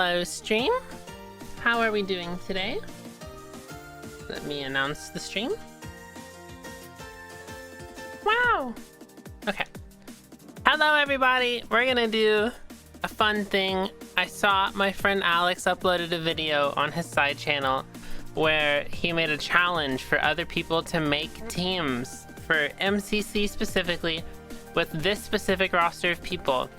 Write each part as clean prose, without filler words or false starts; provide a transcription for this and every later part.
Hello stream, how are we doing today? Let me announce the stream. Wow! Okay. Hello everybody, we're gonna do a fun thing. I saw my friend Alex uploaded a video on his side channel where he made a challenge for other people to make teams for MCC specifically with this specific roster of people.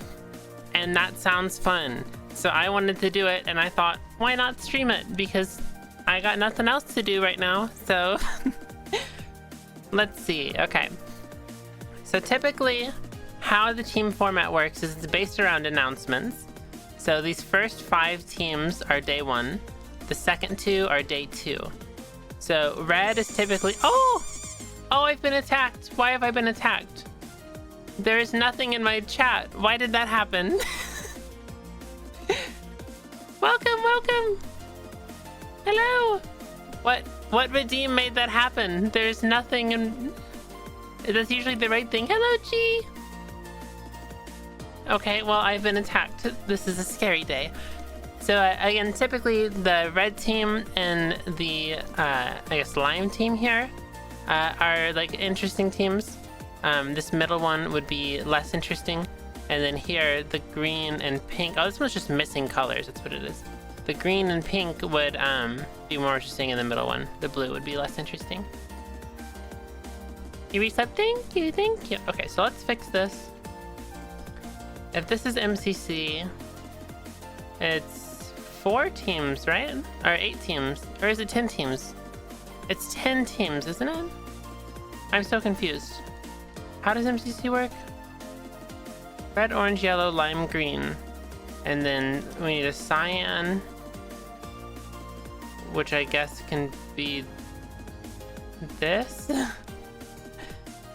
And that sounds fun. So I wanted to do it and I thought, why not stream it? Because I got nothing else to do right now. So let's see. Okay. So typically how the team format works is it's based around announcements. So these first 5 teams are day 1. The second 2 are day 2. So red is typically, oh, I've been attacked. Why have I been attacked? There is nothing in my chat. Why did that happen? Welcome. Hello. What redeem made that happen? There's nothing in... That's usually the right thing. Hello, G. Okay, well, I've been attacked. This is a scary day. So again, typically the red team and the, I guess, lime team here are like interesting teams. This middle one would be less interesting. And then here, the green and pink. Oh, this one's just missing colors. That's what it is. The green and pink would be more interesting in the middle one. The blue would be less interesting. You reset? Thank you. Okay, so let's fix this. If this is MCC, it's 4 teams, right? Or 8 teams. Or is it 10 teams? It's 10 teams, isn't it? I'm so confused. How does MCC work? Red, orange, yellow, lime, green. And then we need a cyan, which I guess can be this.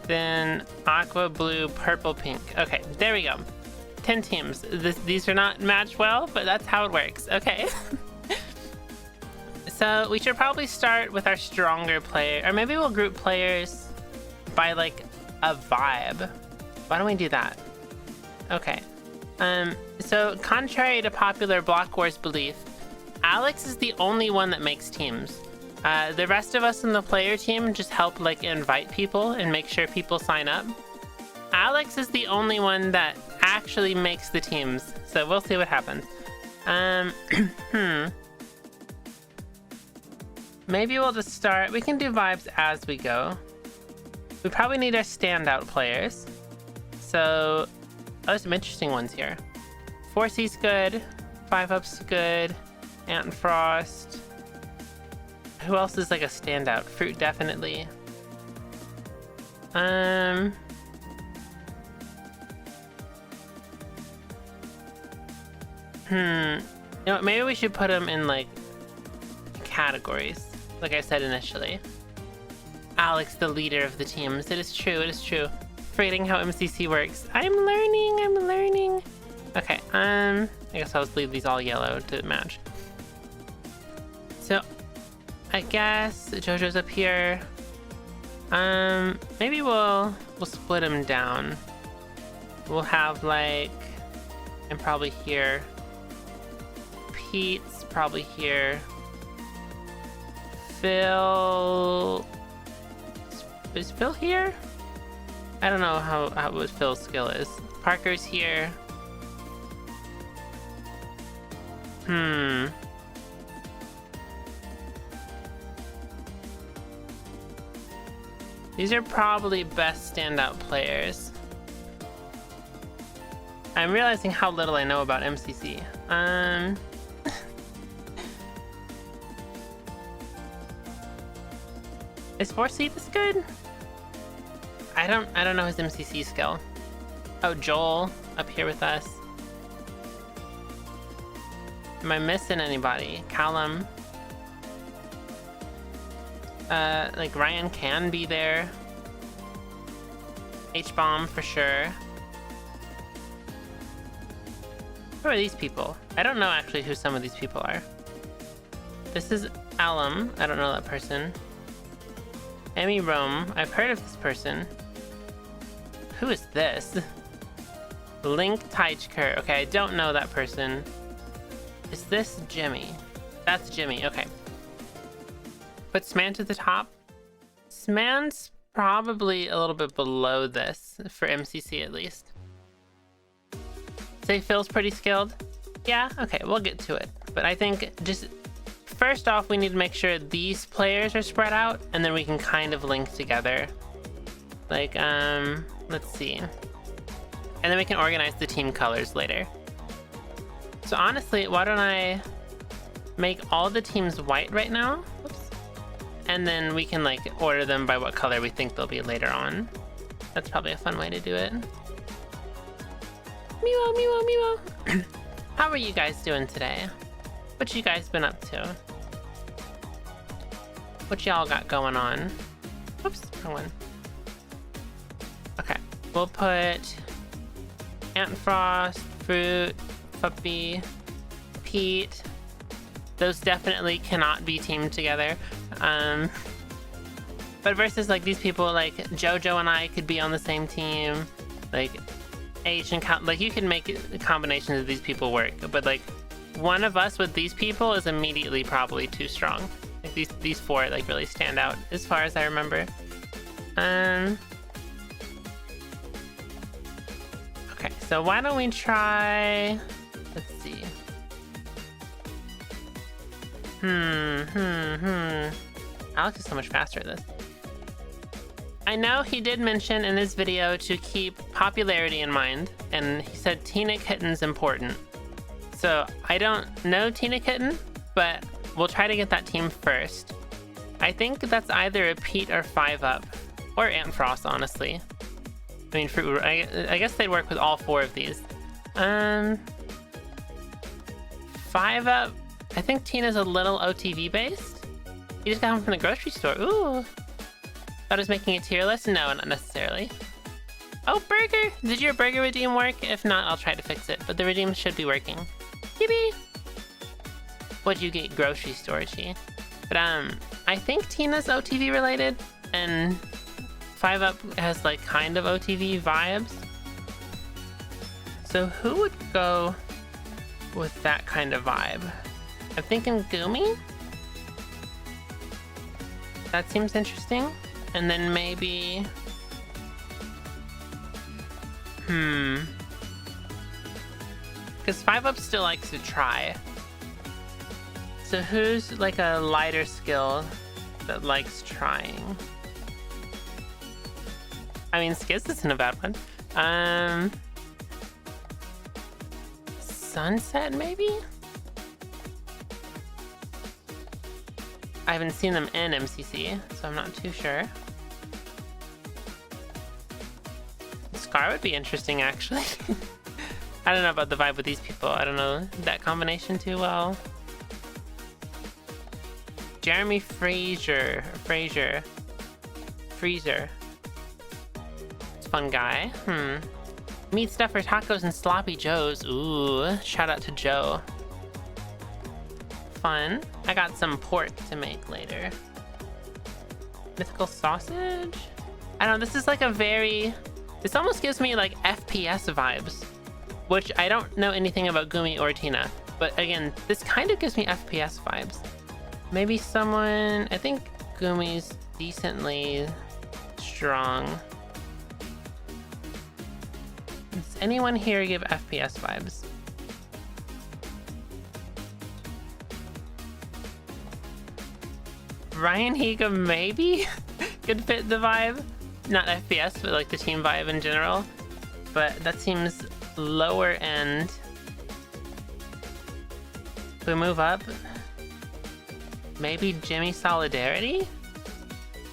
Then aqua, blue, purple, pink. Okay, there we go. 10 teams. These are not matched well, but that's how it works. Okay. So we should probably start with our stronger player, or maybe we'll group players by like a vibe. Why don't we do that? Okay. So contrary to popular Block Wars belief, Alex is the only one that makes teams. The rest of us in the player team just help like invite people and make sure people sign up. Alex is the only one that actually makes the teams, so we'll see what happens. Maybe we'll just start. We can do vibes as we go. We probably need our standout players. So, there's some interesting ones here. 4C's good. 5-Up's good. Ant and Frost. Who else is like a standout? Fruit, definitely. You know, maybe we should put them in like categories, like I said initially. Alex, the leader of the teams. It is true. Forgetting how MCC works. I'm learning. Okay, I guess I'll just leave these all yellow to match. So, I guess JoJo's up here. Maybe we'll split them down. We'll have like, I'm probably here. Pete's probably here. Phil... Is Phil here? I don't know what Phil's skill is. Parker's here. These are probably best standout players. I'm realizing how little I know about MCC. Is 4C this good? I don't know his MCC skill. Oh, Joel up here with us. Am I missing anybody? Callum. Like Ryan can be there. H-Bomb for sure. Who are these people? I don't know actually who some of these people are. This is Alum. I don't know that person. Emmy Rome. I've heard of this person. Who is this? Link Teichker. Okay, I don't know that person. Is this Jimmy? That's Jimmy, okay. Put Sman to the top. Sman's probably a little bit below this, for MCC at least. Say Phil's pretty skilled? Yeah, okay, we'll get to it. But I think just, first off, we need to make sure these players are spread out, and then we can kind of link together. Like, let's see. And then we can organize the team colors later. So honestly, why don't I make all the teams white right now? Oops. And then we can like order them by what color we think they'll be later on. That's probably a fun way to do it. Meow, meow, meow. How are you guys doing today? What you guys been up to? What y'all got going on? Oops, wrong one. Okay, we'll put Antfrost, Fruit, Puppy, Pete. Those definitely cannot be teamed together. But versus like these people, like Jojo and I could be on the same team. Like H and Count, like you can make combinations of these people work. But like one of us with these people is immediately probably too strong. Like these four like really stand out as far as I remember. Okay, so why don't we try? Let's see. Alex is so much faster at this. I know he did mention in his video to keep popularity in mind, and he said Tina Kitten's important. So I don't know Tina Kitten, but we'll try to get that team first. I think that's either a Pete or 5UP, or Antfrost, honestly. I mean, I guess they'd work with all four of these. 5UP, I think Tina's a little OTV based. You just got home from the grocery store. Ooh. Thought I was making a tier list? No, not necessarily. Oh, burger! Did your burger redeem work? If not, I'll try to fix it, but the redeem should be working. Yippee! What'd you get? Grocery store, Chi. But I think Tina's OTV related, and 5UP has like kind of OTV vibes. So who would go with that kind of vibe? I'm thinking Gumi? That seems interesting. And then maybe... Because 5UP still likes to try. So who's like a lighter skill that likes trying? I mean, Skiz isn't a bad one. Sunset, maybe? I haven't seen them in MCC, so I'm not too sure. Scar would be interesting, actually. I don't know about the vibe with these people. I don't know that combination too well. Jeremy Fraser. It's a fun guy. Meat stuffer tacos and sloppy joes. Ooh, shout out to Joe. Fun. I got some pork to make later. Mythical sausage? I don't know, this is like a very... This almost gives me like FPS vibes, which I don't know anything about Gumi or Tina, but again, this kind of gives me FPS vibes. Maybe someone... I think Gumi's decently strong. Does anyone here give FPS vibes? Ryan Higa maybe could fit the vibe. Not FPS, but like the team vibe in general. But that seems lower end. If we move up, maybe Jimmy Solidarity?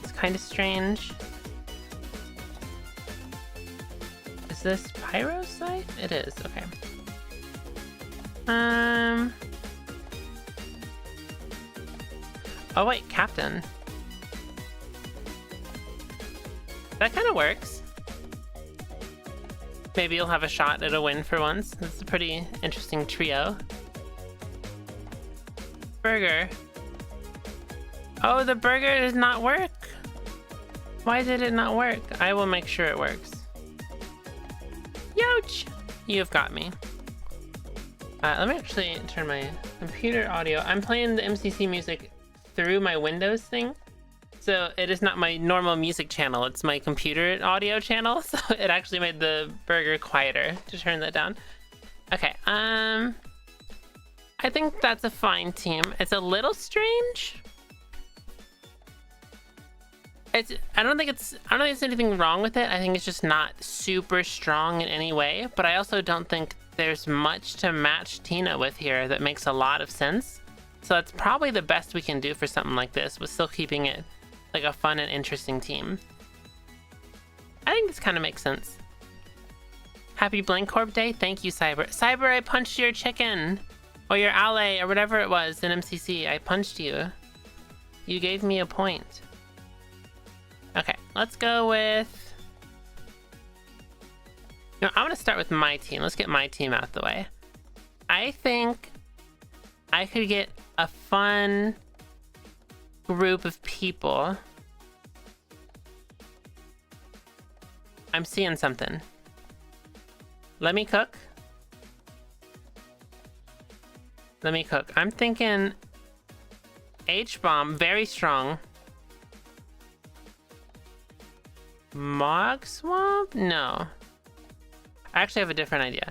It's kind of strange. Is this Pyro's site? It is, okay. Oh wait, Captain. That kind of works. Maybe you'll have a shot at a win for once. It's a pretty interesting trio. Burger. Oh, the burger does not work. Why did it not work? I will make sure it works. Youch! You've got me. Let me actually turn my Computer audio. I'm playing the MCC music through my Windows thing. So it is not my normal music channel. It's my computer audio channel. So it actually made the burger quieter to turn that down. Okay. I think that's a fine team. It's a little strange. I don't think there's anything wrong with it. I think it's just not super strong in any way, but I also don't think there's much to match Tina with here that makes a lot of sense. So that's probably the best we can do for something like this, with still keeping it like a fun and interesting team. I think this kind of makes sense. Happy Blank Corp Day. Thank you, Cyber. Cyber, I punched your chicken. Or your ally, or whatever it was in MCC. I punched you. You gave me a point. Okay, let's go with... No, I want to start with my team. Let's get my team out the way. I think I could get a fun group of people. I'm seeing something. Let me cook. Let me cook. I'm thinking H-Bomb, very strong. Mog Swamp? No. I actually have a different idea.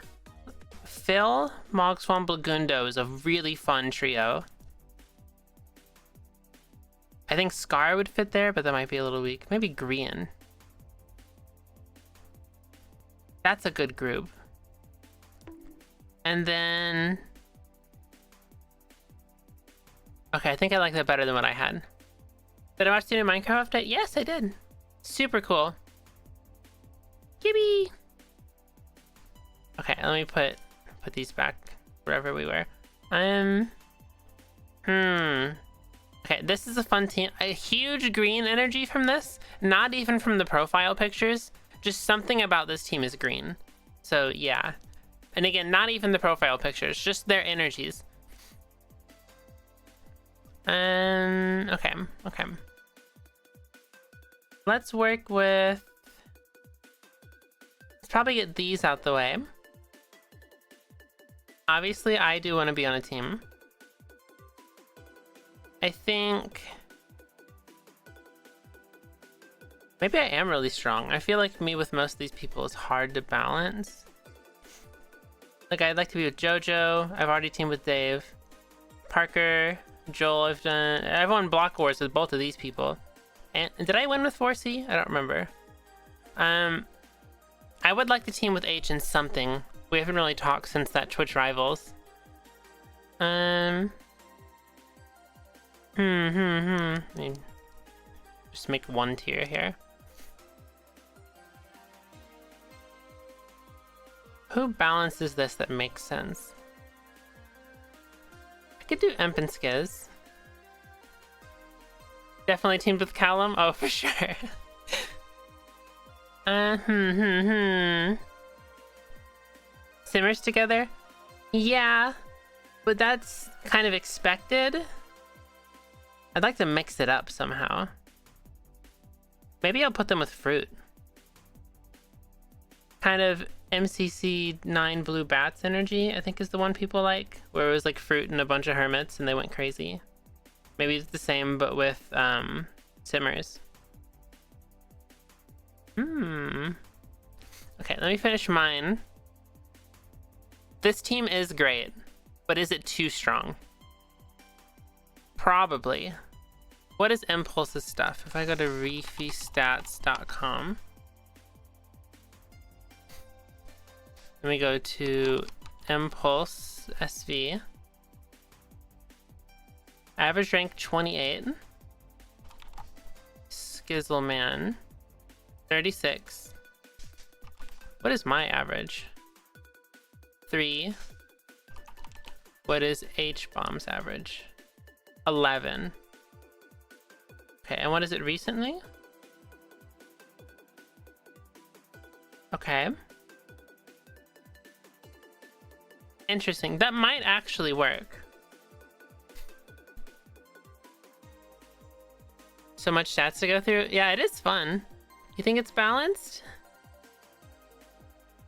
Phil, Mog Swamp, Lagundo is a really fun trio. I think Scar would fit there, but that might be a little weak. Maybe Grian. That's a good group. And then... Okay, I think I like that better than what I had. Did I watch the new Minecraft update? Yes, I did. Super cool. Gibby! Okay, let me put these back wherever we were. Okay, this is a fun team. A huge green energy from this. Not even from the profile pictures. Just something about this team is green. So, yeah. And again, not even the profile pictures. Just their energies. Okay. Let's work with... Let's probably get these out the way. Obviously, I do want to be on a team. I think... Maybe I am really strong. I feel like me with most of these people is hard to balance. Like, I'd like to be with Jojo. I've already teamed with Dave. Parker, Joel, I've won Block Wars with both of these people. And did I win with 4C? I don't remember. I would like to team with H in something. We haven't really talked since that Twitch Rivals. Let me just make one tier here. Who balances this that makes sense? I could do Emp and Skiz. Definitely teamed with Callum? Oh, for sure. Simmers together? Yeah, but that's kind of expected. I'd like to mix it up somehow. Maybe I'll put them with fruit. Kind of MCC 9 Blue Bats energy, I think is the one people like. Where it was like fruit and a bunch of hermits and they went crazy. Maybe it's the same, but with Simmers. Okay, let me finish mine. This team is great, but is it too strong? Probably. What is Impulse's stuff? If I go to reefystats.com. Let me go to Impulse SV. Average rank 28. Skizzleman 36. What is my average? 3. What is H-Bomb's average? 11. Okay, and what is it recently? Okay. Interesting. That might actually work. So much stats to go through. Yeah, it is fun. You think it's balanced?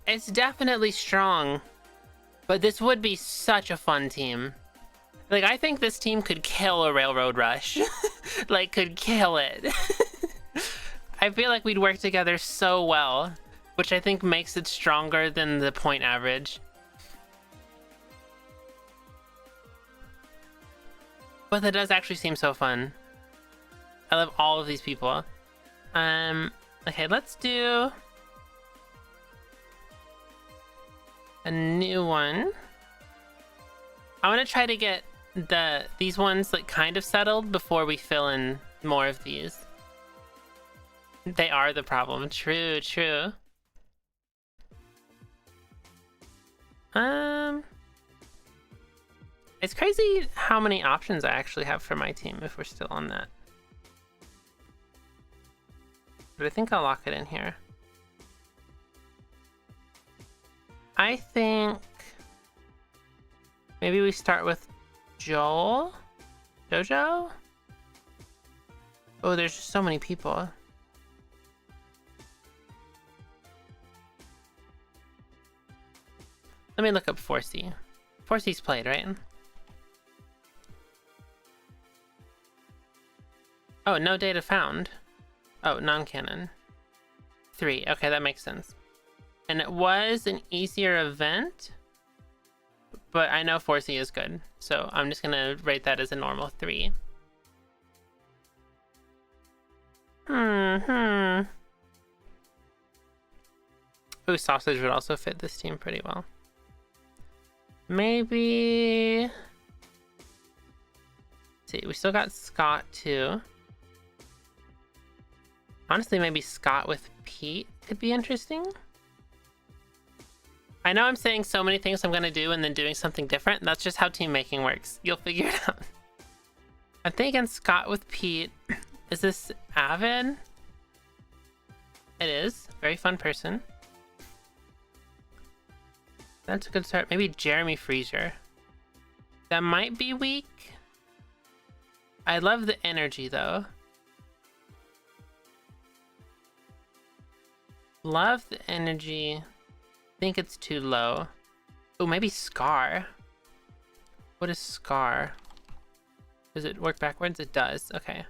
It's definitely strong. But this would be such a fun team. Like, I think this team could kill a Railroad Rush. Like, could kill it. I feel like we'd work together so well, which I think makes it stronger than the point average. But that does actually seem so fun. I love all of these people. Okay, let's do a new one. I want to try to get these ones like kind of settled before we fill in more of these. They are the problem. True, true. It's crazy how many options I actually have for my team if we're still on that. But I think I'll lock it in here. I think maybe we start with Jojo? Oh, there's just so many people. Let me look up Wolfeei. Wolfei's played, right? Oh, no data found. Oh, non-canon. 3. Okay, that makes sense. And it was an easier event, but I know Wolfeei is good, so I'm just gonna rate that as a normal 3. Ooh, Sausage would also fit this team pretty well. Maybe... Let's see, we still got Scott too. Honestly, maybe Scott with Pete could be interesting. I know I'm saying so many things I'm gonna do and then doing something different. That's just how team making works. You'll figure it out. I'm thinking Scott with Pete. Is this Avid? It is. Very fun person. That's a good start. Maybe Jeremy Freezer. That might be weak. I love the energy though. Love the energy. I think it's too low. Oh, maybe Scar. What is Scar? Does it work backwards? It does. Okay.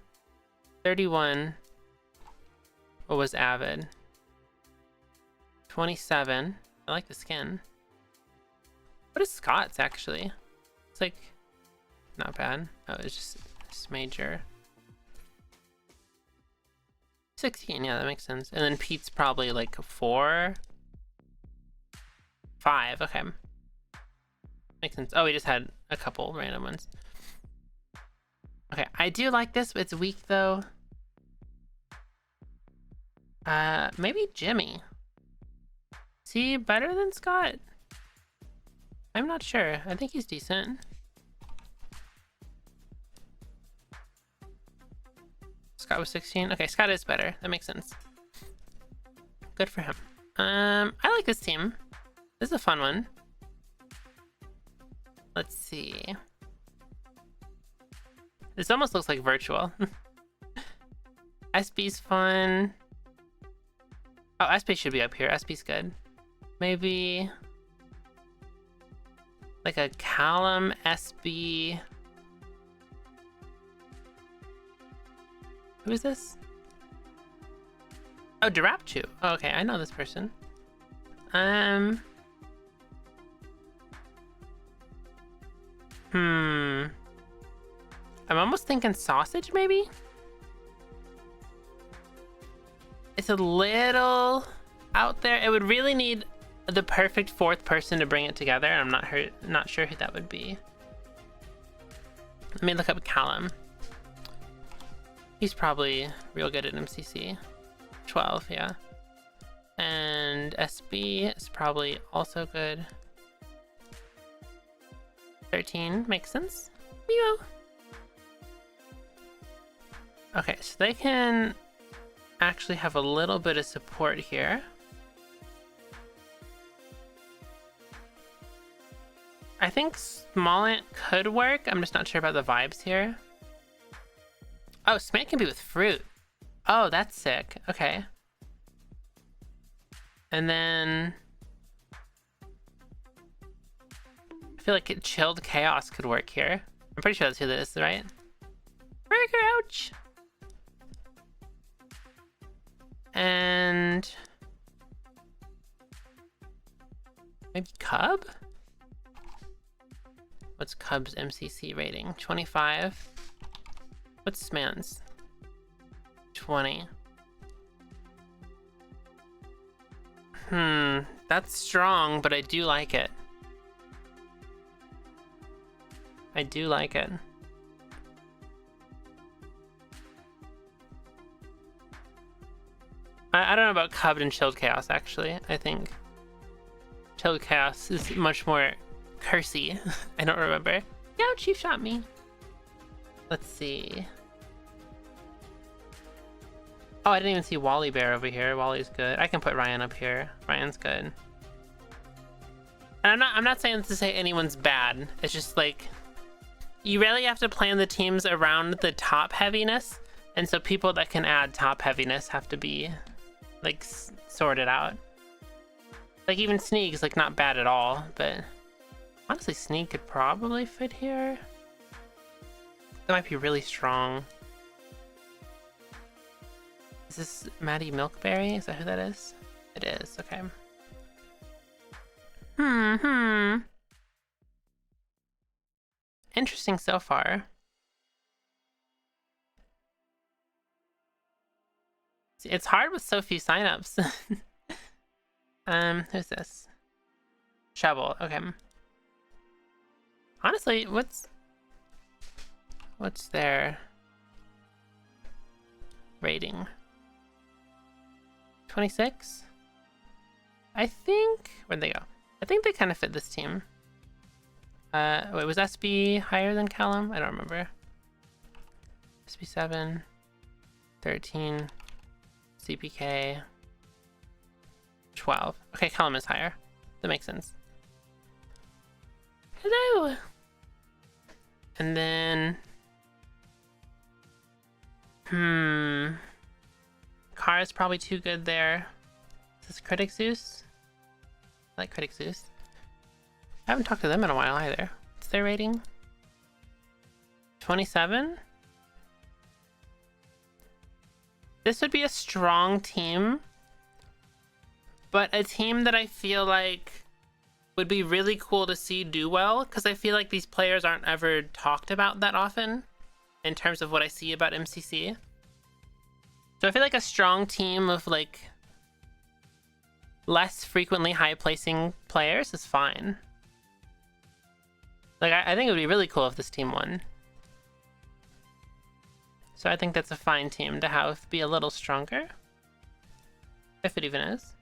31. What was Avid? 27. I like the skin. What is Scott's actually? It's like not bad. Oh, it's just major. 16, yeah, that makes sense. And then Pete's probably like 4, 5. Okay, makes sense. Oh, we just had a couple random ones. Okay, I do like this, but it's weak though. Maybe Jimmy. Is he better than Scott? I'm not sure. I think he's decent. Scott was 16. Okay, Scott is better. That makes sense. Good for him. I like this team. This is a fun one. Let's see. This almost looks like virtual. SB's fun. Oh, SB should be up here. SB's good. Maybe like a Callum SB. Who is this? Oh, Durapchu. Oh, okay, I know this person. I'm almost thinking Sausage, maybe? It's a little out there. It would really need the perfect fourth person to bring it together. I'm not sure who that would be. Let me look up Callum. He's probably real good at MCC. 12, yeah. And SB is probably also good. 13 makes sense. Meow. Okay, so they can actually have a little bit of support here. I think Smallant could work. I'm just not sure about the vibes here. Oh, Smant can be with Fruit. Oh, that's sick. Okay. And then I feel like Chilled Chaos could work here. I'm pretty sure that's who this is, right? Burger, ouch! And maybe Cub? What's Cub's MCC rating? 25. What's this man's? 20. That's strong, but I do like it. I do like it. I don't know about Cub and Chilled Chaos, actually. I think Chilled Chaos is much more cursey. I don't remember. Yeah, Chief shot me. Let's see. Oh, I didn't even see Wally Bear over here. Wally's good. I can put Ryan up here. Ryan's good. And I'm not saying this to say anyone's bad. It's just like you really have to plan the teams around the top heaviness, and so people that can add top heaviness have to be like sorted out. Like even Sneak's like not bad at all, but honestly Sneak could probably fit here. That might be really strong. Is this Maddie Milkberry? Is that who that is? It is, okay. Interesting so far. It's hard with so few signups. Who's this? Shovel, okay. Honestly, what's their rating? 26? I think, where'd they go? I think they kind of fit this team. Wait, was SB higher than Callum? I don't remember. SB 7, 13, CPK, 12. Okay, Callum is higher. That makes sense. Hello! And then... Car is probably too good there. Is this Critic Zeus? I like Critic Zeus. I haven't talked to them in a while either. What's their rating? 27? This would be a strong team, but a team that I feel like would be really cool to see do well, because I feel like these players aren't ever talked about that often in terms of what I see about MCC. So I feel like a strong team of like less frequently high placing players is fine. Like I think it would be really cool if this team won. So I think that's a fine team to have be a little stronger. If it even is.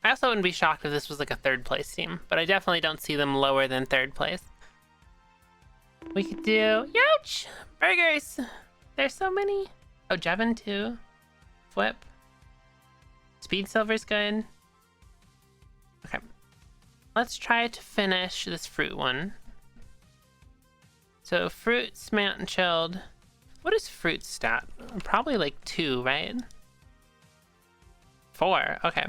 I also wouldn't be shocked if this was like a third place team, but I definitely don't see them lower than third place. We could do, ouch! Burgers! There's so many. Oh, Jevin too. Flip. Speed Silver's good. Okay. Let's try to finish this fruit one. So fruit, smant, and chilled. What is fruit stat? Probably like 2, right? 4, okay.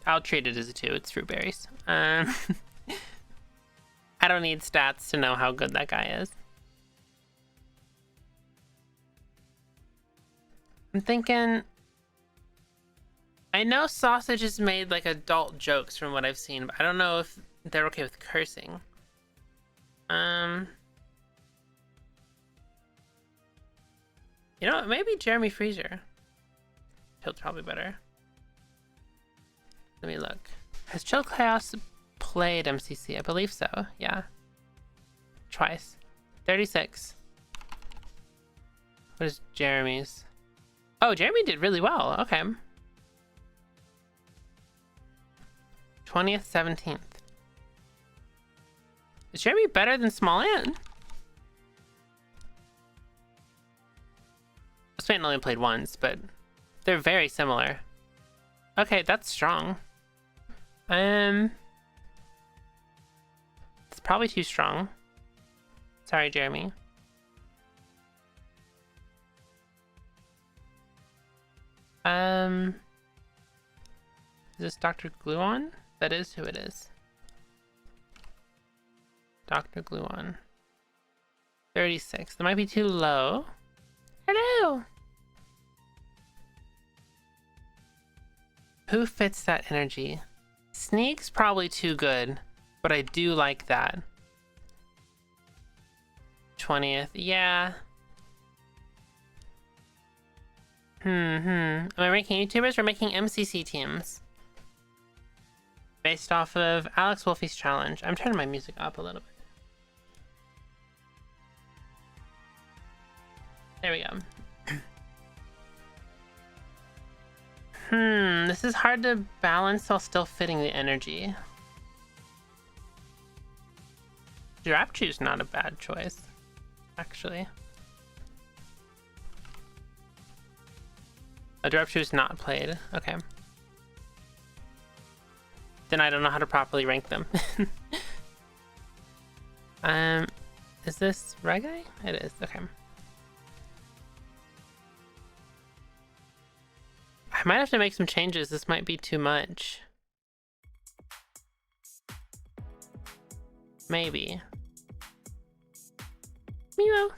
I'll treat it as a 2, it's fruit berries. I don't need stats to know how good that guy is. I'm thinking... I know Sausage has made like adult jokes from what I've seen, but I don't know if they're okay with cursing. You know, maybe Jeremy Freezer. Chill's probably better. Let me look. Has Chilled Chaos played MCC? I believe so. Yeah. Twice. 36. What is Jeremy's? Oh, Jeremy did really well. Okay. 20th, 17th. Is Jeremy better than Small Ant? Small Ant only played once, but they're very similar. Okay, that's strong. It's probably too strong. Sorry, Jeremy. Is this Dr. Gluon? That is who it is. Dr. Gluon. 36. That might be too low. Hello! Who fits that energy? Sneak's probably too good, but I do like that. 20th, yeah. Am I ranking YouTubers or making MCC teams? Based off of Alex Wolfeei's challenge. I'm turning my music up a little bit. There we go. This is hard to balance while still fitting the energy. Giraffe Chew's not a bad choice, actually. A Giraffe Chew's not played. Okay. Then I don't know how to properly rank them. Is this reggae? It is. Okay. I might have to make some changes. This might be too much. Maybe. Meow.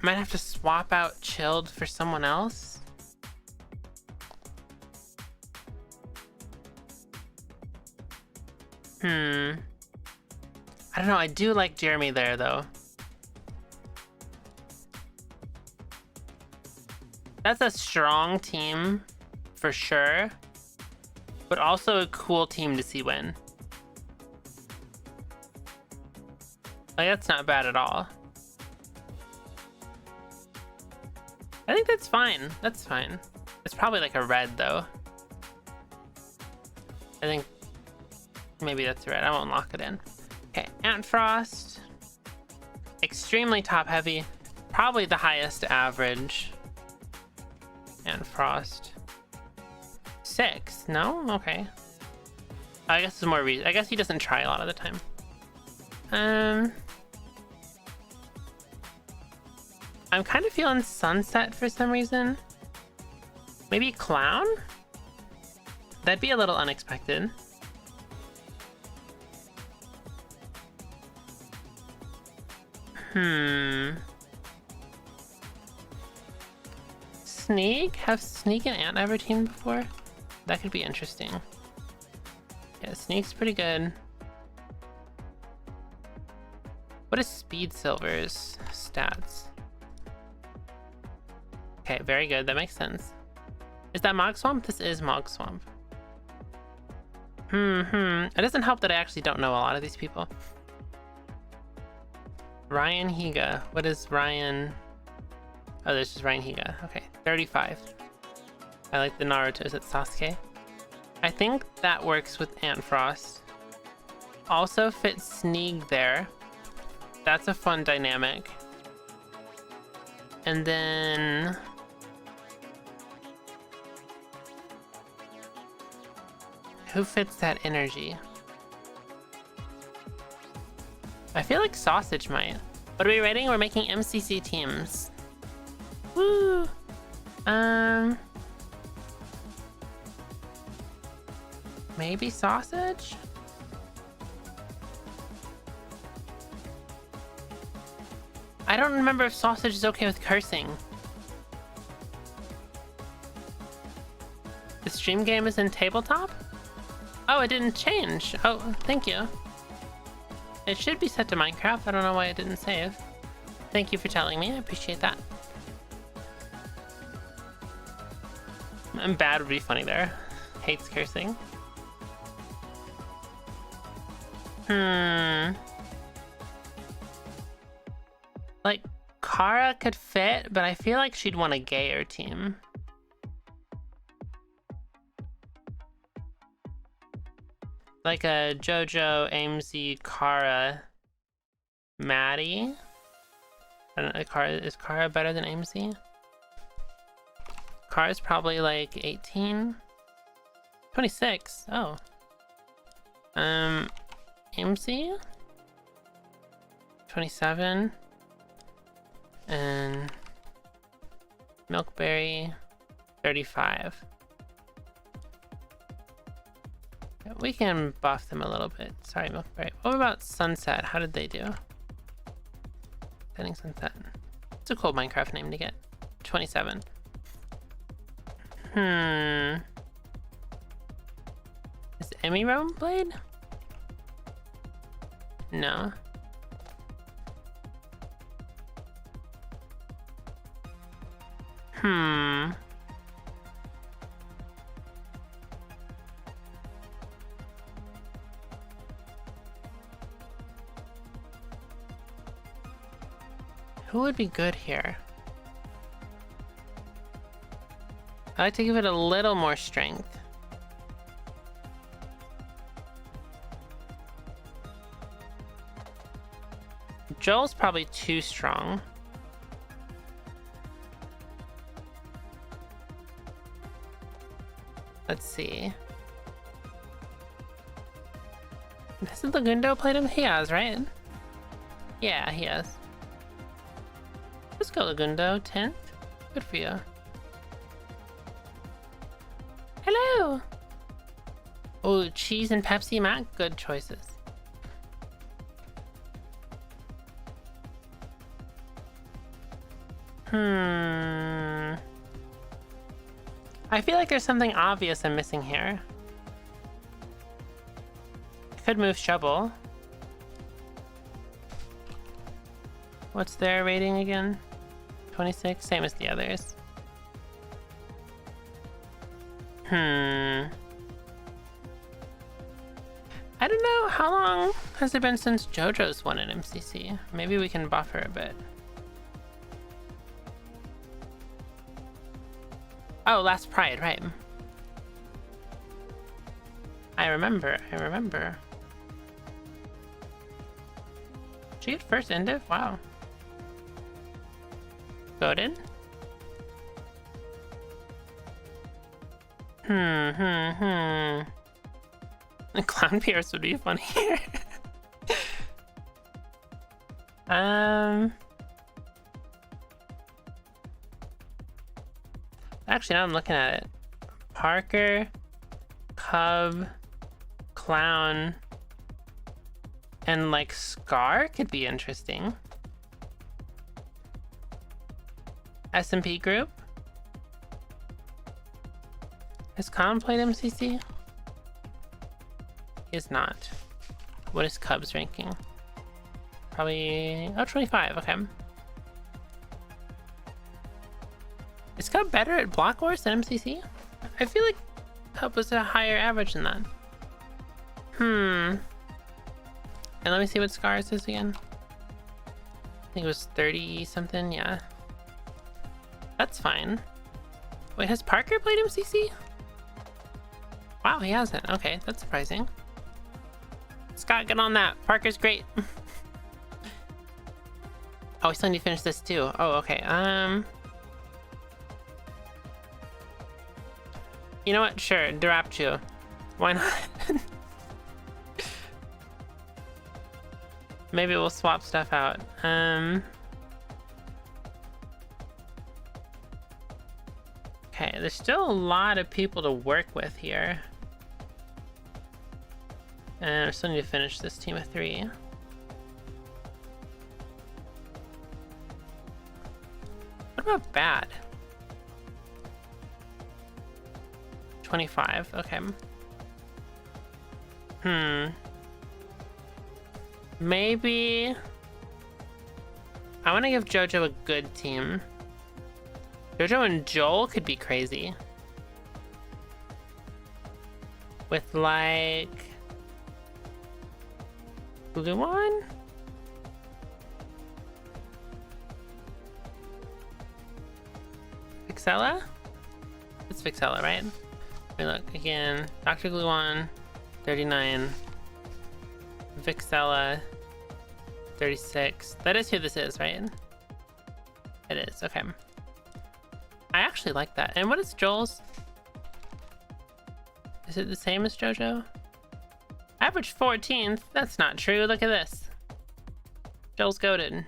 Might have to swap out Chilled for someone else. I don't know. I do like Jeremy there, though. That's a strong team, for sure. But also a cool team to see win. Like, that's not bad at all. I think that's fine. That's fine. It's probably like a red, though. I think maybe that's red. I won't lock it in. Okay, Ant Frost. Extremely top heavy. Probably the highest average. Ant Frost. 6? No? Okay. I guess there's more reason. I guess he doesn't try a lot of the time. I'm kind of feeling Sunset for some reason. Maybe Clown? That'd be a little unexpected. Sneak? Have Sneak and Ant ever teamed before? That could be interesting. Yeah, Sneak's pretty good. What is Speed Silver's stats? Okay, very good. That makes sense. Is that Mog Swamp? This is Mog Swamp. It doesn't help that I actually don't know a lot of these people. Ryan Higa. What is Ryan? Oh, there's just Ryan Higa. Okay, 35. I like the Naruto. Is it Sasuke? I think that works with Ant Frost. Also fits Sneeg there. That's a fun dynamic. And then... who fits that energy? I feel like Sausage might. What are we rating? We're making MCC teams. Woo! Maybe Sausage? I don't remember if Sausage is okay with cursing. The stream game is in tabletop? Oh, it didn't change. Oh, thank you. It should be set to Minecraft. I don't know why it didn't save. Thank you for telling me. I appreciate that. And bad would be funny there. Hates cursing. Like, Kara could fit, but I feel like she'd want a gayer team. Like a JoJo, Amesy, Kara, Maddie. I don't know, is Kara better than Amesy? Kara's probably like 18? 26? Oh. Amesy? 27? And Milkberry, 35. We can buff them a little bit. Sorry, Milkberry. What about Sunset? How did they do? Setting Sunset. It's a cool Minecraft name to get. 27. Is Emmy Rome Blade? No. Who would be good here? I like to give it a little more strength. Joel's probably too strong. Let's see. Hasn't Lagundo played him? He has, right? Yeah, he has. Let's go, Lagundo. 10th? Good for you. Hello! Oh, cheese and Pepsi Mac? Good choices. I feel like there's something obvious I'm missing here. I could move Shovel. What's their rating again? 26, same as the others. I don't know, how long has it been since JoJo's won an MCC? Maybe we can buff her a bit. Oh, Last Pride, right. I remember. She had first Endiv? Wow. Voted? Clown Pierce would be funny here. Actually, now I'm looking at it. Parker, Cub, Clown, and like Scar could be interesting. SMP group. Has Con played MCC? He is not. What is Cub's ranking? Probably... oh, 25, okay. Is Cub better at Block Wars than MCC? I feel like Cub was a higher average than that. And let me see what Scars is again. I think it was 30 something, yeah. That's fine. Wait, has Parker played MCC? Wow, he hasn't. Okay, that's surprising. Scott, get on that. Parker's great. Oh, we still need to finish this too. Oh, okay. You know what? Sure, Durapchu. Why not? Maybe we'll swap stuff out. Okay, there's still a lot of people to work with here. And I still need to finish this team of 3. What about bad? 25, okay. Maybe... I want to give JoJo a good team. JoJo and Joel could be crazy. With like... Gluon? Vixella? It's Vixella, right? Let me look again. Dr. Gluon, 39. Vixella, 36. That is who this is, right? It is, okay. I actually like that. And what is Joel's? Is it the same as JoJo? Average 14th? That's not true. Look at this. Joel's goated.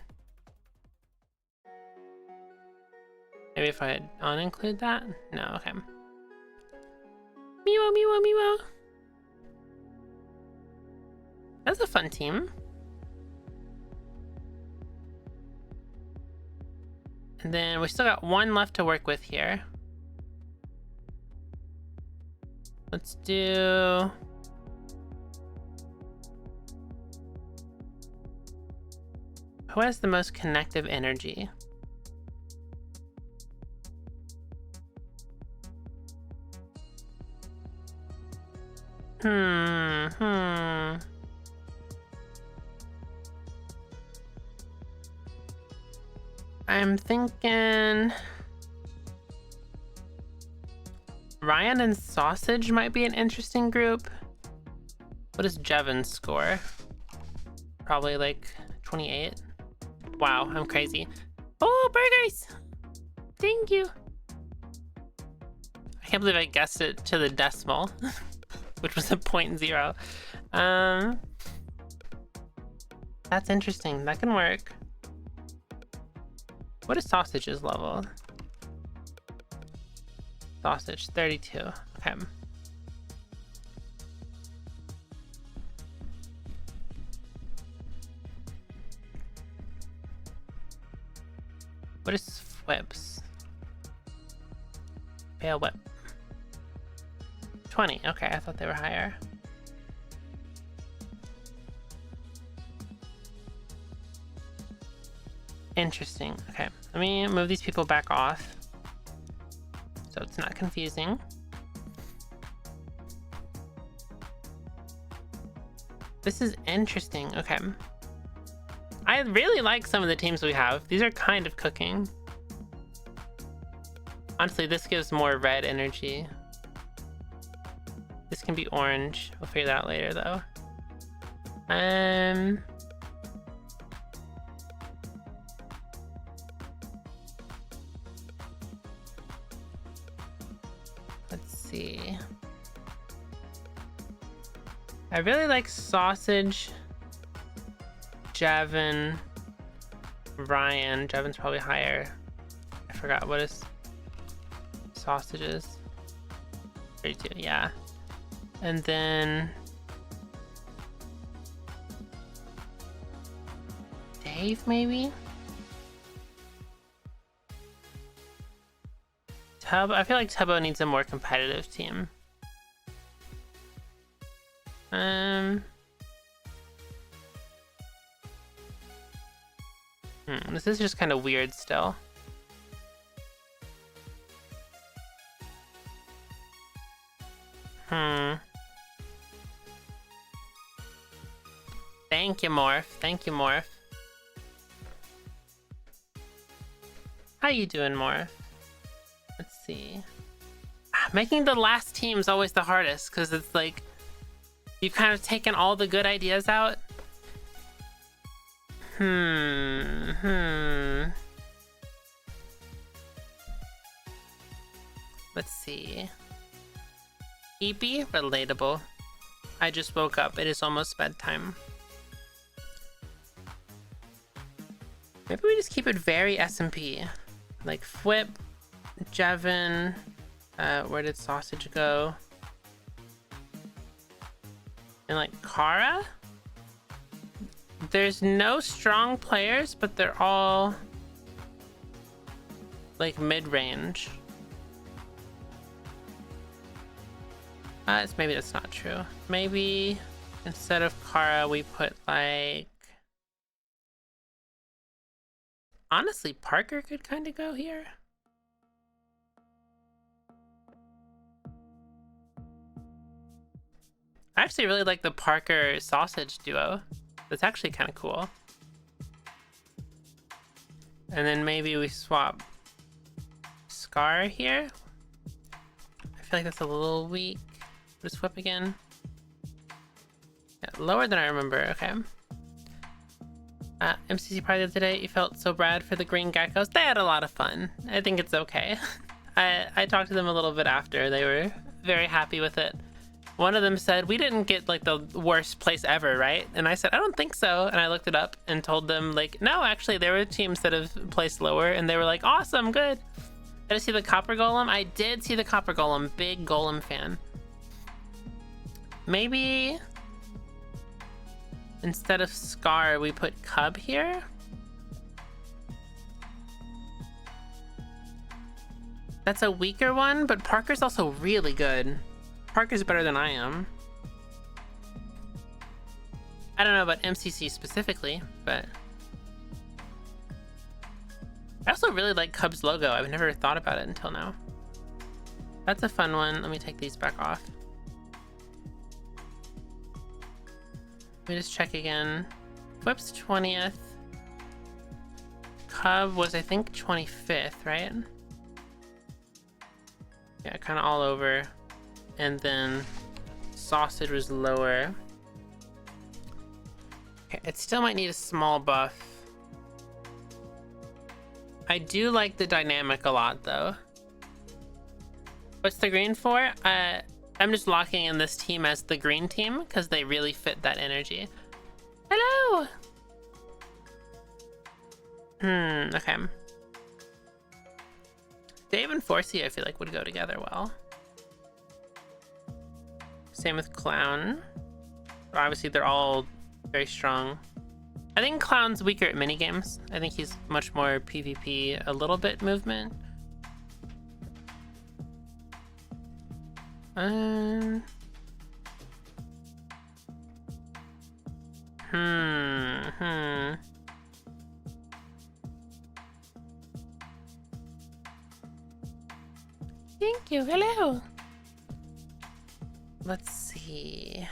Maybe if I uninclude that? No, okay. Miwo, Miwo, Miwo. That's a fun team. And then we still got one left to work with here. Let's do... Who has the most connective energy? I'm thinking Ryan and Sausage might be an interesting group. What does Jevin score? Probably like 28. Wow, I'm crazy. Oh, burgers! Thank you. I can't believe I guessed it to the decimal, which was a 0.0. That's interesting. That can work. What is Sausage's level? Sausage, 32. Okay. What is Whips? Pale Whip. 20. Okay, I thought they were higher. Interesting. Okay, let me move these people back off so it's not confusing. This is interesting. Okay. I really like some of the teams we have. These are kind of cooking. Honestly, this gives more red energy. This can be orange. We'll figure that out later, though. Let's see. I really like Sausage, Jevin, Ryan. Jevin's probably higher. I forgot what his Sausage is. 32, yeah. And then Dave, maybe? Tub, I feel like Tubbo needs a more competitive team. This is just kind of weird still. Thank you, Morph. Thank you, Morph. How you doing, Morph? Let's see. Making the last team is always the hardest, because it's like you've kind of taken all the good ideas out. Let's see. EP, relatable. I just woke up. It is almost bedtime. Maybe we just keep it very SMP. Like Fwip, Jevin. Where did Sausage go? And like Kara? There's no strong players, but they're all like mid-range. Maybe that's not true. Maybe instead of Kara, we put like... Honestly, Parker could kind of go here. I actually really like the Parker Sausage duo. That's actually kind of cool. And then maybe we swap Scar here. I feel like that's a little weak. Just flip again. Yeah, lower than I remember. Okay. MCC party the other day. You felt so bad for the green geckos. They had a lot of fun. I think it's okay. I talked to them a little bit after. They were very happy with it. One of them said, we didn't get like the worst place ever, right? And I said, I don't think so. And I looked it up and told them like, no, actually there were teams that have placed lower, and they were like, awesome, good. Did I see the copper golem? I did see the copper golem. Big golem fan. Maybe instead of Scar, we put Cub here. That's a weaker one, but Parker's also really good. Parker's better than I am. I don't know about MCC specifically, but I also really like Cub's logo. I've never thought about it until now. That's a fun one. Let me take these back off. Let me just check again. Whip's 20th. Cub was, I think, 25th, right? Yeah, kind of all over. And then Sausage was lower. Okay, it still might need a small buff. I do like the dynamic a lot, though. What's the green for? I'm just locking in this team as the green team because they really fit that energy. Hello! Okay. Dave and Forcey, I feel like, would go together well. Same with Clown. Obviously, they're all very strong. I think Clown's weaker at minigames. I think he's much more PvP, a little bit movement. Thank you. Hello. Let's see.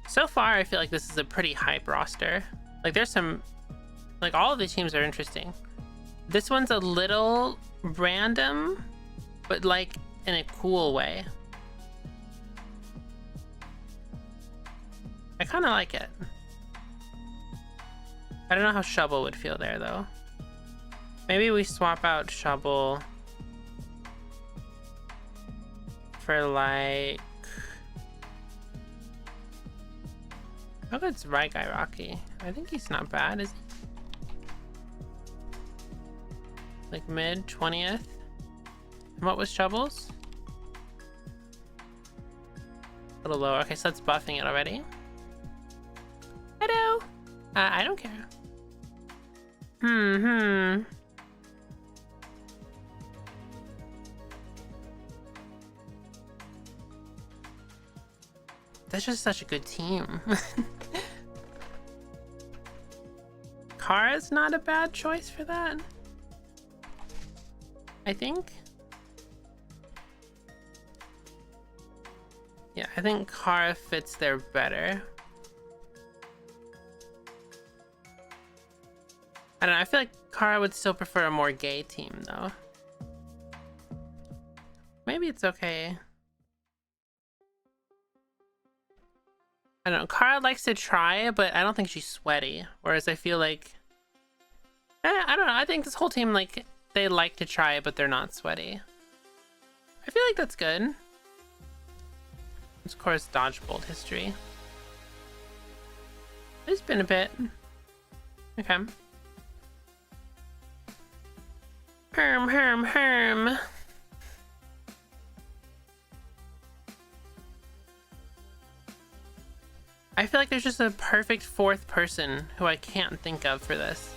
So far, I feel like this is a pretty hype roster. Like, there's some... Like, all of these teams are interesting. This one's a little random, but, like, in a cool way. I kind of like it. I don't know how Shovel would feel there, though. Maybe we swap out Shovel for, like... How good's Right Guy Rocky? I think he's not bad, is he? Like mid 20th. And what was Shovel's? A little lower. Okay, so that's buffing it already. Hello. I don't care. That's just such a good team. Kara's not a bad choice for that, I think. Yeah, I think Kara fits there better. I don't know, I feel like Kara would still prefer a more gay team, though. Maybe it's okay. I don't know, Kara likes to try, but I don't think she's sweaty. Whereas I feel like... I don't know, I think this whole team, like, they like to try, but they're not sweaty. I feel like that's good. Of course, Dodgebolt history. It's been a bit. Okay. Herm. I feel like there's just a perfect fourth person who I can't think of for this.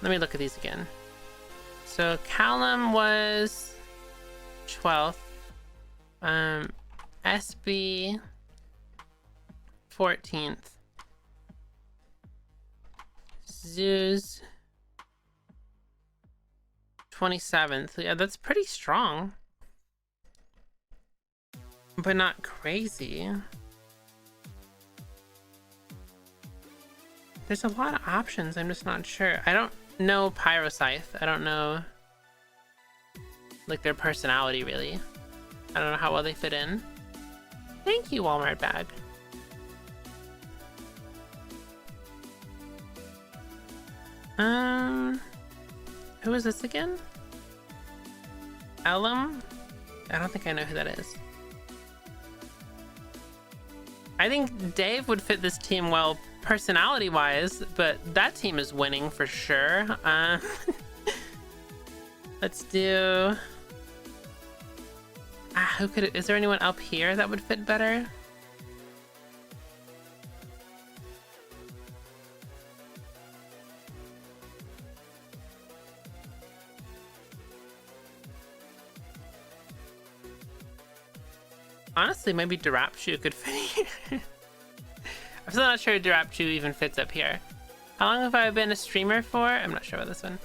Let me look at these again. So Callum was 12th. SB 14th. Zeus 27th. Yeah, that's pretty strong. But not crazy. There's a lot of options, I'm just not sure. I don't know Pyrocythe. I don't know, like, their personality, really. I don't know how well they fit in. Thank you, Walmart bag. Who is this again? Ellum? I don't think I know who that is. I think Dave would fit this team well personality-wise, but that team is winning for sure. Let's do... who could... Is there anyone up here that would fit better? Honestly, maybe Durapchu could fit here. I'm still not sure Durapchu even fits up here. How long have I been a streamer for? I'm not sure about this one.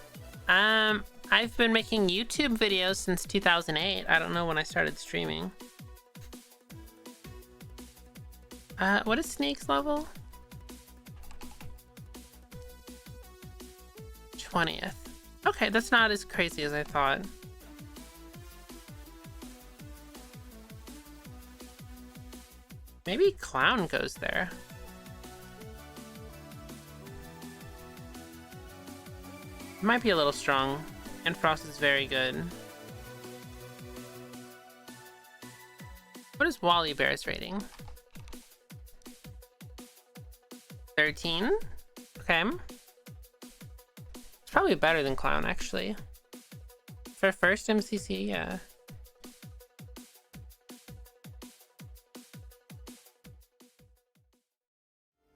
I've been making YouTube videos since 2008. I don't know when I started streaming. What is Sneak's level? 20th. Okay, that's not as crazy as I thought. Maybe Clown goes there. Might be a little strong, and Frost is very good. What is Wally Bear's rating? 13? Okay. It's probably better than Clown, actually. For first MCC, yeah.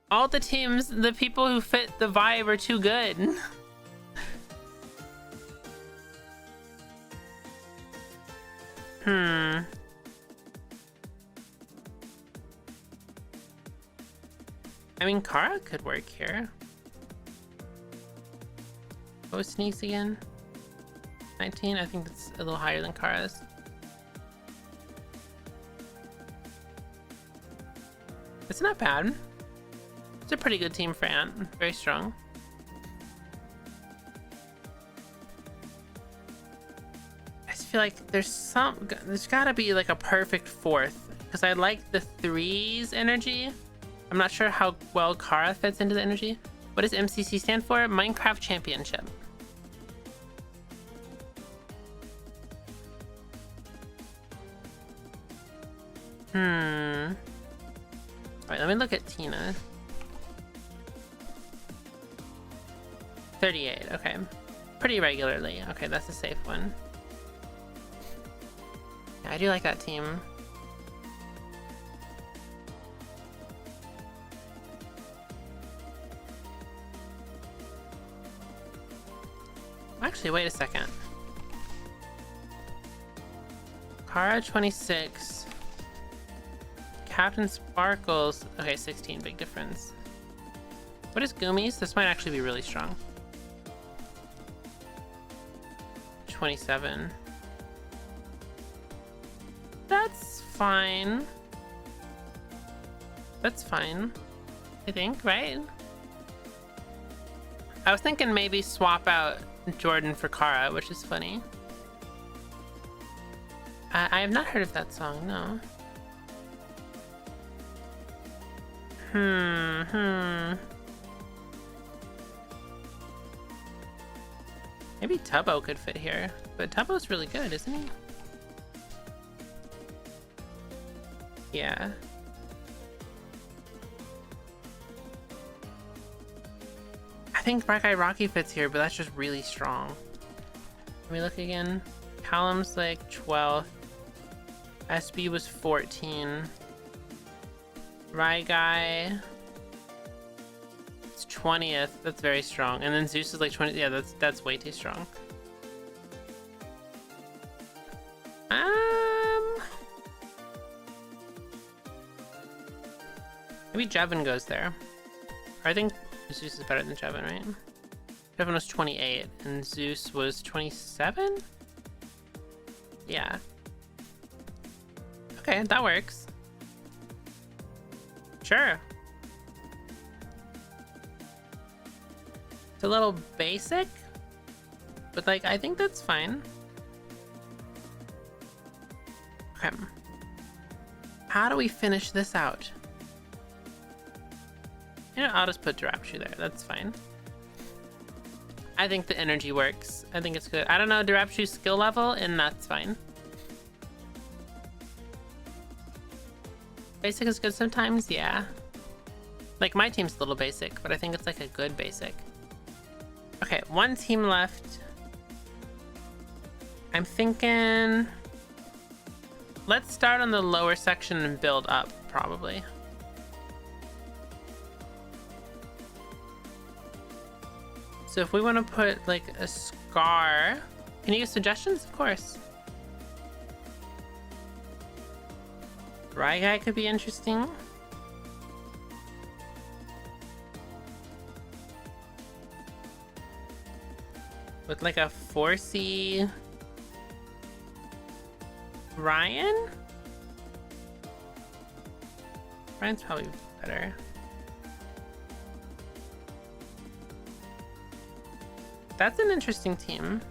All the teams, the people who fit the vibe are too good. I mean, Kara could work here. What was Sneaks again? 19? I think that's a little higher than Kara's. It's not bad. It's a pretty good team for Ant. Very strong. I just feel like there's gotta be like a perfect fourth, because I like the threes energy. I'm not sure how well Kara fits into the energy. What does MCC stand for? Minecraft Championship. Alright, let me look at Tina. 38, okay. Pretty regularly. Okay, that's a safe one. Yeah, I do like that team. Actually, wait a second. Kara 26. Captain Sparkles. Okay, 16, big difference. What is Gumi's? This might actually be really strong. 27. That's fine. That's fine. I think, right? I was thinking maybe swap out Jordan for Kara, which is funny. I have not heard of that song, no. Maybe Tubbo could fit here, but Tubbo's really good, isn't he? Yeah. I think Black Eye Rocky fits here, but that's just really strong. Let me look again. Callum's like 12th. SB was 14. Rye Guy. It's 20th. That's very strong. And then Zeus is like 20. Yeah, that's way too strong. Maybe Jevin goes there. Or I think Zeus is better than Jevin, right? Jevin was 28 and Zeus was 27? Yeah. Okay, that works. Sure. It's a little basic, but like, I think that's fine. Okay. How do we finish this out? You know, I'll just put Durapchu there. That's fine. I think the energy works. I think it's good. I don't know Durapchu's skill level, and that's fine. Basic is good sometimes, yeah. Like, my team's a little basic, but I think it's like a good basic. Okay, one team left. I'm thinking let's start on the lower section and build up, probably. So if we want to put like a Scar, can you give suggestions? Of course. Rye Guy could be interesting. With like a 4C Ryan? Ryan's probably better. That's an interesting team.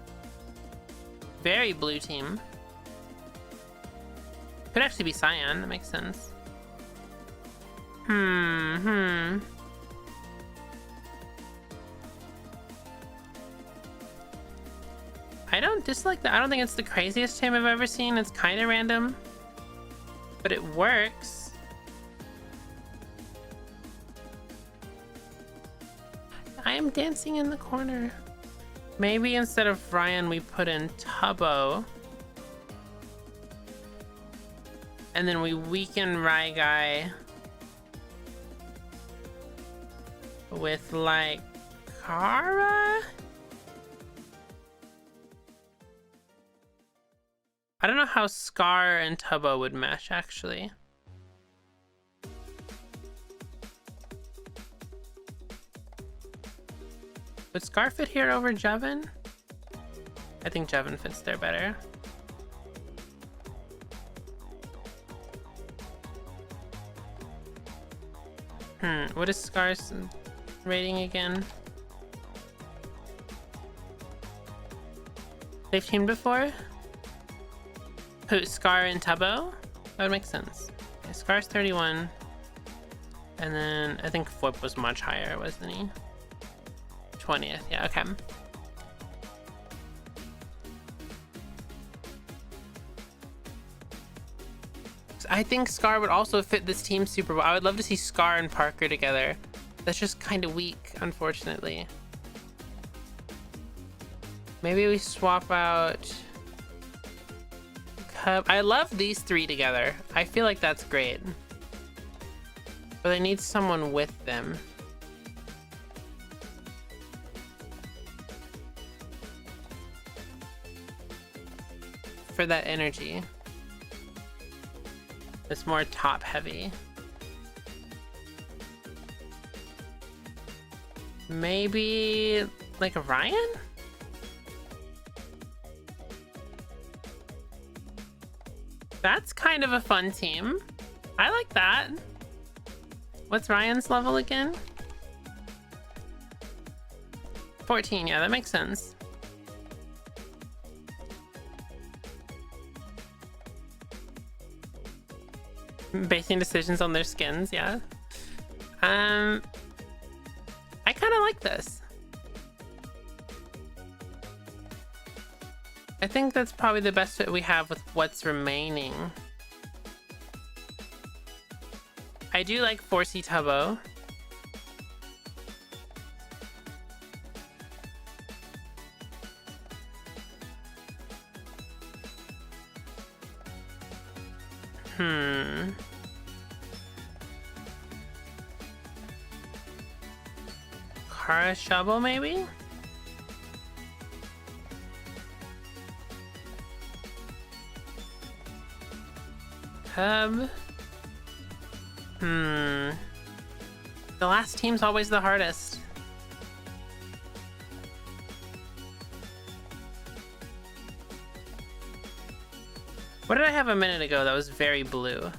Very blue team. Could actually be Cyan, that makes sense. I don't dislike that. I don't think it's the craziest team I've ever seen. It's kind of random, but it works. I am dancing in the corner. Maybe instead of Ryan, we put in Tubbo. And then we weaken Rye Guy with like Kara? I don't know how Scar and Tubbo would mesh actually. Would Scar fit here over Jevin? I think Jevin fits there better. What is Scar's rating again? They've teamed before? Who, Scar and Tubbo? That would make sense. Okay, Scar's 31. And then I think Flip was much higher, wasn't he? 20th, yeah, okay. I think Scar would also fit this team super well. I would love to see Scar and Parker together. That's just kind of weak, unfortunately. Maybe we swap out Cub. I love these three together. I feel like that's great. But I need someone with them. For that energy. It's more top heavy. Maybe like a Ryan? That's kind of a fun team. I like that. What's Ryan's level again? 14, yeah, that makes sense. Basing decisions on their skins, yeah. I kind of like this. I think that's probably the best fit we have with what's remaining. I do like 4C Tubbo. Kara Shovel, maybe? Cub. The last team's always the hardest. What did I have a minute ago that was very blue?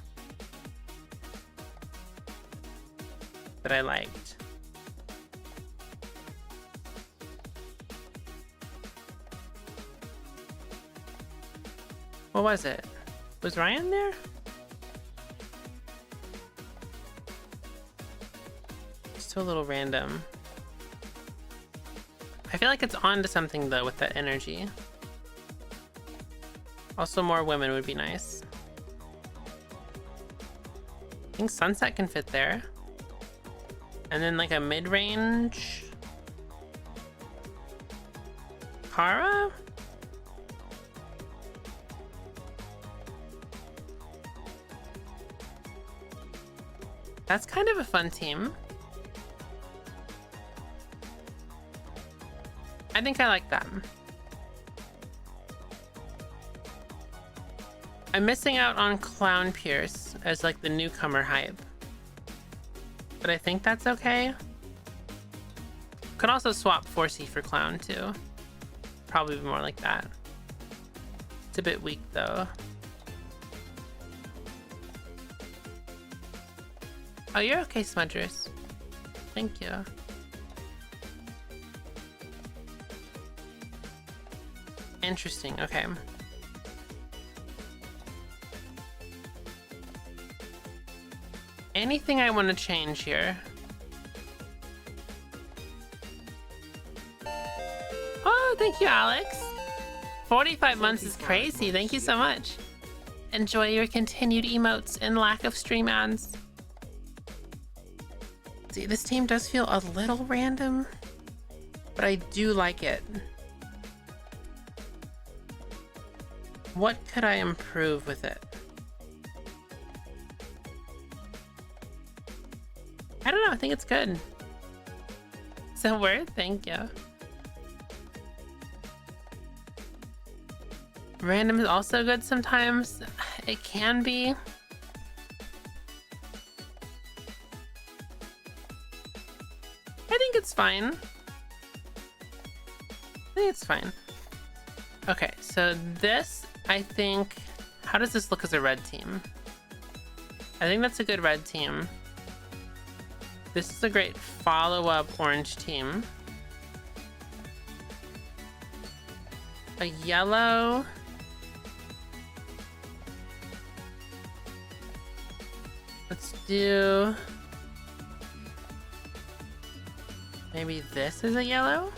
That I liked. What was it? Was Ryan there? Still a little random. I feel like it's on to something though with that energy. Also more women would be nice. I think Sunset can fit there. And then like a mid-range Kara? That's kind of a fun team. I think I like them. I'm missing out on Clown Pierce as like the newcomer hype, but I think that's okay. Could also swap 4C for Clown too. Probably more like that. It's a bit weak though. Oh, you're okay, Smudgers. Thank you. Interesting, okay. Anything I want to change here? Oh, thank you, Alex. 45 months is crazy. Thank you so much. Enjoy your continued emotes and lack of stream ads. See, this team does feel a little random, but I do like it. What could I improve with it? I don't know, I think it's good. So worth, thank you. Random is also good sometimes. It can be. I think it's fine. I think it's fine. Okay, so this, I think, how does this look as a red team? I think that's a good red team. This is a great follow-up orange team. A yellow. Let's do maybe this is a yellow.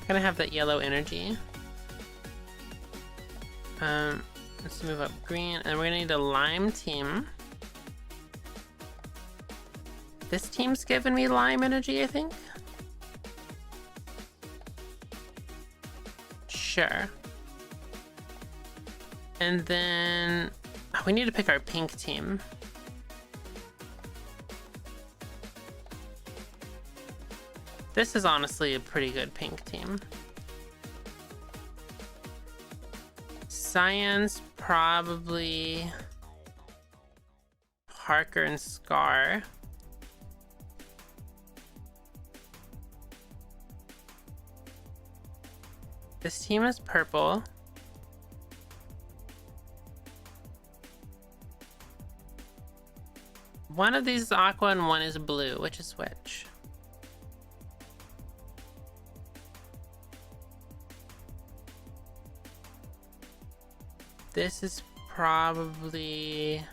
Gonna have that yellow energy. Let's move up green, and we're gonna need a lime team. This team's giving me lime energy, I think. Sure. And then we need to pick our pink team. This is honestly a pretty good pink team. Cyan's probably Harker and Scar. This team is purple. One of these is aqua and one is blue. Which is which? This is probably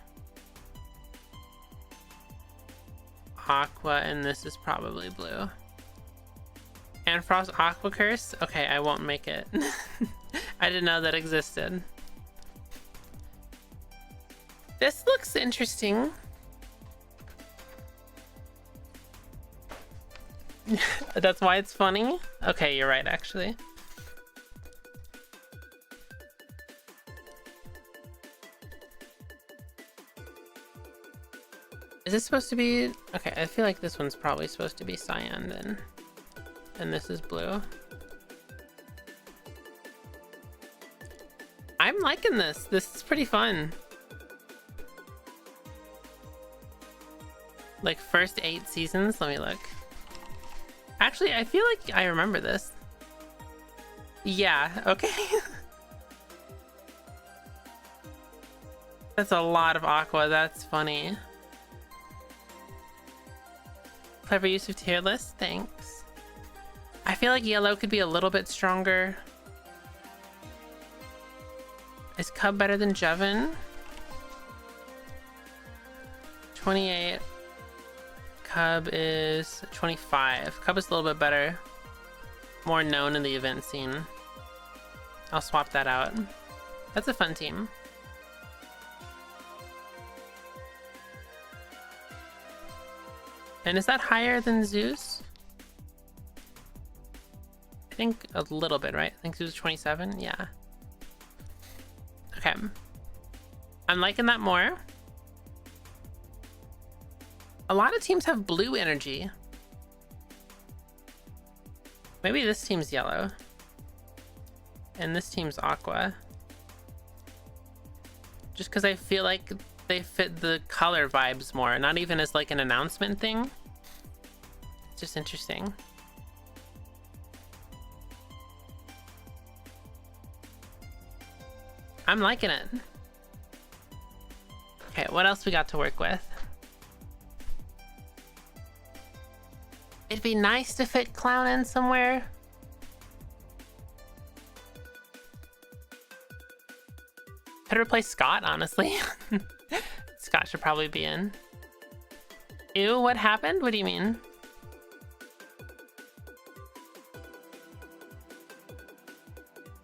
aqua and this is probably blue. And Frost Aqua Curse? Okay, I won't make it. I didn't know that existed. This looks interesting. That's why it's funny? Okay, you're right, actually. Is this supposed to be... Okay, I feel like this one's probably supposed to be cyan then. And this is blue. I'm liking this. This is pretty fun. Like first 8 seasons? Let me look. Actually, I feel like I remember this. Yeah, okay. That's a lot of aqua. That's funny. Clever use of tier list. Thanks. I feel like yellow could be a little bit stronger. Is Cub better than Jevin? 28. Cub is 25. Cub is a little bit better. More known in the event scene. I'll swap that out. That's a fun team. And is that higher than Zeus? I think a little bit, right? I think Zeus is 27. Yeah. Okay. I'm liking that more. A lot of teams have blue energy. Maybe this team's yellow. And this team's aqua. Just because I feel like they fit the color vibes more, not even as like an announcement thing. It's just interesting. I'm liking it. Okay, what else we got to work with? It'd be nice to fit Clown in somewhere. Could replace Scott, honestly. Scott should probably be in. Ew, what happened? What do you mean?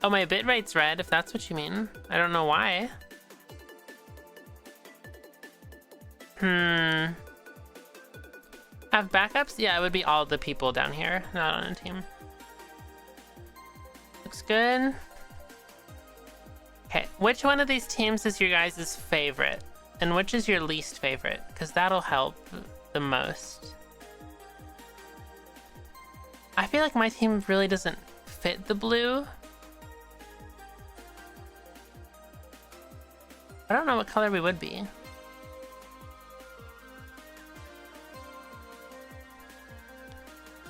Oh, my bitrate's red, if that's what you mean. I don't know why. Have backups? Yeah, it would be all the people down here, not on a team. Looks good. Okay, which one of these teams is your guys' favorite? And which is your least favorite? Because that'll help the most. I feel like my team really doesn't fit the blue. I don't know what color we would be.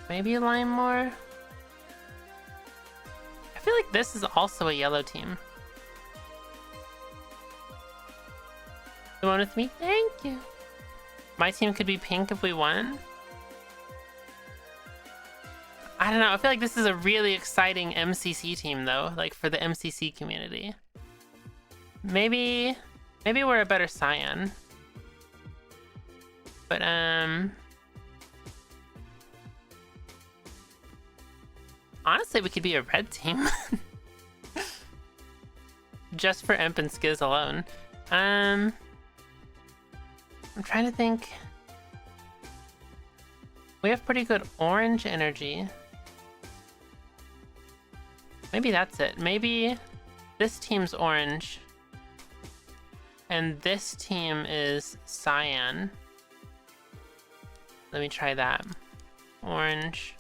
Maybe lime more? I feel like this is also a yellow team. The one with me? Thank you. My team could be pink if we won. I don't know. I feel like this is a really exciting MCC team, though. Like, for the MCC community. Maybe we're a better cyan. But, honestly, we could be a red team. Just for Imp and Skiz alone. I'm trying to think. We have pretty good orange energy. Maybe that's it. Maybe this team's orange. And this team is cyan. Let me try that. Orange.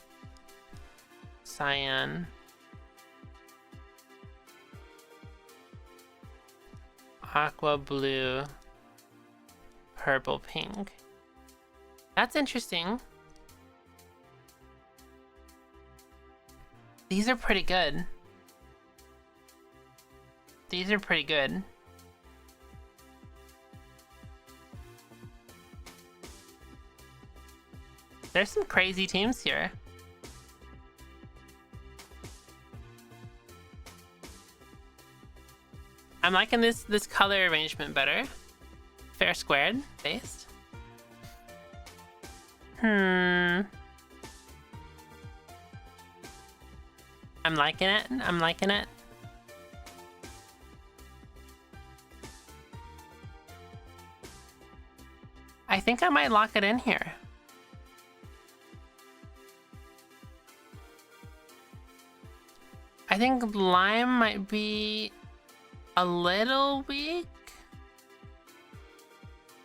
Cyan. Aqua blue. Purple pink. That's interesting. These are pretty good. These are pretty good. There's some crazy teams here. I'm liking this color arrangement better. Fair squared based. I'm liking it. I'm liking it. I think I might lock it in here. I think lime might be a little weak.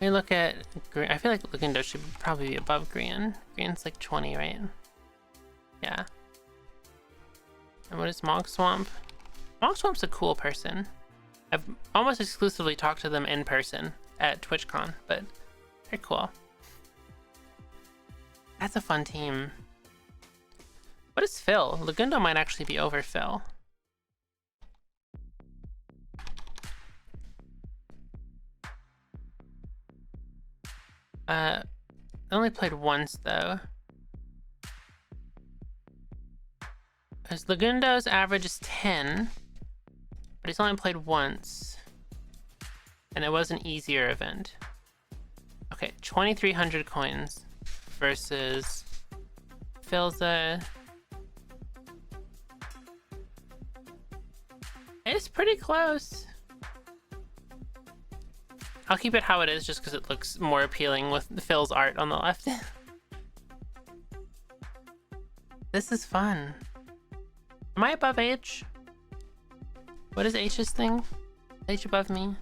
Let me look at green. I feel like Lugundo should probably be above green. Green's like 20, right? Yeah. And what is Mog Swamp? Mog Swamp's a cool person. I've almost exclusively talked to them in person at TwitchCon, but they're cool. That's a fun team. What is Phil? Lugundo might actually be over Phil. I only played once though. Because Lugundo's average is 10, but he's only played once. And it was an easier event. Okay, 2,300 coins versus Philza. It's pretty close. I'll keep it how it is just because it looks more appealing with Phil's art on the left. This is fun. Am I above H? What is H's thing? H above me?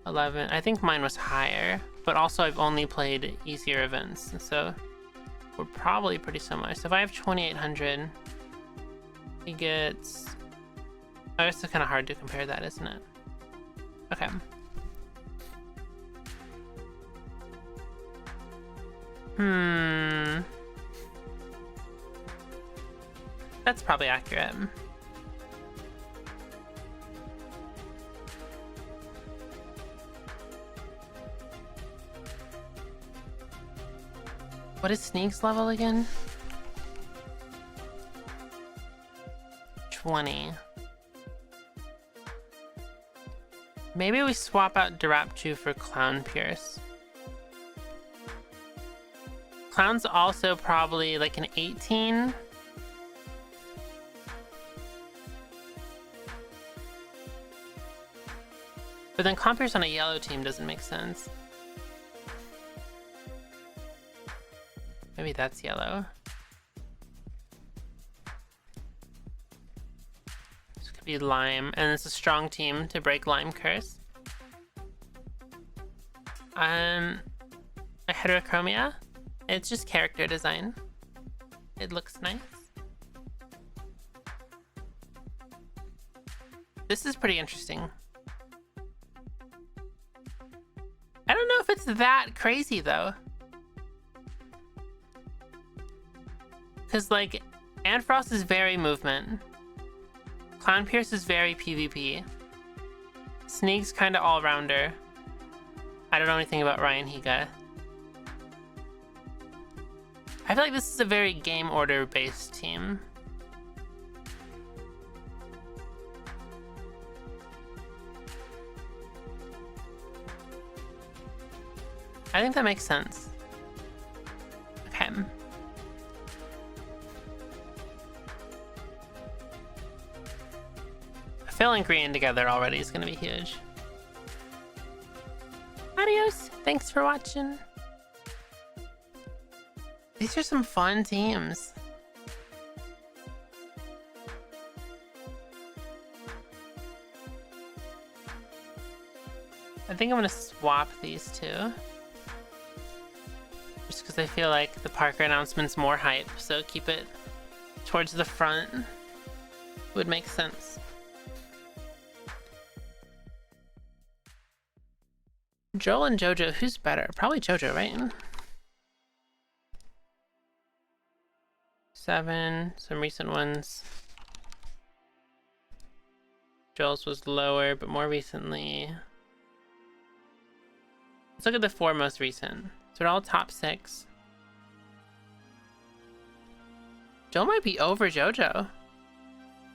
11. I think mine was higher, but also I've only played easier events, so we're probably pretty similar. So if I have 2,800, he gets... I guess it's kind of hard to compare that, isn't it? Okay. That's probably accurate. What is Sneak's level again? 20. Maybe we swap out Durapchu for Clown Pierce. Clown's also probably like an 18. But then Clown Pierce on a yellow team doesn't make sense. Maybe that's yellow. This could be Lime, and it's a strong team to break Lime Curse. A Heterochromia. It's just character design. It looks nice. This is pretty interesting. I don't know if it's that crazy though. Because like, Antfrost is very movement. Clown Pierce is very PvP. Sneak's kinda all-rounder. I don't know anything about Ryan Higa. I feel like this is a very game order based team. I think that makes sense. Okay. Phil and Green together already is gonna be huge. Adios! Thanks for watching. These are some fun teams. I think I'm gonna swap these two. Just because I feel like the Parker announcement's more hype, so keep it towards the front would make sense. Joel and Jojo, who's better? Probably Jojo, right? 7, some recent ones. Joel's was lower, but more recently. Let's look at the 4 most recent. So they're all top 6. Joel might be over Jojo.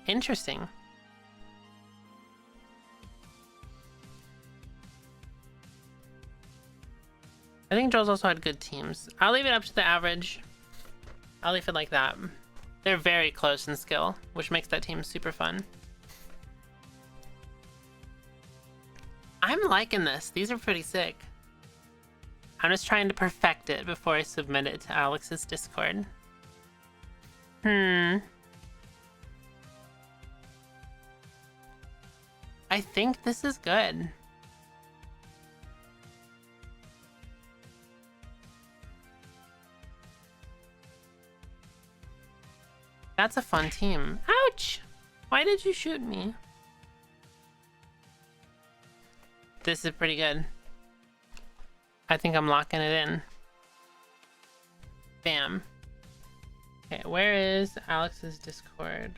Interesting. I think Joel's also had good teams. I'll leave it up to the average. I'll leave it like that. They're very close in skill, which makes that team super fun. I'm liking this. These are pretty sick. I'm just trying to perfect it before I submit it to Alex's Discord. I think this is good. That's a fun team. Ouch! Why did you shoot me? This is pretty good. I think I'm locking it in. Bam. Okay, where is Alex's Discord?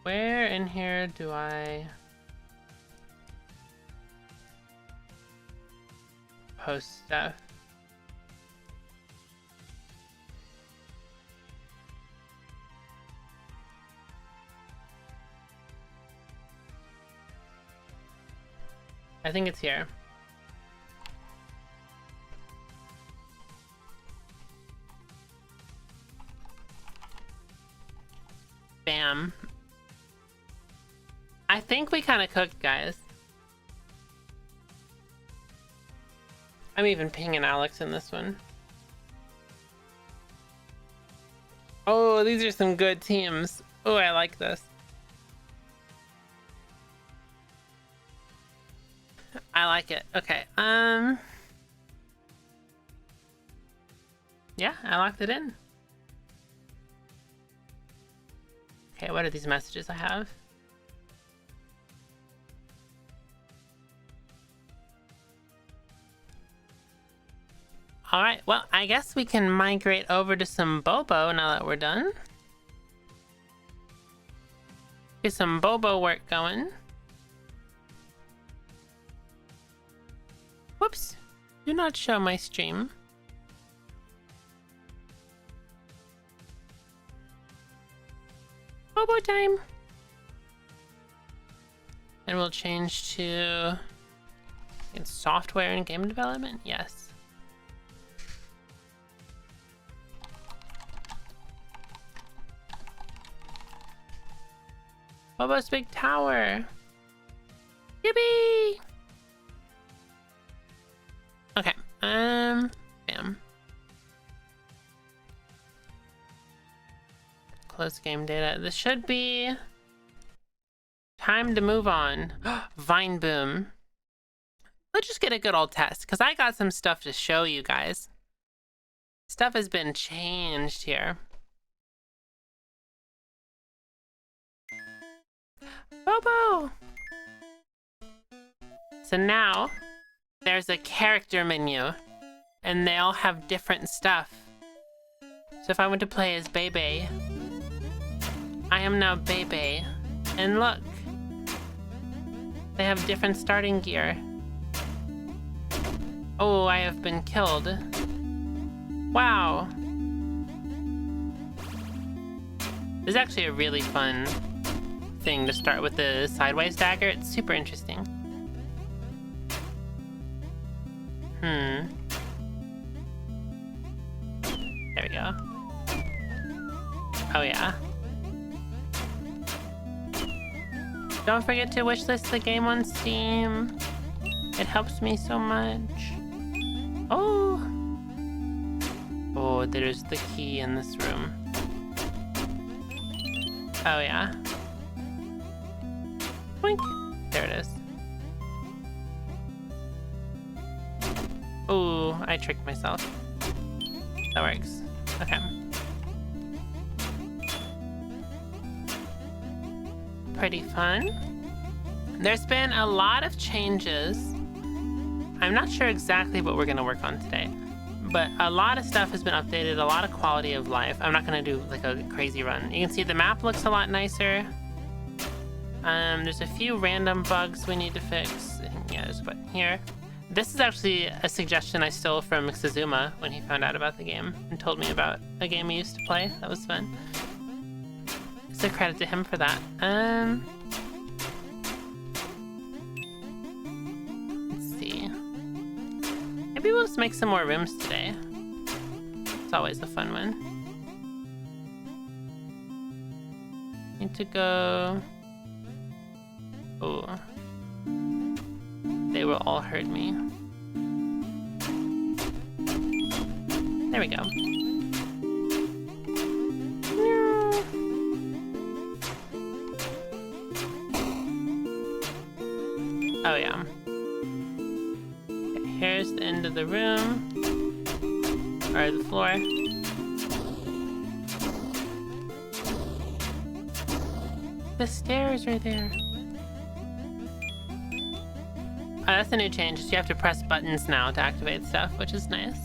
Where in here do I post stuff? I think it's here. Bam. I think we kind of cooked, guys. I'm even pinging Alex in this one. Oh, these are some good teams. Oh, I like this. I like it. Okay. Yeah, I locked it in. Okay, what are these messages I have? Alright, well, I guess we can migrate over to some Bobo now that we're done. Get some Bobo work going. Whoops. Do not show my stream. Bobo time! And we'll change to... It's software and game development? Yes. Bobo's big tower! Yippee! Okay, bam. Close game data. This should be time to move on. Vine boom. Let's just get a good old test, because I got some stuff to show you guys. Stuff has been changed here. Bobo! So now, there's a character menu, and they all have different stuff. So if I want to play as Bebe, I am now Bebe, and look! They have different starting gear. Oh, I have been killed. Wow! This is actually a really fun thing to start with the sideways dagger. It's super interesting. There we go. Oh yeah. Don't forget to wishlist the game on Steam. It helps me so much. Oh! Oh, there's the key in this room. Oh yeah. Boink! There it is. Ooh, I tricked myself. That works. Okay. Pretty fun. There's been a lot of changes. I'm not sure exactly what we're gonna work on today, but a lot of stuff has been updated, a lot of quality of life. I'm not gonna do like a crazy run. You can see the map looks a lot nicer. There's a few random bugs we need to fix. Yeah, there's a button here. This is actually a suggestion I stole from Mixazuma when he found out about the game and told me about a game he used to play. That was fun. So credit to him for that. Let's see. Maybe we'll just make some more rooms today. It's always a fun one. Need to go... Oh. They will all hurt me. There we go. Oh yeah. Okay, here's the end of the room. Or the floor. The stairs are there. Oh, that's a new change. You have to press buttons now to activate stuff, which is nice.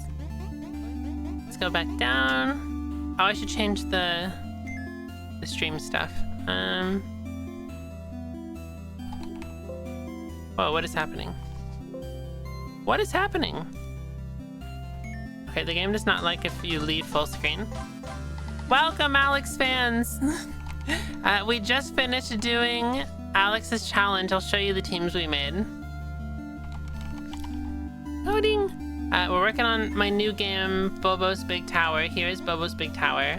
Let's go back down. Oh, I should change the stream stuff. Whoa, what is happening? What is happening? Okay, the game does not like if you leave full screen. Welcome, Alex fans! We just finished doing Alex's challenge. I'll show you the teams we made. Loading! We're working on my new game, Bobo's Big Tower. Here's Bobo's Big Tower.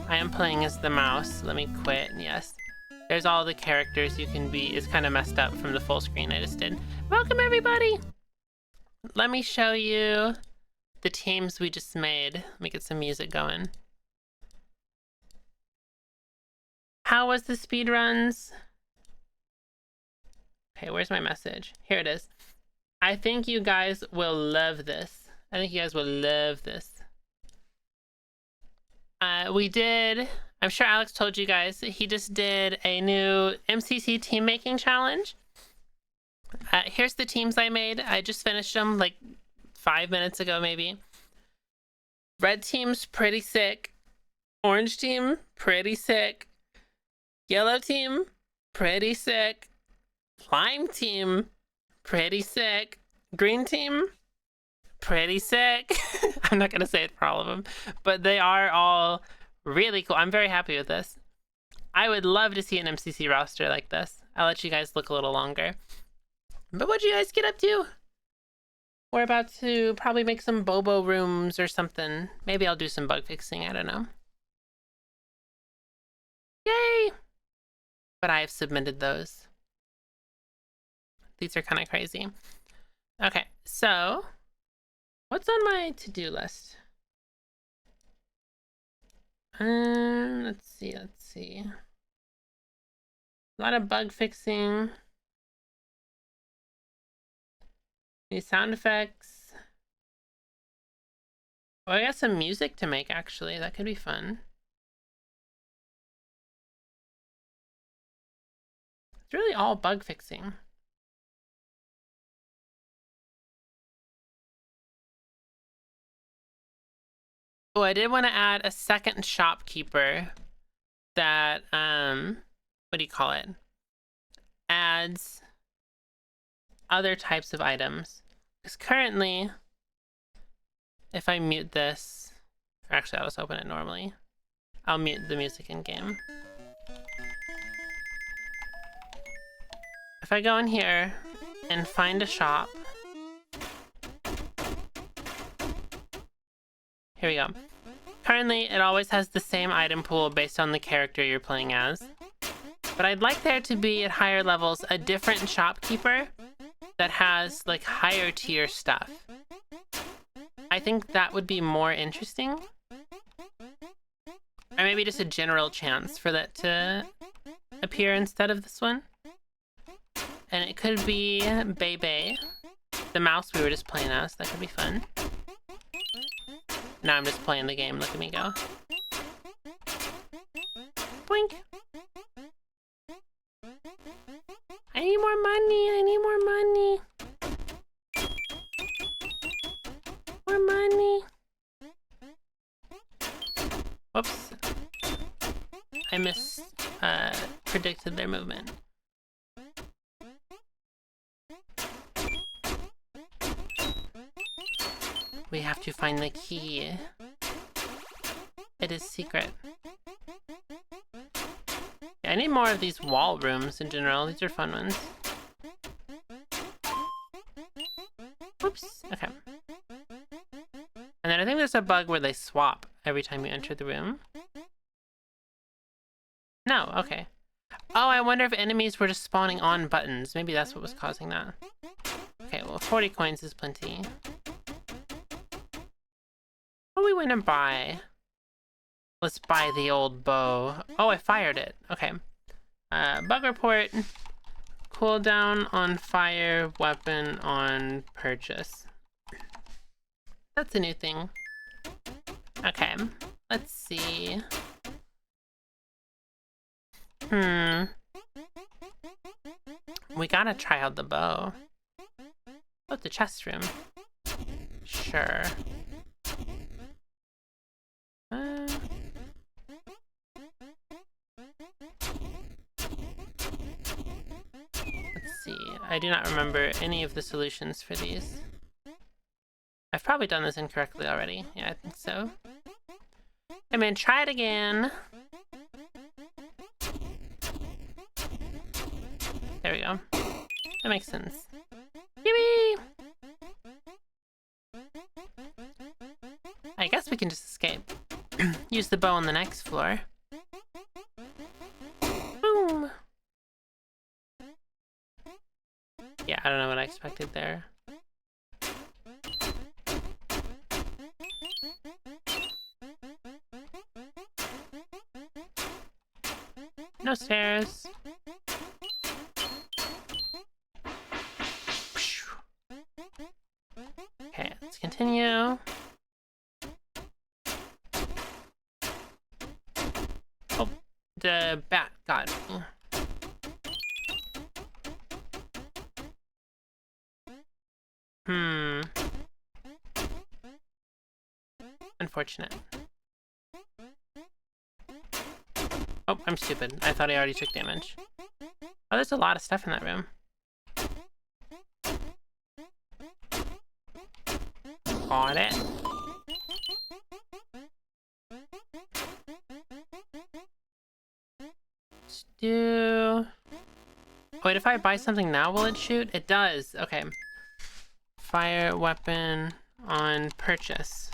I am playing as the mouse. Let me quit. Yes. There's all the characters you can be. It's kind of messed up from the full screen I just did. Welcome, everybody! Let me show you the teams we just made. Let me get some music going. How was the speed runs? Okay, where's my message? Here it is. I think you guys will love this. I think you guys will love this. We did, I'm sure Alex told you guys, he just did a new MCC team making challenge. Here's the teams I made. I just finished them like 5 minutes ago, maybe. Red team's pretty sick. Orange team, pretty sick. Yellow team, pretty sick. Lime team, pretty sick. Green team, pretty sick. I'm not gonna say it for all of them, but they are all really cool. I'm very happy with this. I would love to see an MCC roster like this. I'll let you guys look a little longer. But what'd you guys get up to? We're about to probably make some Bobo rooms or something. Maybe I'll do some bug fixing, I don't know. Yay! But I have submitted those. These are kind of crazy. Okay, so what's on my to-do list? Let's see. A lot of bug fixing. New sound effects. Oh, I got some music to make, actually. That could be fun. It's really all bug fixing. Oh, I did want to add a second shopkeeper that, what do you call it? Adds other types of items. Because currently, if I mute this, or actually I'll just open it normally. I'll mute the music in game. If I go in here and find a shop, here we go. Currently, it always has the same item pool based on the character you're playing as. But I'd like there to be, at higher levels, a different shopkeeper that has, like, higher tier stuff. I think that would be more interesting. Or maybe just a general chance for that to appear instead of this one. And it could be Bebe, the mouse we were just playing as. That could be fun. Now I'm just playing the game. Look at me go. Boink. I need more money. I need more money. More money. Whoops. I predicted their movement. We have to find the key. It is secret. Yeah, I need more of these wall rooms in general. These are fun ones. Oops. Okay. And then I think there's a bug where they swap every time you enter the room. No, okay. Oh, I wonder if enemies were just spawning on buttons. Maybe that's what was causing that. Okay, well, 40 coins is plenty. What do we want to buy? Let's buy the old bow. Oh, I fired it. Okay. Bug report. Cooldown on fire, weapon on purchase. That's a new thing. Okay. Let's see. We gotta try out the bow. Oh, the chest room. Sure. Let's see. I do not remember any of the solutions for these. I've probably done this incorrectly already. Yeah, I think so. I'm gonna try it again. There we go. That makes sense. Yippee! I guess we can just escape. Use the bow on the next floor. Boom! Yeah, I don't know what I expected there. No no stairs. Okay, let's continue. Oh, the bat got me. Unfortunate. Oh, I'm stupid. I thought I already took damage. Oh, there's a lot of stuff in that room. Got it. Let's do... Wait, if I buy something now, will it shoot? It does. Okay. Fire weapon on purchase.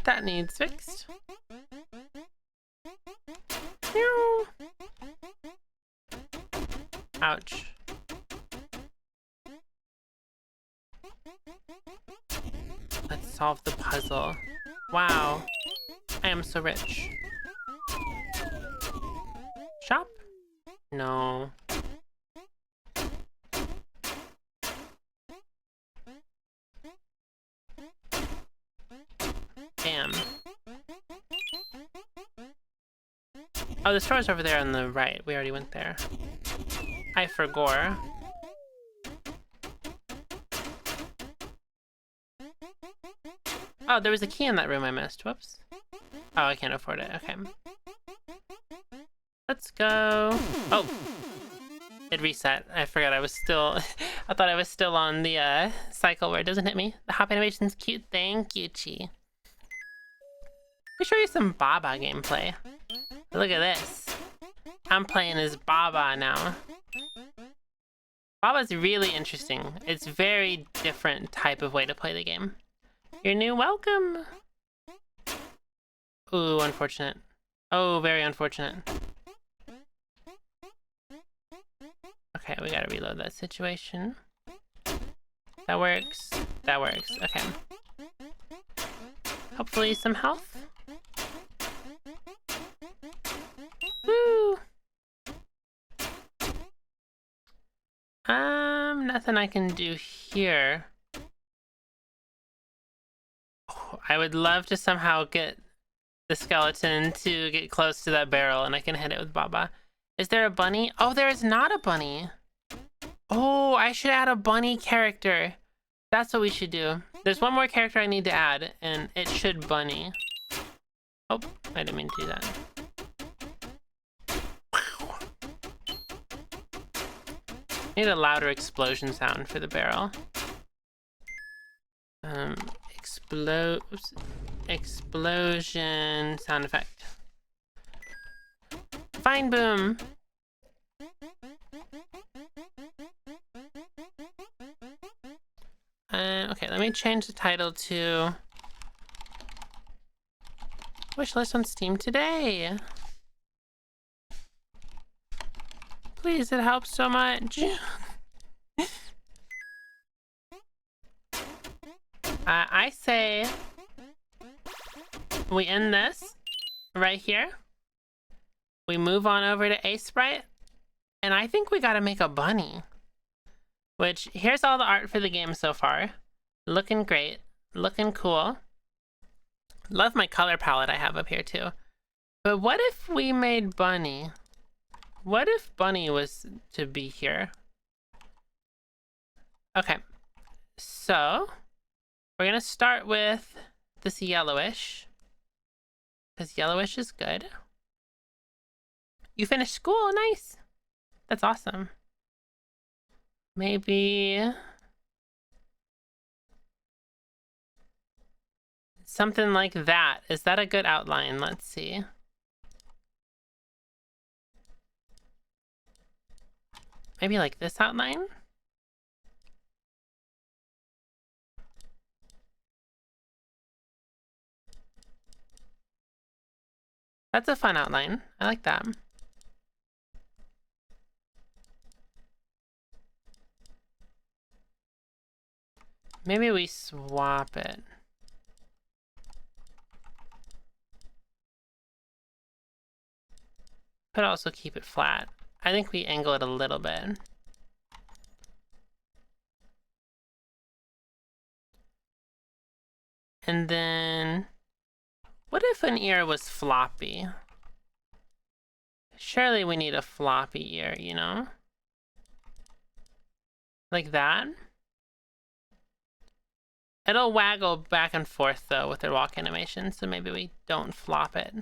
That needs fixed. Ouch. Let's solve the puzzle. Wow. I am so rich. Shop? No. Damn. Oh, the store's over there on the right. We already went there. I forgot. Oh, there was a key in that room I missed. Whoops. Oh, I can't afford it. Okay. Let's go. Oh. It reset. I forgot I was still... I thought I was still on the cycle where it doesn't hit me. The hop animation's cute. Thank you, Chi. Let me show you some Baba gameplay. Look at this. I'm playing as Baba now. Baba's really interesting. It's a very different type of way to play the game. You're new, welcome! Ooh, unfortunate. Oh, very unfortunate. Okay, we gotta reload that situation. That works. That works. Okay. Hopefully some health. Woo! Nothing I can do here. Oh, I would love to somehow get the skeleton to get close to that barrel and I can hit it with Baba. Is there a bunny? Oh, there is not a bunny. Oh, I should add a bunny character. That's what we should do. There's one more character I need to add, and it should bunny. Oh, I didn't mean to do that. I need a louder explosion sound for the barrel. Explosion sound effect. Fine boom. Okay, let me change the title to Wishlist on Steam today. Please, it helps so much. I say we end this right here. We move on over to A Sprite, and I think we gotta make a bunny. Which, here's all the art for the game so far. Looking great, looking cool. Love my color palette I have up here too. But what if we made Bunny? What if Bunny was to be here? Okay, so we're gonna start with this yellowish, because yellowish is good. You finished school, nice. That's awesome. Maybe something like that. Is that a good outline? Let's see. Maybe like this outline? That's a fun outline. I like that. Maybe we swap it. Could also keep it flat. I think we angle it a little bit. And then, what if an ear was floppy? Surely we need a floppy ear, you know? Like that. It'll waggle back and forth though with their walk animation, so maybe we don't flop it.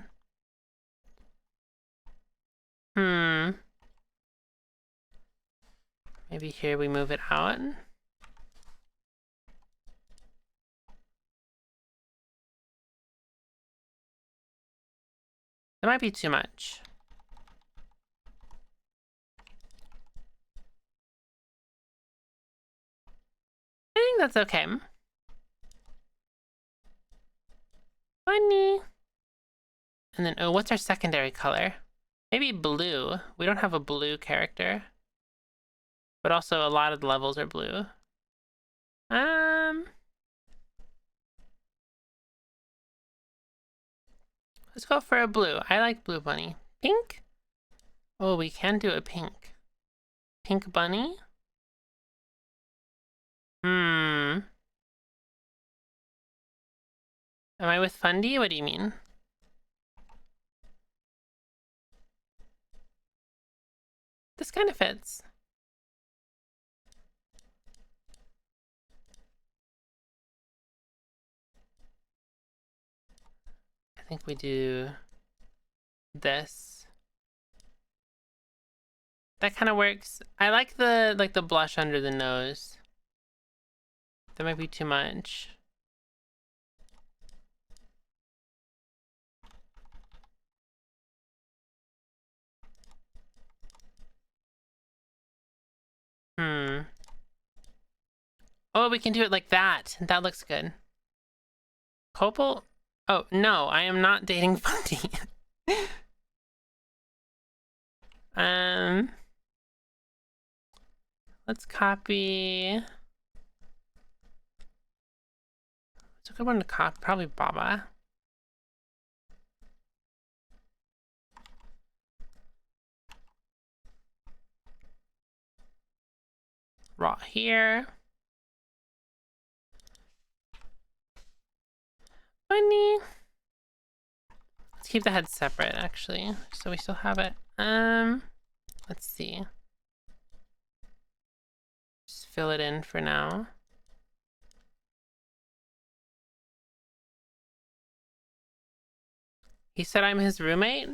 Maybe here we move it out. That might be too much. I think that's okay. Funny. And then, oh, what's our secondary color? Maybe blue. We don't have a blue character. But also a lot of the levels are blue. Let's go for a blue. I like blue bunny. Pink? Oh, we can do a pink. Pink bunny? Am I with Fundy? What do you mean? This kind of fits. I think we do this. That kind of works. I like the blush under the nose. That might be too much. Oh, we can do it like that. That looks good. Copal? Oh, no, I am not dating Fundy. Let's copy. It's a good one to copy. Probably Baba. Raw here. Funny. Let's keep the head separate, actually, so we still have it. Let's see. Just fill it in for now. He said I'm his roommate.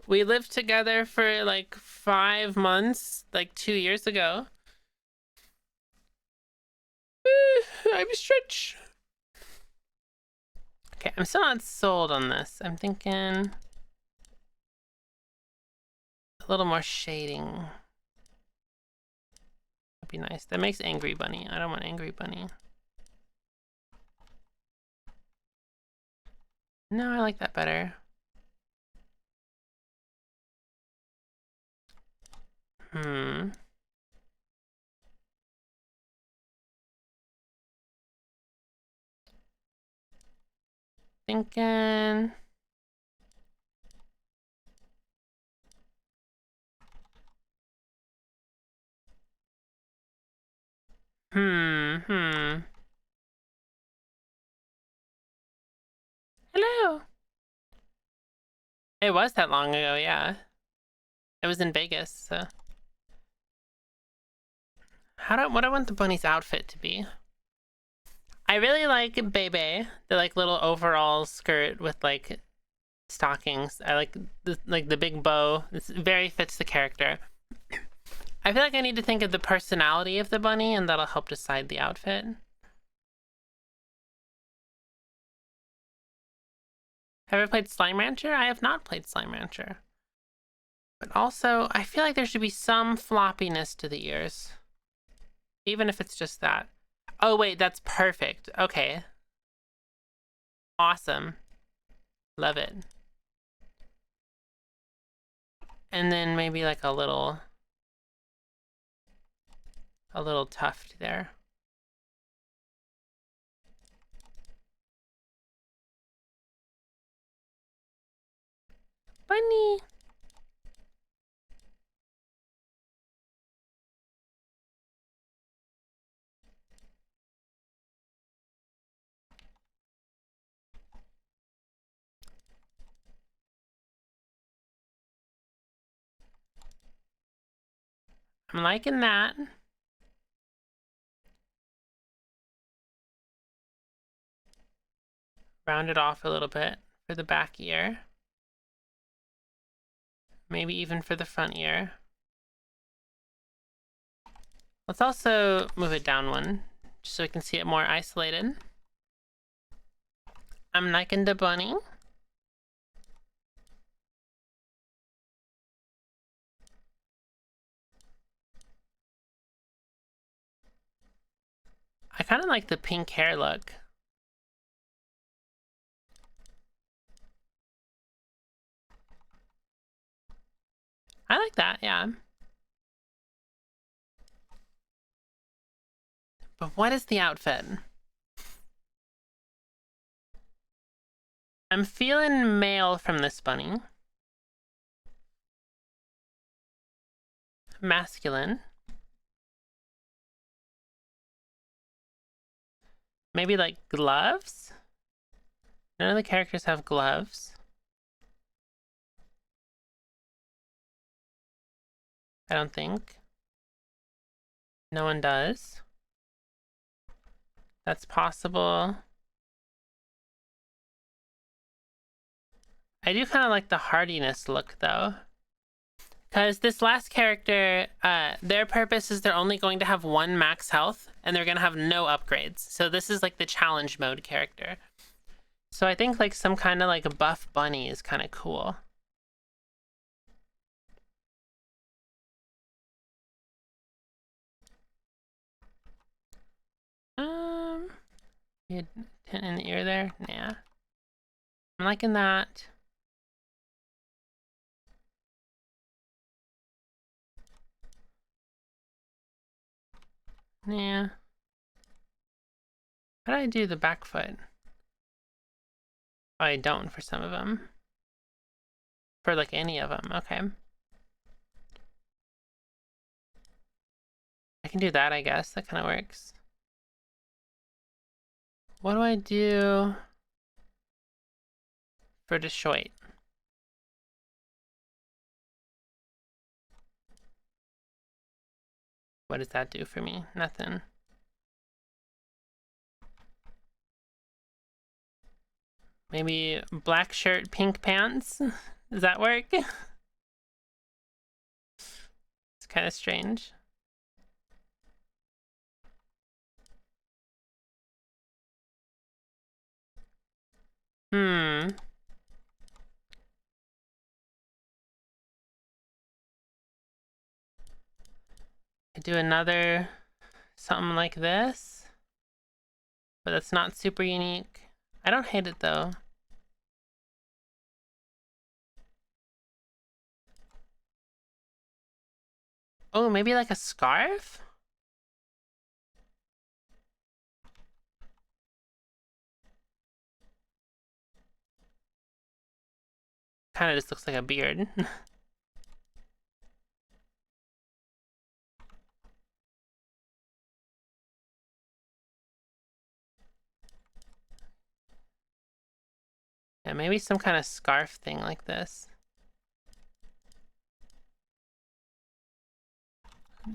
We lived together for like 5 months, like 2 years ago. I'm a stretch. Okay, I'm still not sold on this. I'm thinking a little more shading would be nice. That makes Angry Bunny. I don't want Angry Bunny. No, I like that better. Thinking. Hello. It was that long ago, yeah. It was in Vegas, so. What do I want the bunny's outfit to be? I really like Bebe, the like little overall skirt with like stockings. I like the big bow. This very fits the character. I feel like I need to think of the personality of the bunny, and that'll help decide the outfit. Have I played Slime Rancher? I have not played Slime Rancher. But also, I feel like there should be some floppiness to the ears. Even if it's just that. Oh wait, that's perfect. Okay. Awesome. Love it. And then maybe like a little tuft there. Bunny. I'm liking that. Round it off a little bit for the back ear. Maybe even for the front ear. Let's also move it down one, just so we can see it more isolated. I'm liking the bunny. I kind of like the pink hair look. I like that, yeah. But what is the outfit? I'm feeling male from this bunny. Masculine. Maybe like gloves? None of the characters have gloves. I don't think. No one does. That's possible. I do kind of like the hardiness look though. Because this last character, their purpose is they're only going to have 1 max health, and they're going to have no upgrades. So this is like the challenge mode character. So I think like some kind of like a buff bunny is kind of cool. You had tint in the ear there? Nah. I'm liking that. Yeah. How do I do the back foot? Oh, I don't for some of them. For like any of them, okay. I can do that, I guess. That kind of works. What do I do for Detroit? What does that do for me? Nothing. Maybe black shirt, pink pants? Does that work? It's kind of strange. I do another something like this, but that's not super unique. I don't hate it though. Oh, maybe like a scarf? Kind of just looks like a beard. Yeah, maybe some kind of scarf thing like this.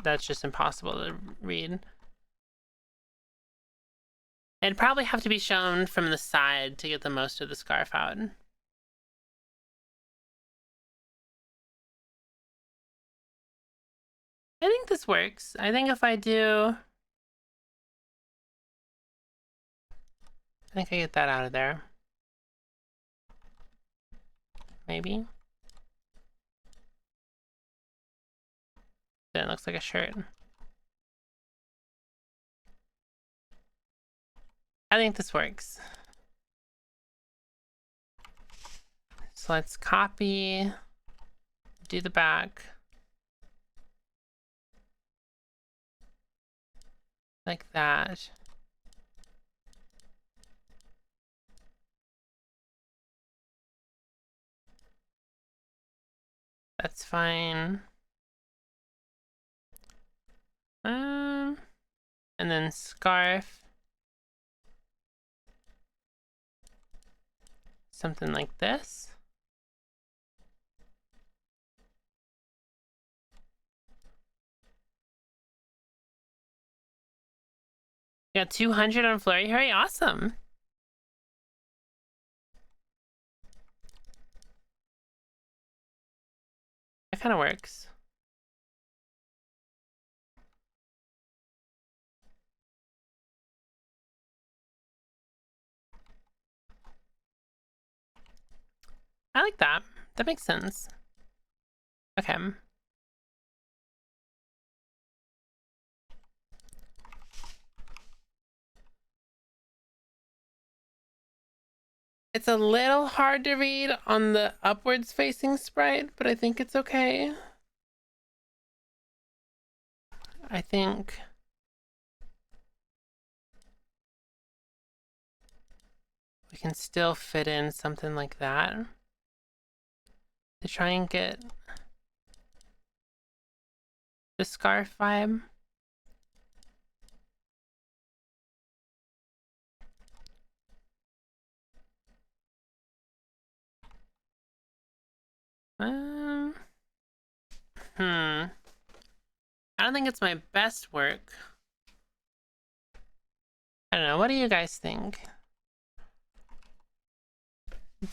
That's just impossible to read. It'd probably have to be shown from the side to get the most of the scarf out. I think this works. I think if I do... I think I get that out of there. Maybe. Then it looks like a shirt. I think this works. So let's copy, do the back. Like that. That's fine. And then scarf. Something like this. You got 200 on Flurry Hurry? Awesome. That kind of works. I like that. That makes sense. Okay. It's a little hard to read on the upwards facing sprite, but I think it's okay. I think we can still fit in something like that to try and get the scarf vibe. I don't think it's my best work. I don't know. What do you guys think?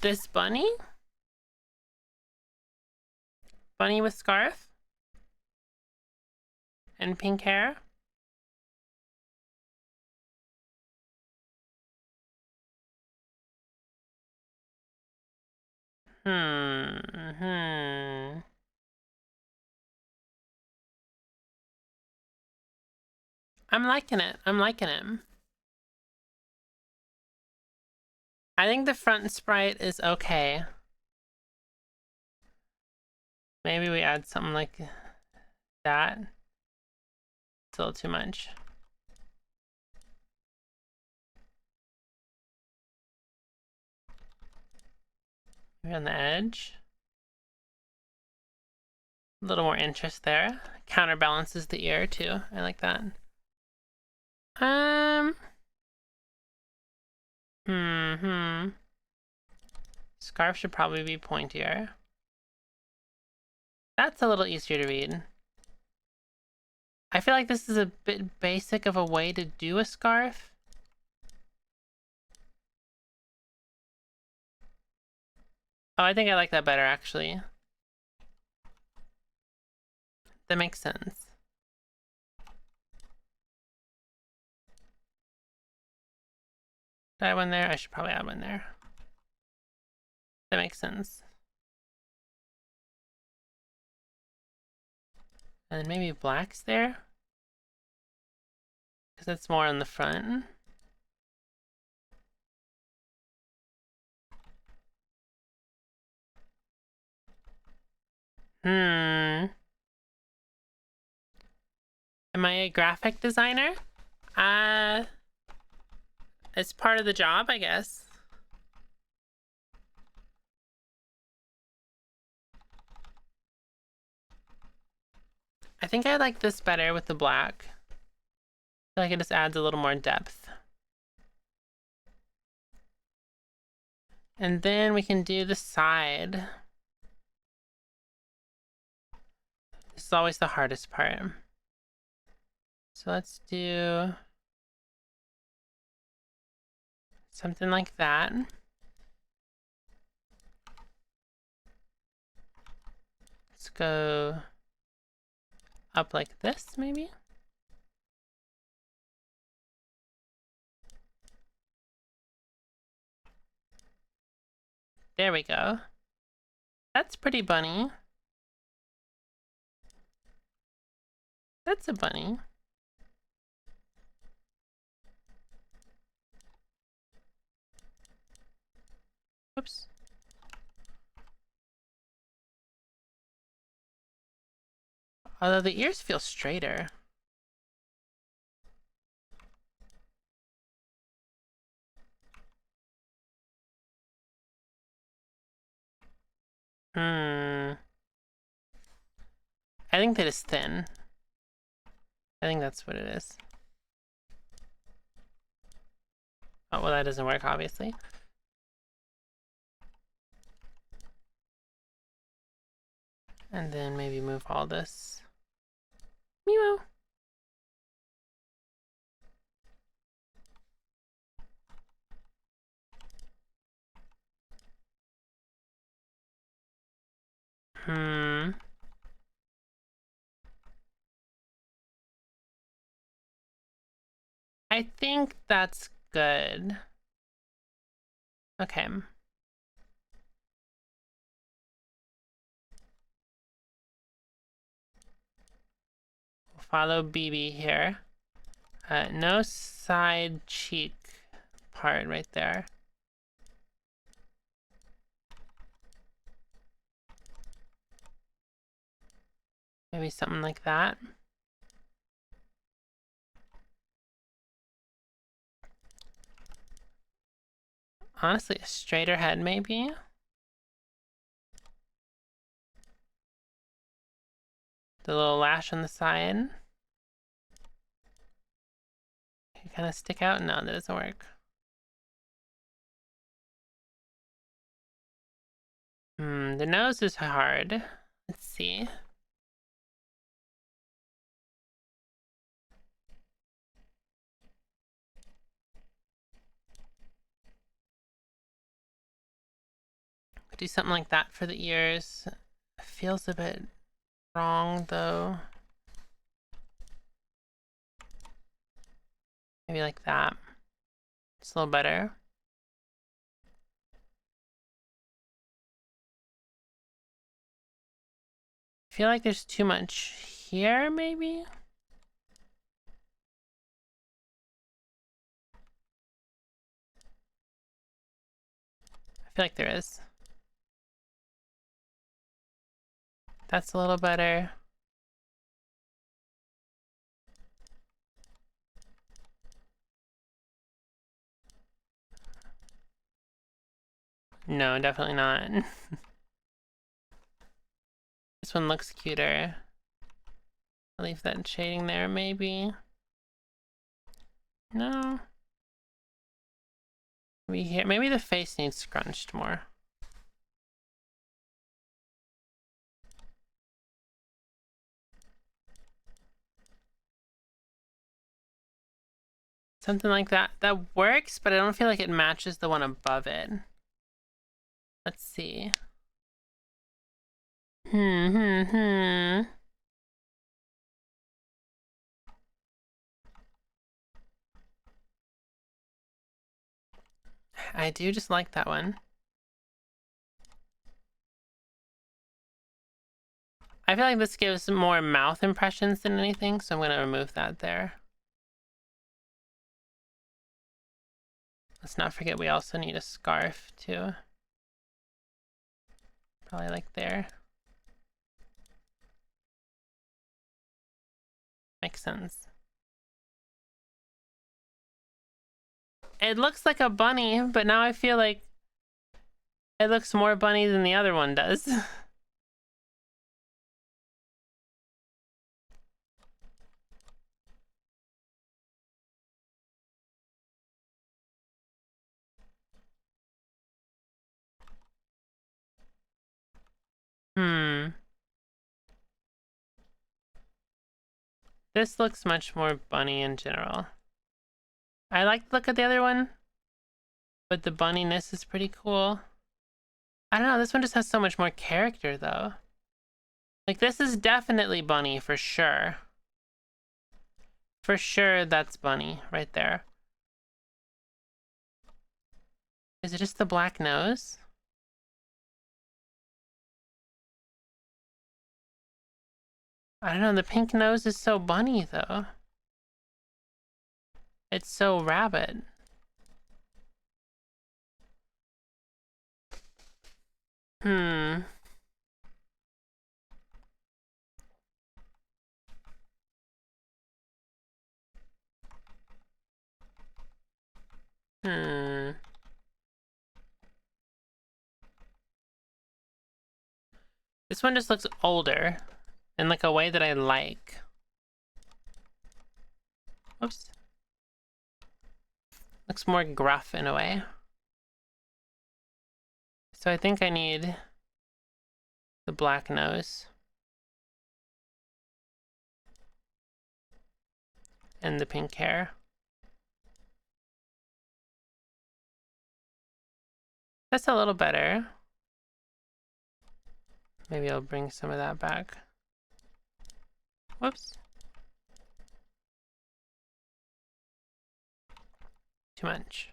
This bunny? Bunny with scarf? And pink hair? I'm liking it. I'm liking it. I think the front sprite is okay. Maybe we add something like that. It's a little too much. Maybe on the edge. A little more interest there. Counterbalances the ear too. I like that. Scarf should probably be pointier. That's a little easier to read. I feel like this is a bit basic of a way to do a scarf. Oh, I think I like that better, actually. That makes sense. Did I add one there? I should probably add one there. That makes sense. And then maybe black's there? Because it's more on the front. Am I a graphic designer? It's part of the job, I guess. I think I like this better with the black. I feel like it just adds a little more depth. And then we can do the side. This is always the hardest part. So let's do something like that. Let's go up like this, maybe. There we go. That's pretty bunny. That's a bunny. Oops. Although the ears feel straighter. I think that is thin. I think that's what it is. Oh, well, that doesn't work, obviously. And then maybe move all this. Meow. I think that's good. Okay. We'll follow BB here. No side cheek part right there. Maybe something like that. Honestly, a straighter head maybe? The little lash on the side. Can kind of stick out? No, that doesn't work. The nose is hard. Let's see. Could do something like that for the ears. It feels a bit wrong though. Maybe like that. It's a little better. I feel like there's too much here, maybe? I feel like there is. That's a little better. No, definitely not. This one looks cuter. I'll leave that shading there, maybe. No. Maybe here. Maybe the face needs scrunched more. Something like that. That works, but I don't feel like it matches the one above it. Let's see. I do just like that one. I feel like this gives more mouth impressions than anything, so I'm gonna remove that there. Let's not forget we also need a scarf too. Probably like there. Makes sense. It looks like a bunny, but now I feel like it looks more bunny than the other one does. This looks much more bunny in general. I like the look of the other one, but the bunniness is pretty cool. I don't know, this one just has so much more character though. Like this is definitely bunny for sure. For sure that's bunny right there. Is it just the black nose? I don't know, the pink nose is so bunny though. It's so rabbit. This one just looks older in like a way that I like. Oops. Looks more gruff in a way. So I think I need the black nose. And the pink hair. That's a little better. Maybe I'll bring some of that back. Whoops. Too much.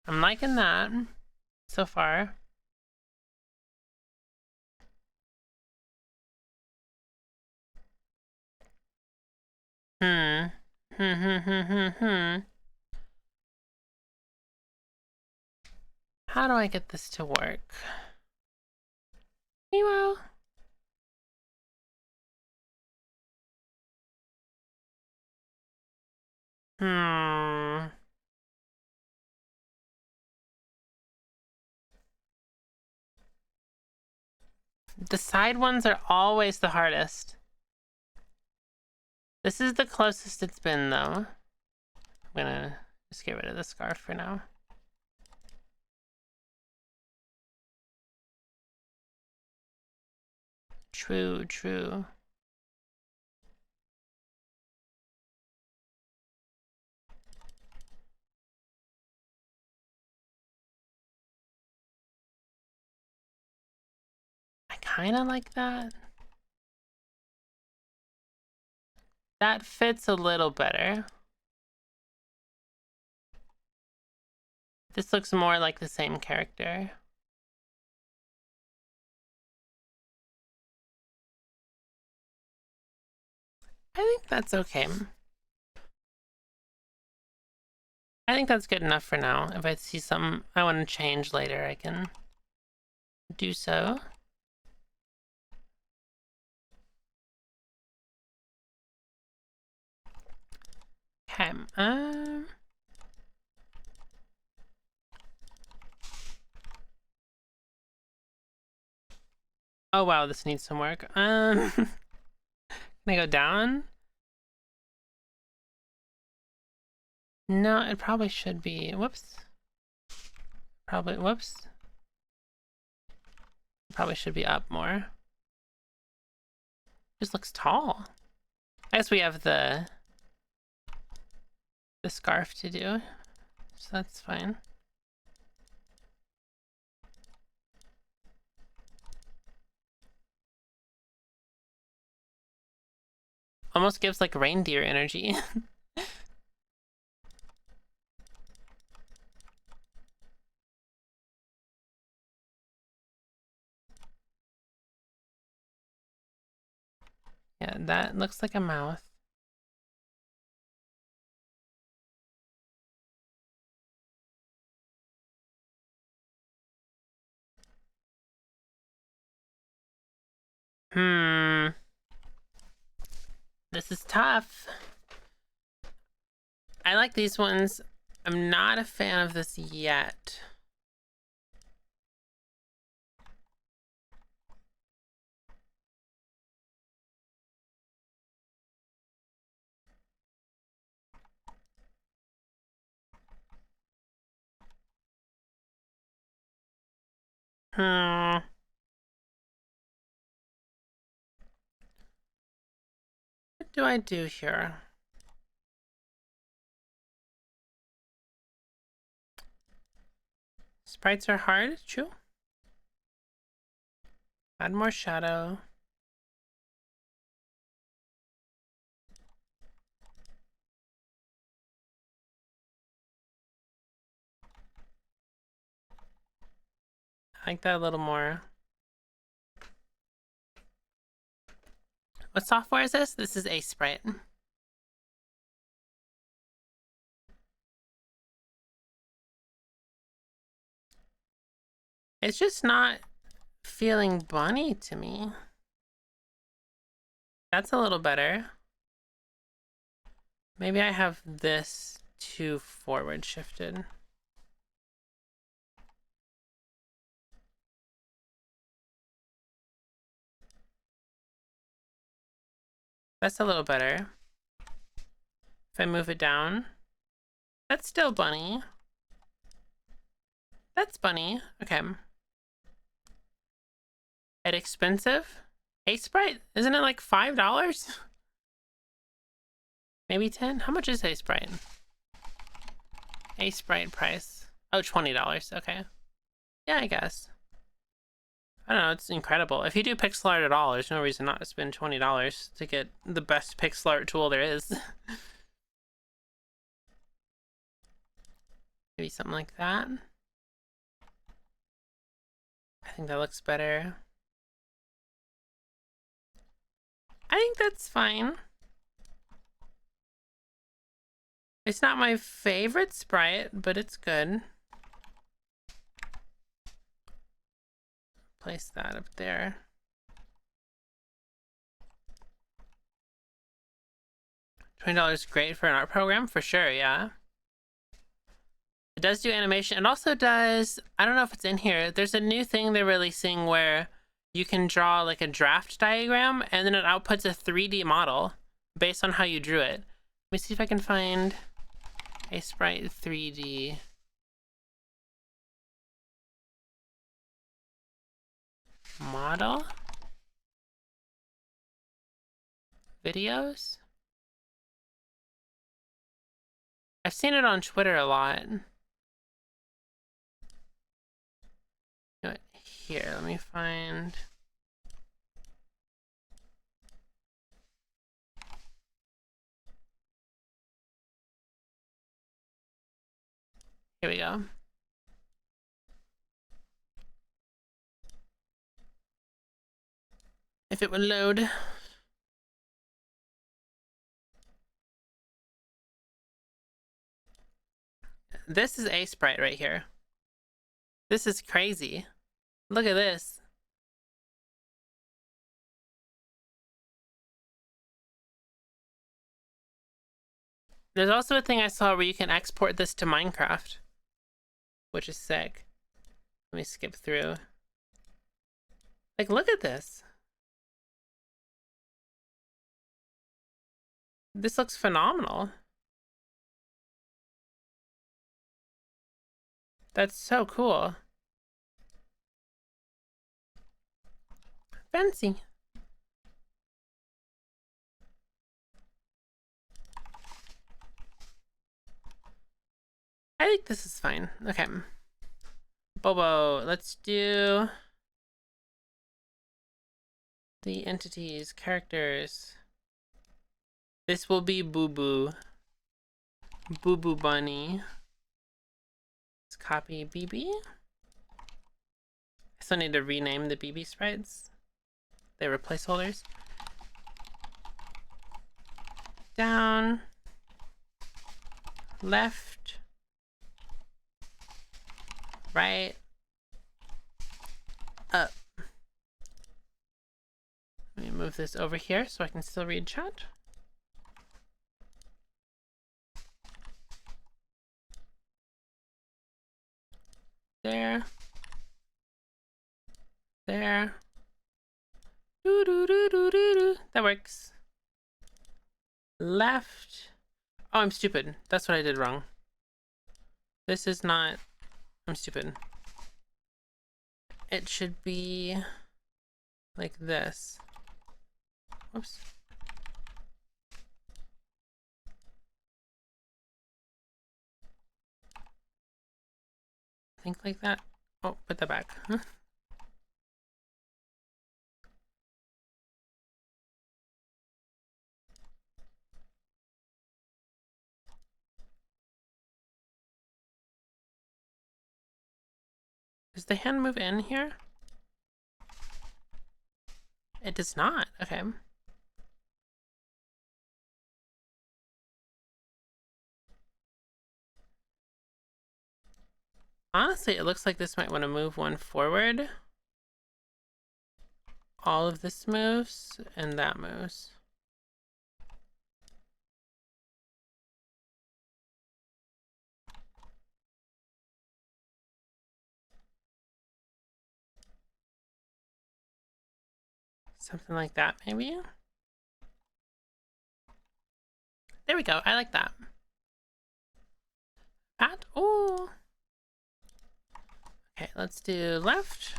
I'm liking that so far. Hmm. How do I get this to work? Well. The side ones are always the hardest. This is the closest it's been, though. I'm gonna just get rid of the scarf for now. True, true. I kind of like that. That fits a little better. This looks more like the same character. I think that's okay. I think that's good enough for now. If I see something I want to change later, I can do so. Okay. Oh wow, this needs some work. Can I go down? No, it probably should be. Whoops. Whoops. Probably should be up more. Just looks tall. I guess we have the scarf to do, so that's fine. Almost gives like reindeer energy. Yeah, that looks like a mouth. This is tough. I like these ones. I'm not a fan of this yet. What do I do here? Sprites are hard, true. Add more shadow. I like that a little more. What software is this? This is a sprite. It's just not feeling bunny to me. That's a little better. Maybe I have this too forward shifted. That's a little better. If I move it down, that's still bunny. That's bunny. Okay. At expensive? A sprite? Isn't it like $5? Maybe 10? How much is a Sprite? A Sprite price. Oh, $20. Okay. Yeah, I guess. I don't know, it's incredible. If you do pixel art at all, there's no reason not to spend $20 to get the best pixel art tool there is. Maybe something like that. I think that looks better. I think that's fine. It's not my favorite sprite, but it's good. Place that up there. $20 great for an art program, for sure, yeah. It does do animation. It also does, I don't know if it's in here, there's a new thing they're releasing where you can draw like a draft diagram and then it outputs a 3D model based on how you drew it. Let me see if I can find a Sprite 3D. Model? Videos? I've seen it on Twitter a lot. Here, let me find. Here we go. If it would load. This is a Sprite right here. This is crazy. Look at this. There's also a thing I saw where you can export this to Minecraft, which is sick. Let me skip through. Like, look at this. This looks phenomenal. That's so cool. Fancy. I think this is fine. Okay. Bobo, let's do the entities, characters. This will be Bubu. Bubu Bunny. Let's copy BB. I still need to rename the BB sprites. They were placeholders. Down. Left. Right. Up. Let me move this over here so I can still read chat. There. There. Doo -doo -doo -doo -doo -doo. That works. Left. Oh, I'm stupid. That's what I did wrong. This is not... I'm stupid. It should be like this. Whoops. Think like that. Oh, put that back. Does the hand move in here? It does not. Okay. Honestly, it looks like this might want to move one forward. All of this moves, and that moves. Something like that, maybe? There we go. I like that. Pat. Oh. Okay, let's do left.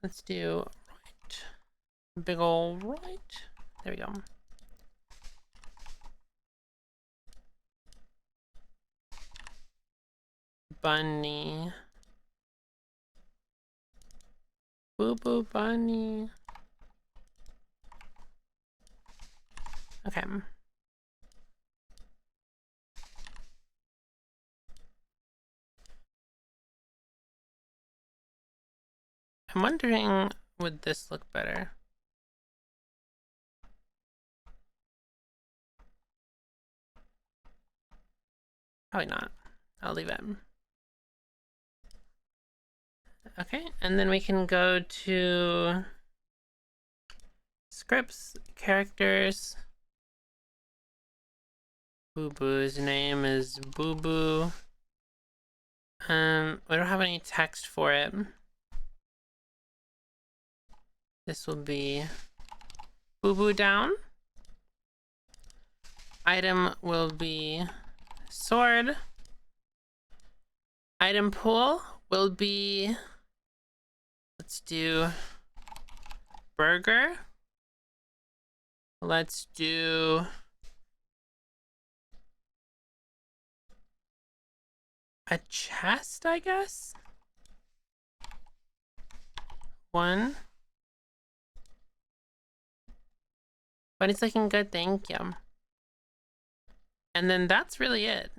Let's do right. Big ol' right. There we go. Bunny. Bubu bunny. Okay. I'm wondering, would this look better? Probably not. I'll leave it. Okay, and then we can go to scripts, characters. Bubu's name is Bubu. We don't have any text for it. This will be Bubu down. Item will be sword. Item pool will be, let's do burger. Let's do a chest, I guess. One. But it's looking good, thank you. And then that's really it.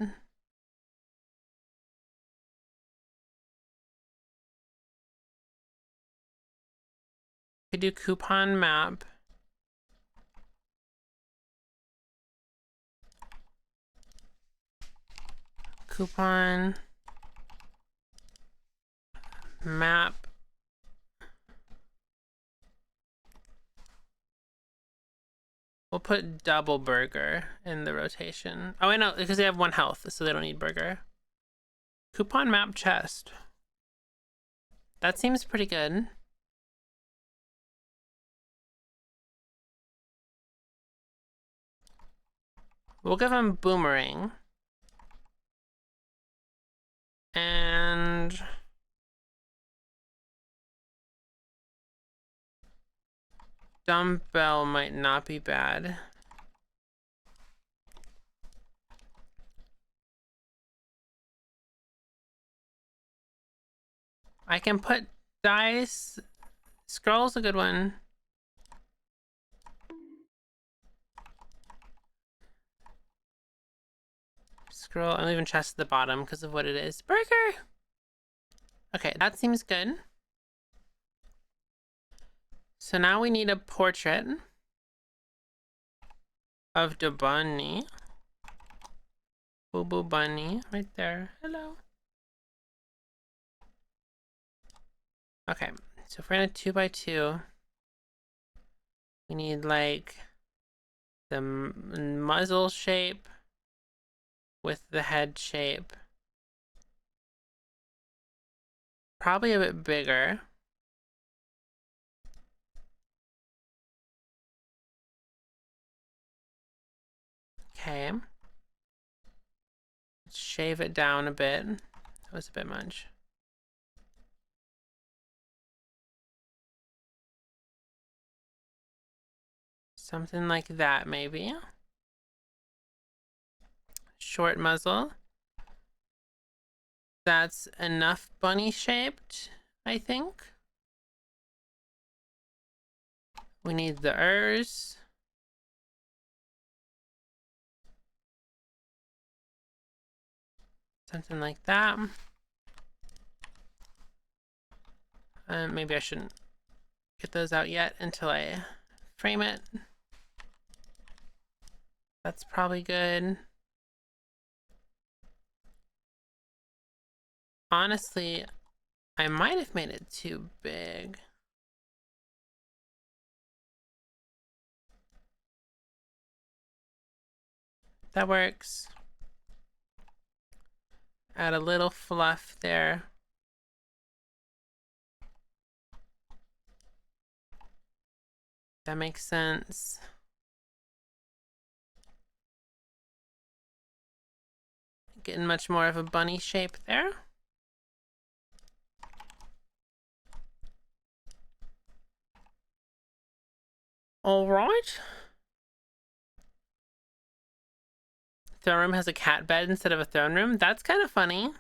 Could do coupon map. Coupon map. We'll put double burger in the rotation. Oh, wait, no, because they have 1 health, so they don't need burger. Coupon map chest. That seems pretty good. We'll give him boomerang. And dumbbell might not be bad. I can put dice. Scroll's a good one. Scroll. I'm leaving chest at the bottom because of what it is. Burger! Okay, that seems good. So now we need a portrait of the bunny. Bubu bunny, right there. Hello. Okay, so if we're in a 2x2, we need like the muzzle shape with the head shape. Probably a bit bigger. Okay. Let's shave it down a bit. That was a bit much. Something like that, maybe. Short muzzle. That's enough bunny shaped, I think. We need the ears. Something like that. Maybe I shouldn't get those out yet until I frame it. That's probably good. Honestly, I might have made it too big. That works. Add a little fluff there. That makes sense. Getting much more of a bunny shape there. All right. Throne room has a cat bed instead of a throne room. That's kind of funny.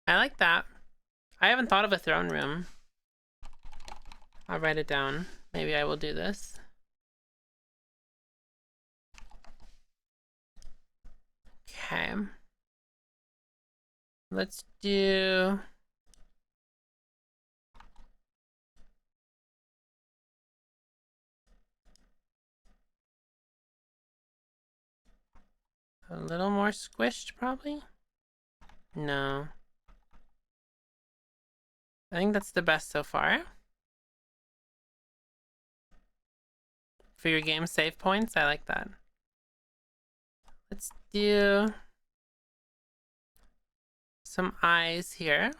I like that. I haven't thought of a throne room. I'll write it down. Maybe I will do this. Okay. Let's do... a little more squished, probably? No. I think that's the best so far. For your game save points, I like that. Let's do some eyes here.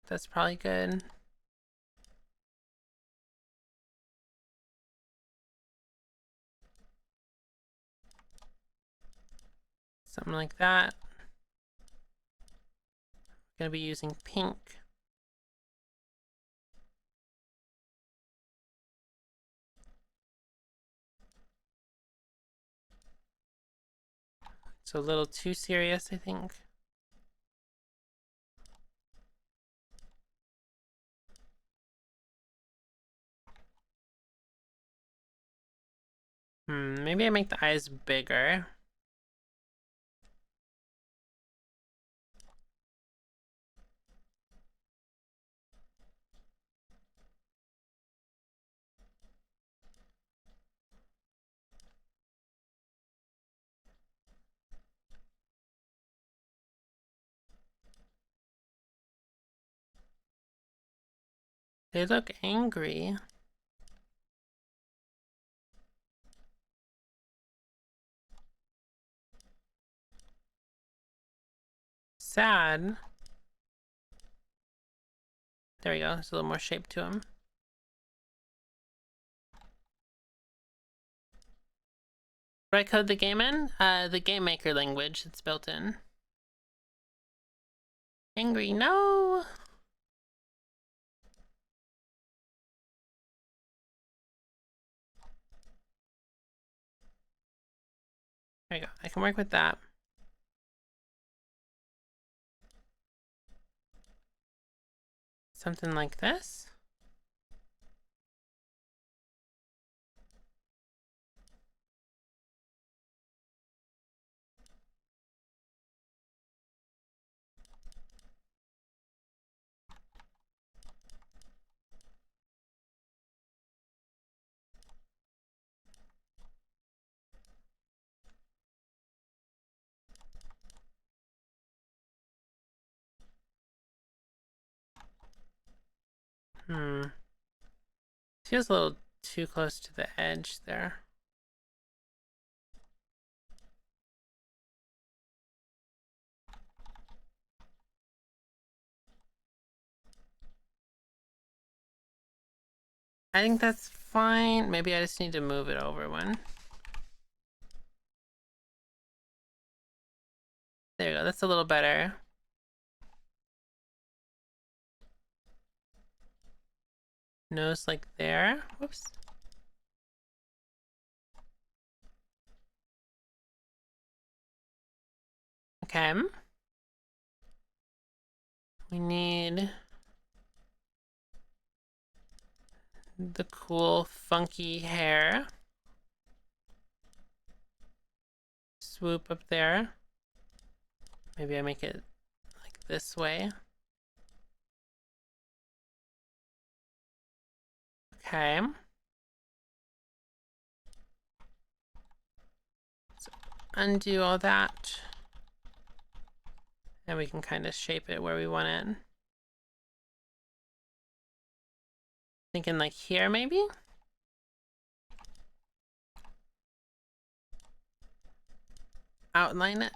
That's probably good. Something like that. I'm gonna be using pink. It's a little too serious, I think. Maybe I make the eyes bigger. They look angry. Sad. There we go. There's a little more shape to them. What do I code the game in? The game maker language. It's built in. Angry, no! There you go. I can work with that. Something like this. Feels a little too close to the edge there. I think that's fine. Maybe I just need to move it over one. There you go. That's a little better. Nose like there. Whoops. Okay. We need the cool, funky hair. Swoop up there. Maybe I make it like this way. Okay. So undo all that. And we can kind of shape it where we want it. Thinking like here, maybe? Outline it.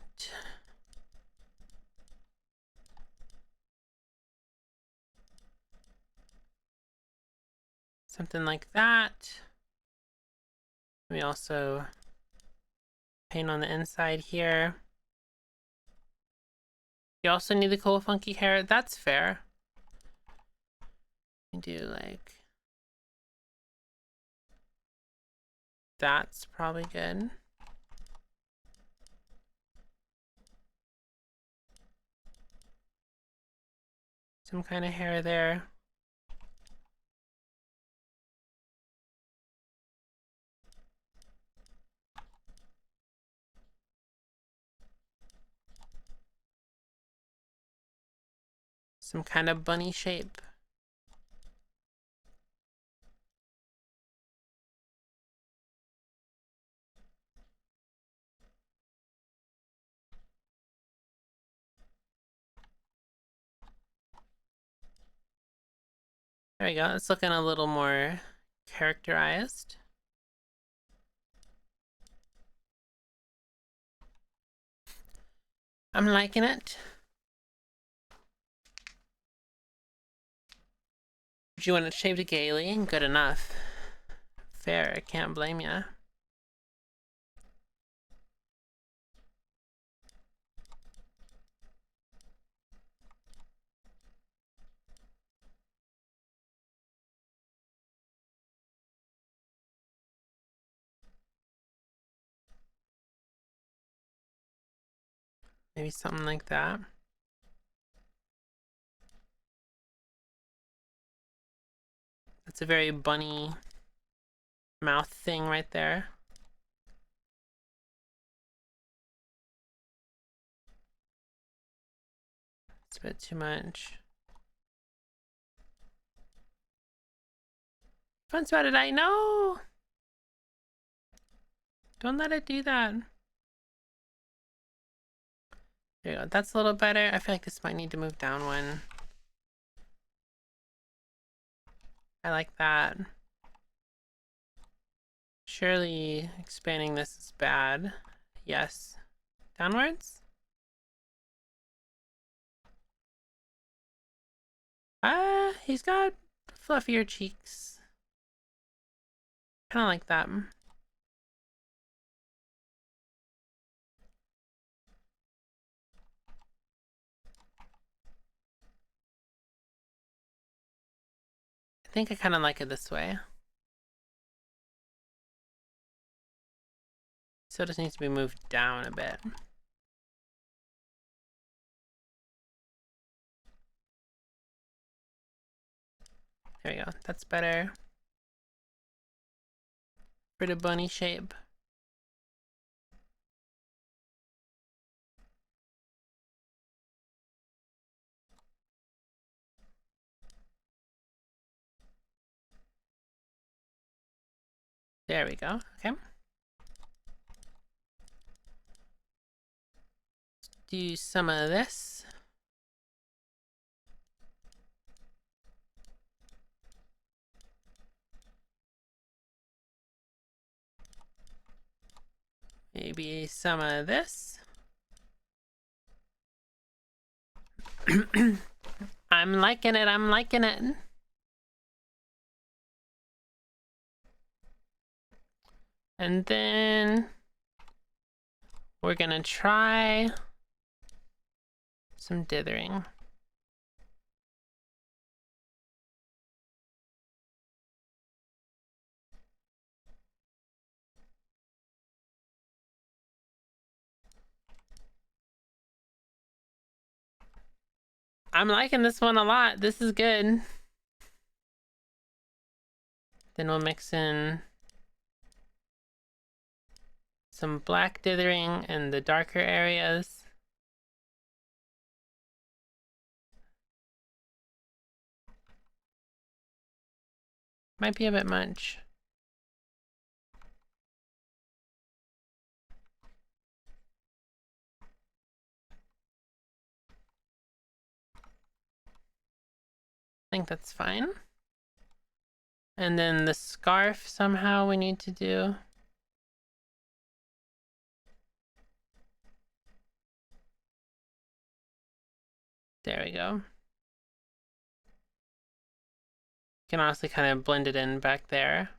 Something like that. We also paint on the inside here. You also need the cool funky hair. That's fair. You do like... That's probably good. Some kind of hair there. Some kind of bunny shape. There we go. It's looking a little more characterized. I'm liking it. Would you want it shaved gaily? Good enough. Fair, I can't blame ya. Maybe something like that. That's a very bunny mouth thing right there. It's a bit too much. Fun spotted eye, no! Don't let it do that. There you go, that's a little better. I feel like this might need to move down one. I like that. Surely expanding this is bad. Yes. Downwards? He's got fluffier cheeks. Kinda like that. I think I kinda like it this way. So it just needs to be moved down a bit. There we go, that's better. For the bunny shape. There we go, okay. Let's do some of this. Maybe some of this. I'm liking it, I'm liking it. And then we're gonna try some dithering. I'm liking this one a lot. This is good. Then we'll mix in some black dithering in the darker areas. Might be a bit much. I think that's fine. And then the scarf somehow we need to do. There we go. You can honestly kind of blend it in back there.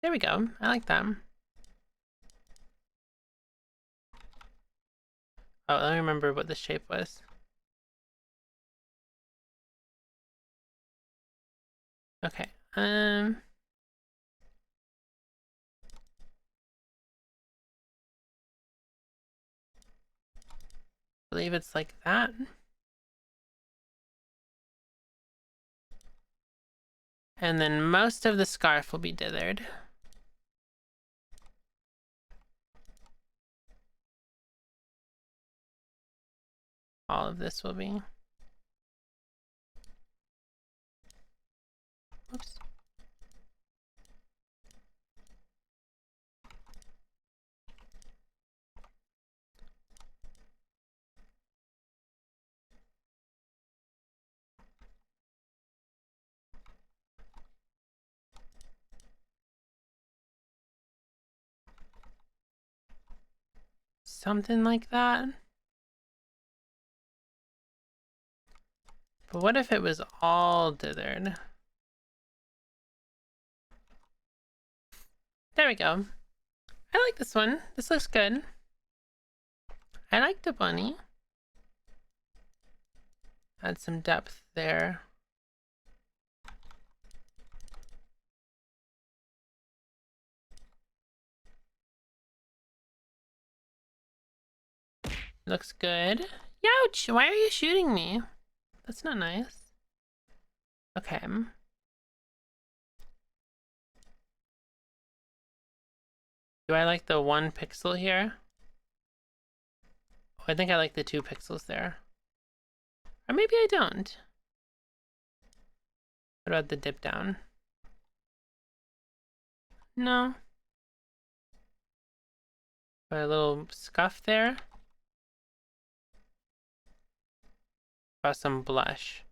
There we go. I like that. Oh, let me remember what the shape was. Okay. I believe it's like that. And then most of the scarf will be dithered. All of this will be. Oops. Something like that. But what if it was all dithered? There we go. I like this one. This looks good. I like the bunny. Add some depth there. Looks good. Youch! Why are you shooting me? That's not nice. Okay. Do I like the 1 pixel here? Oh, I think I like the 2 pixels there. Or maybe I don't. What about the dip down? No. Put a little scuff there. About some blush.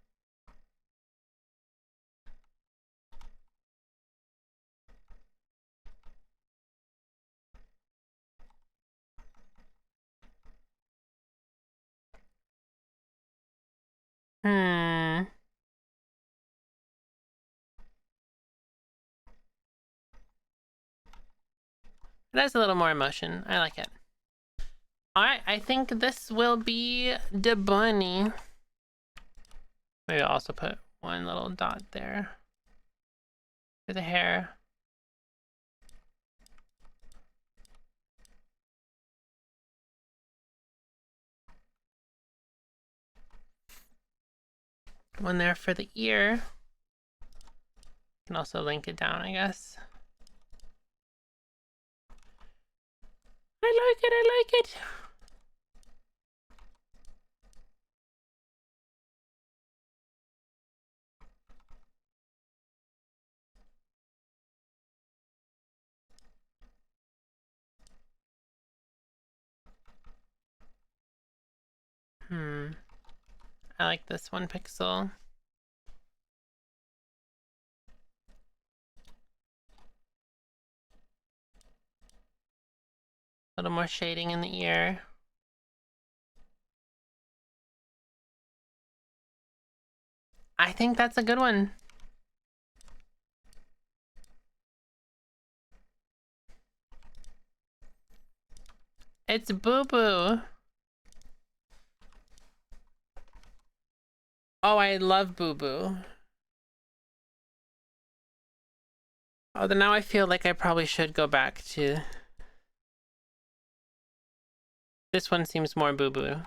It has a little more emotion. I like it. Alright, I think this will be the bunny. Maybe I'll also put 1 little dot there for the hair. One there for the ear. Can also link it down, I guess. I like it, I like it. I like this 1 pixel. A little more shading in the ear. I think that's a good one. It's Bubu. Oh, I love Bubu. Although now I feel like I probably should go back to... This one seems more Bubu.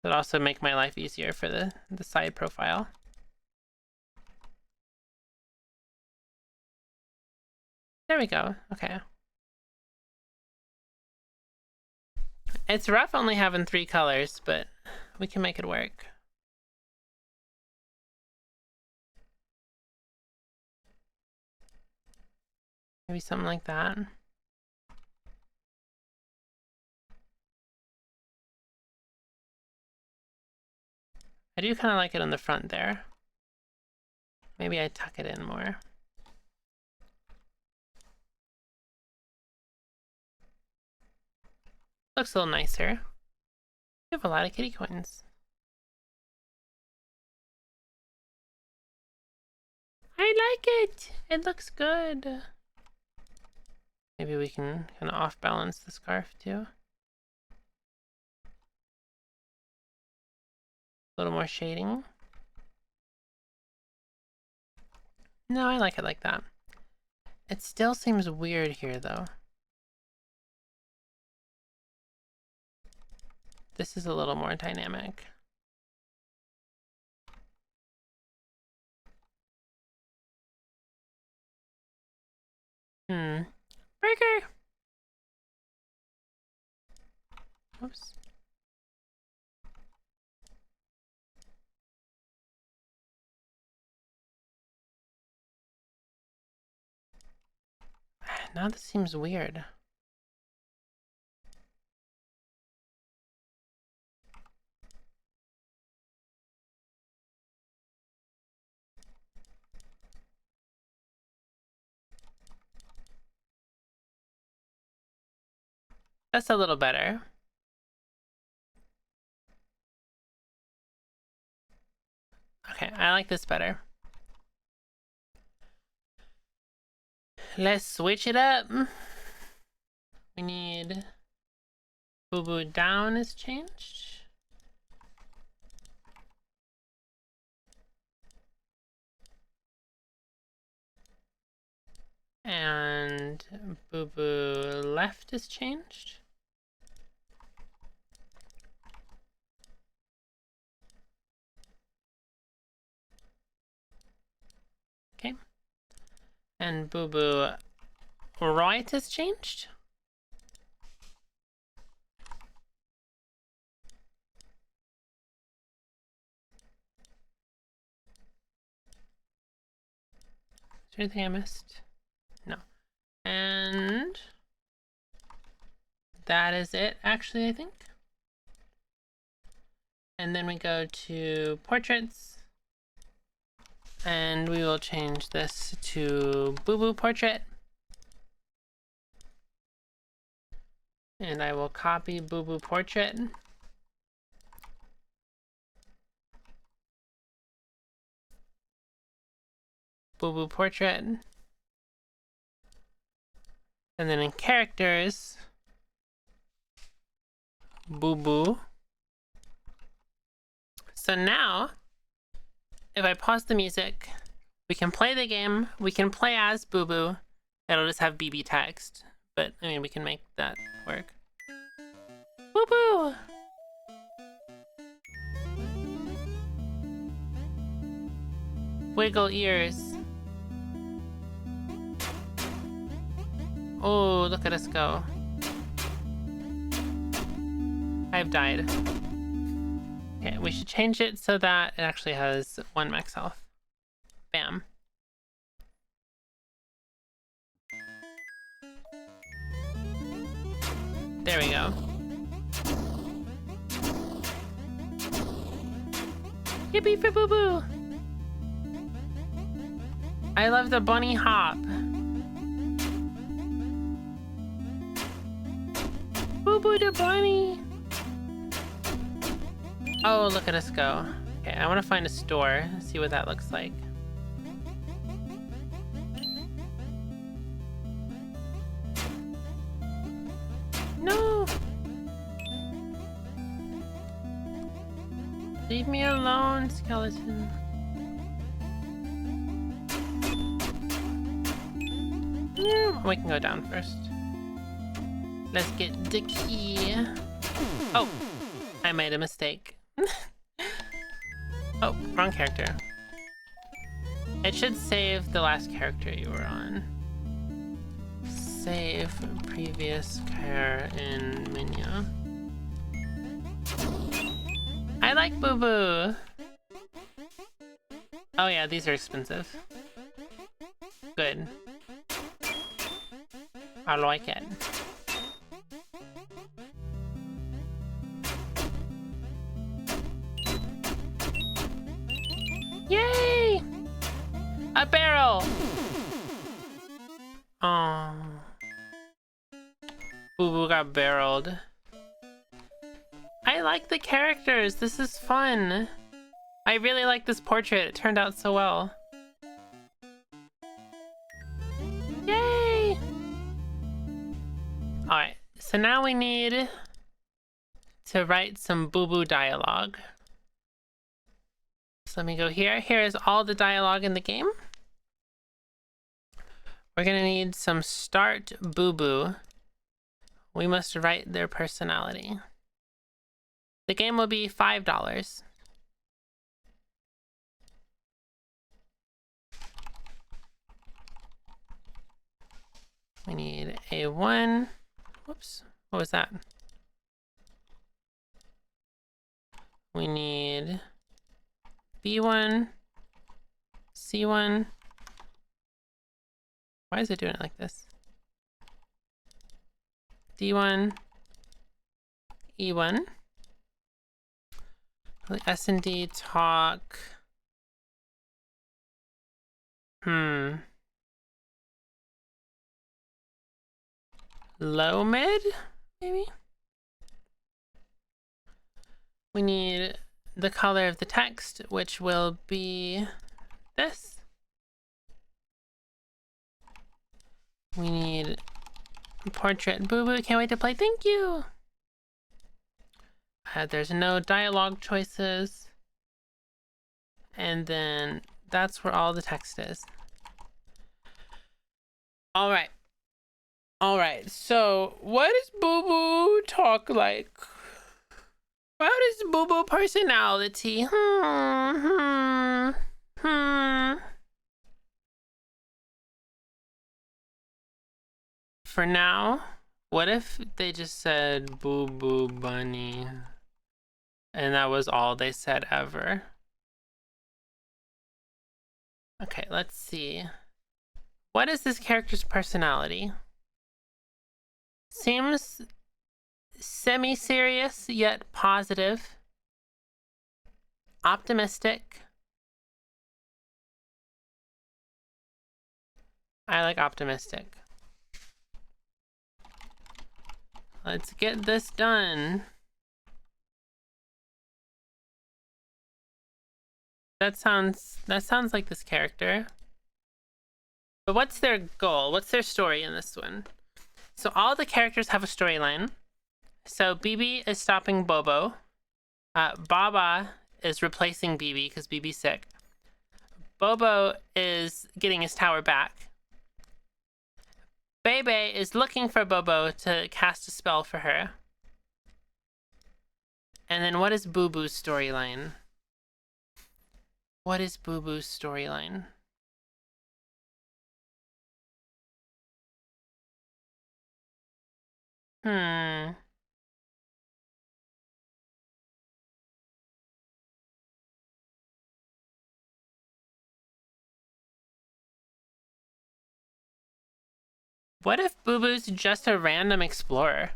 It'll also make my life easier for the side profile. There we go. Okay. It's rough only having 3 colors, but we can make it work. Maybe something like that. I do kind of like it on the front there. Maybe I tuck it in more. Looks a little nicer. You have a lot of kitty coins. I like it! It looks good. Maybe we can kind of off balance the scarf too. A little more shading. No, I like it like that. It still seems weird here though. This is a little more dynamic. Burger! Oops. Now this seems weird. That's a little better. Okay, I like this better. Let's switch it up. We need Bubu down is changed. And Bubu left is changed. Okay. And Bubu right has changed. Is there anything I missed? No. And that is it, actually, I think. And then we go to portraits. And we will change this to Bubu portrait. And I will copy Bubu portrait. Bubu portrait. And then in characters, Bubu. So now, if I pause the music, we can play the game, we can play as Bubu. It'll just have BB text, but I mean, we can make that work. Bubu! Wiggle ears. Oh, look at us go. I've died. Okay, we should change it so that it actually has 1 max health. Bam. There we go. Yippee for Bubu! I love the bunny hop. Bubu the bunny! Oh, look at us go. Okay, I want to find a store, see what that looks like. No! Leave me alone, skeleton. Yeah, we can go down first. Let's get the key. Oh, I made a mistake. Oh, wrong character. It should save the last character you were on. Save previous care in menu. I like Bubu. Oh yeah, these are expensive. Good. I like it. Yay! A barrel! Oh. Bubu got barreled. I I like the characters. This is fun. I really like this portrait. It turned out so well. Yay! Alright, so now we need to write some Bubu dialogue. So let me go here. Here is all the dialogue in the game. We're gonna need some start Bubu. We must write their personality. The game will be $5. We need A1. Whoops, what was that? We need B1, C1. Why is it doing it like this? D1, E1. S&D talk. Low mid, maybe? We need the color of the text, which will be this. We need portrait Bubu. Can't wait to play. Thank you. There's no dialogue choices. And then that's where all the text is. All right. All right. So what does Bubu talk like? What is Bubu personality? For now, what if they just said Bubu Bunny? And that was all they said ever. Okay, let's see. What is this character's personality? Seems semi-serious, yet positive. Optimistic. I like optimistic. Let's get this done. That sounds like this character. But what's their goal? What's their story in this one? So all the characters have a storyline. So Bibi is stopping Bobo. Baba is replacing Bibi because Bibi's sick. Bobo is getting his tower back. Bebe is looking for Bobo to cast a spell for her. And then what is Bubu's storyline? What is Bubu's storyline? What if Bubu's just a random explorer?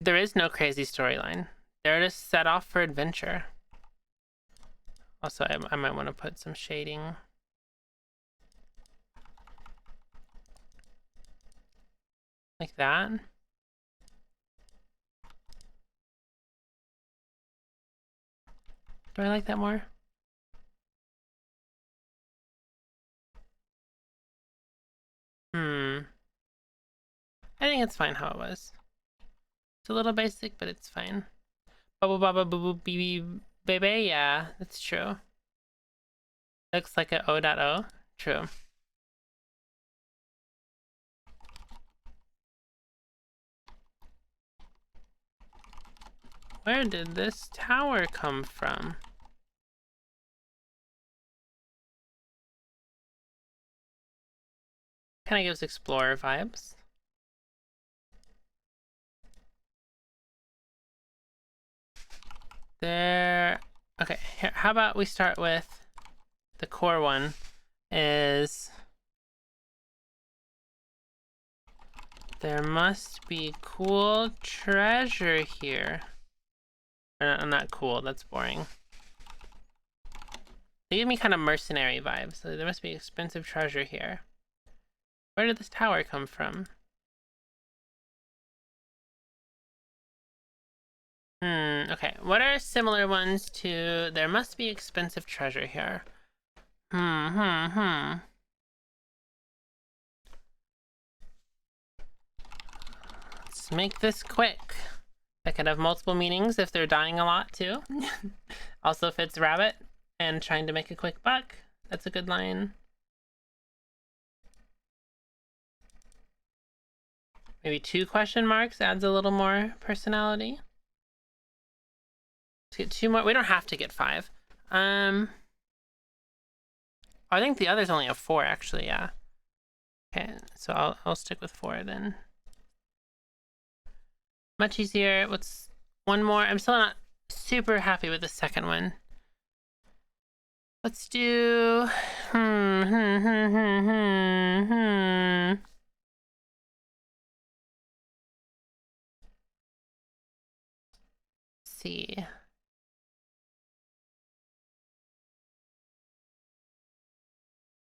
There is no crazy storyline. They're just set off for adventure. Also, I might want to put some shading. Like that. Do I like that more? I think it's fine how it was. It's a little basic, but it's fine. Bubble baba boo boo bibi baby, yeah, that's true. Looks like a O.O. True. Where did this tower come from? Kind of gives explorer vibes. There. Okay, here, how about we start with the core one is there must be cool treasure here. Or not cool, that's boring. They give me kind of mercenary vibes, so there must be expensive treasure here. Where did this tower come from? Okay. What are similar ones to there must be expensive treasure here? Let's make this quick. That could have multiple meanings if they're dying a lot too. Also fits rabbit and trying to make a quick buck. That's a good line. Maybe 2 question marks adds a little more personality. Let's get 2 more. We don't have to get 5. I think the others only have 4 actually, yeah. Okay, so I'll stick with 4 then. Much easier. What's one more? I'm still not super happy with the second one. Let's do see.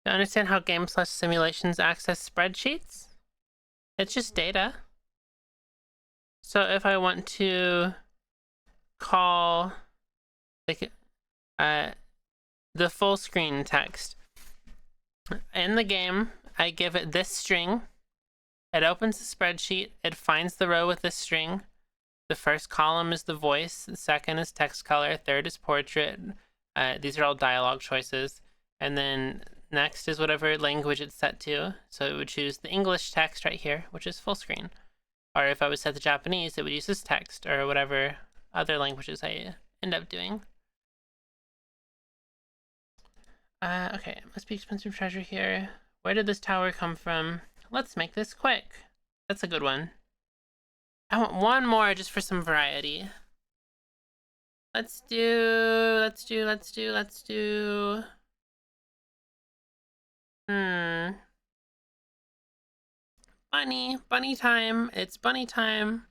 To understand how game/simulations access spreadsheets? It's just data. So if I want to call like the full screen text in the game, I give it this string. It opens the spreadsheet. It finds the row with this string. The first column is the voice. The second is text color. Third is portrait. These are all dialogue choices. And then next is whatever language it's set to. So it would choose the English text right here, which is full screen. Or if I would set to Japanese, it would use this text or whatever other languages I end up doing. Okay, it must be expensive treasure here. Where did this tower come from? Let's make this quick. That's a good one. I want one more just for some variety. Let's do... Bunny time. It's bunny time.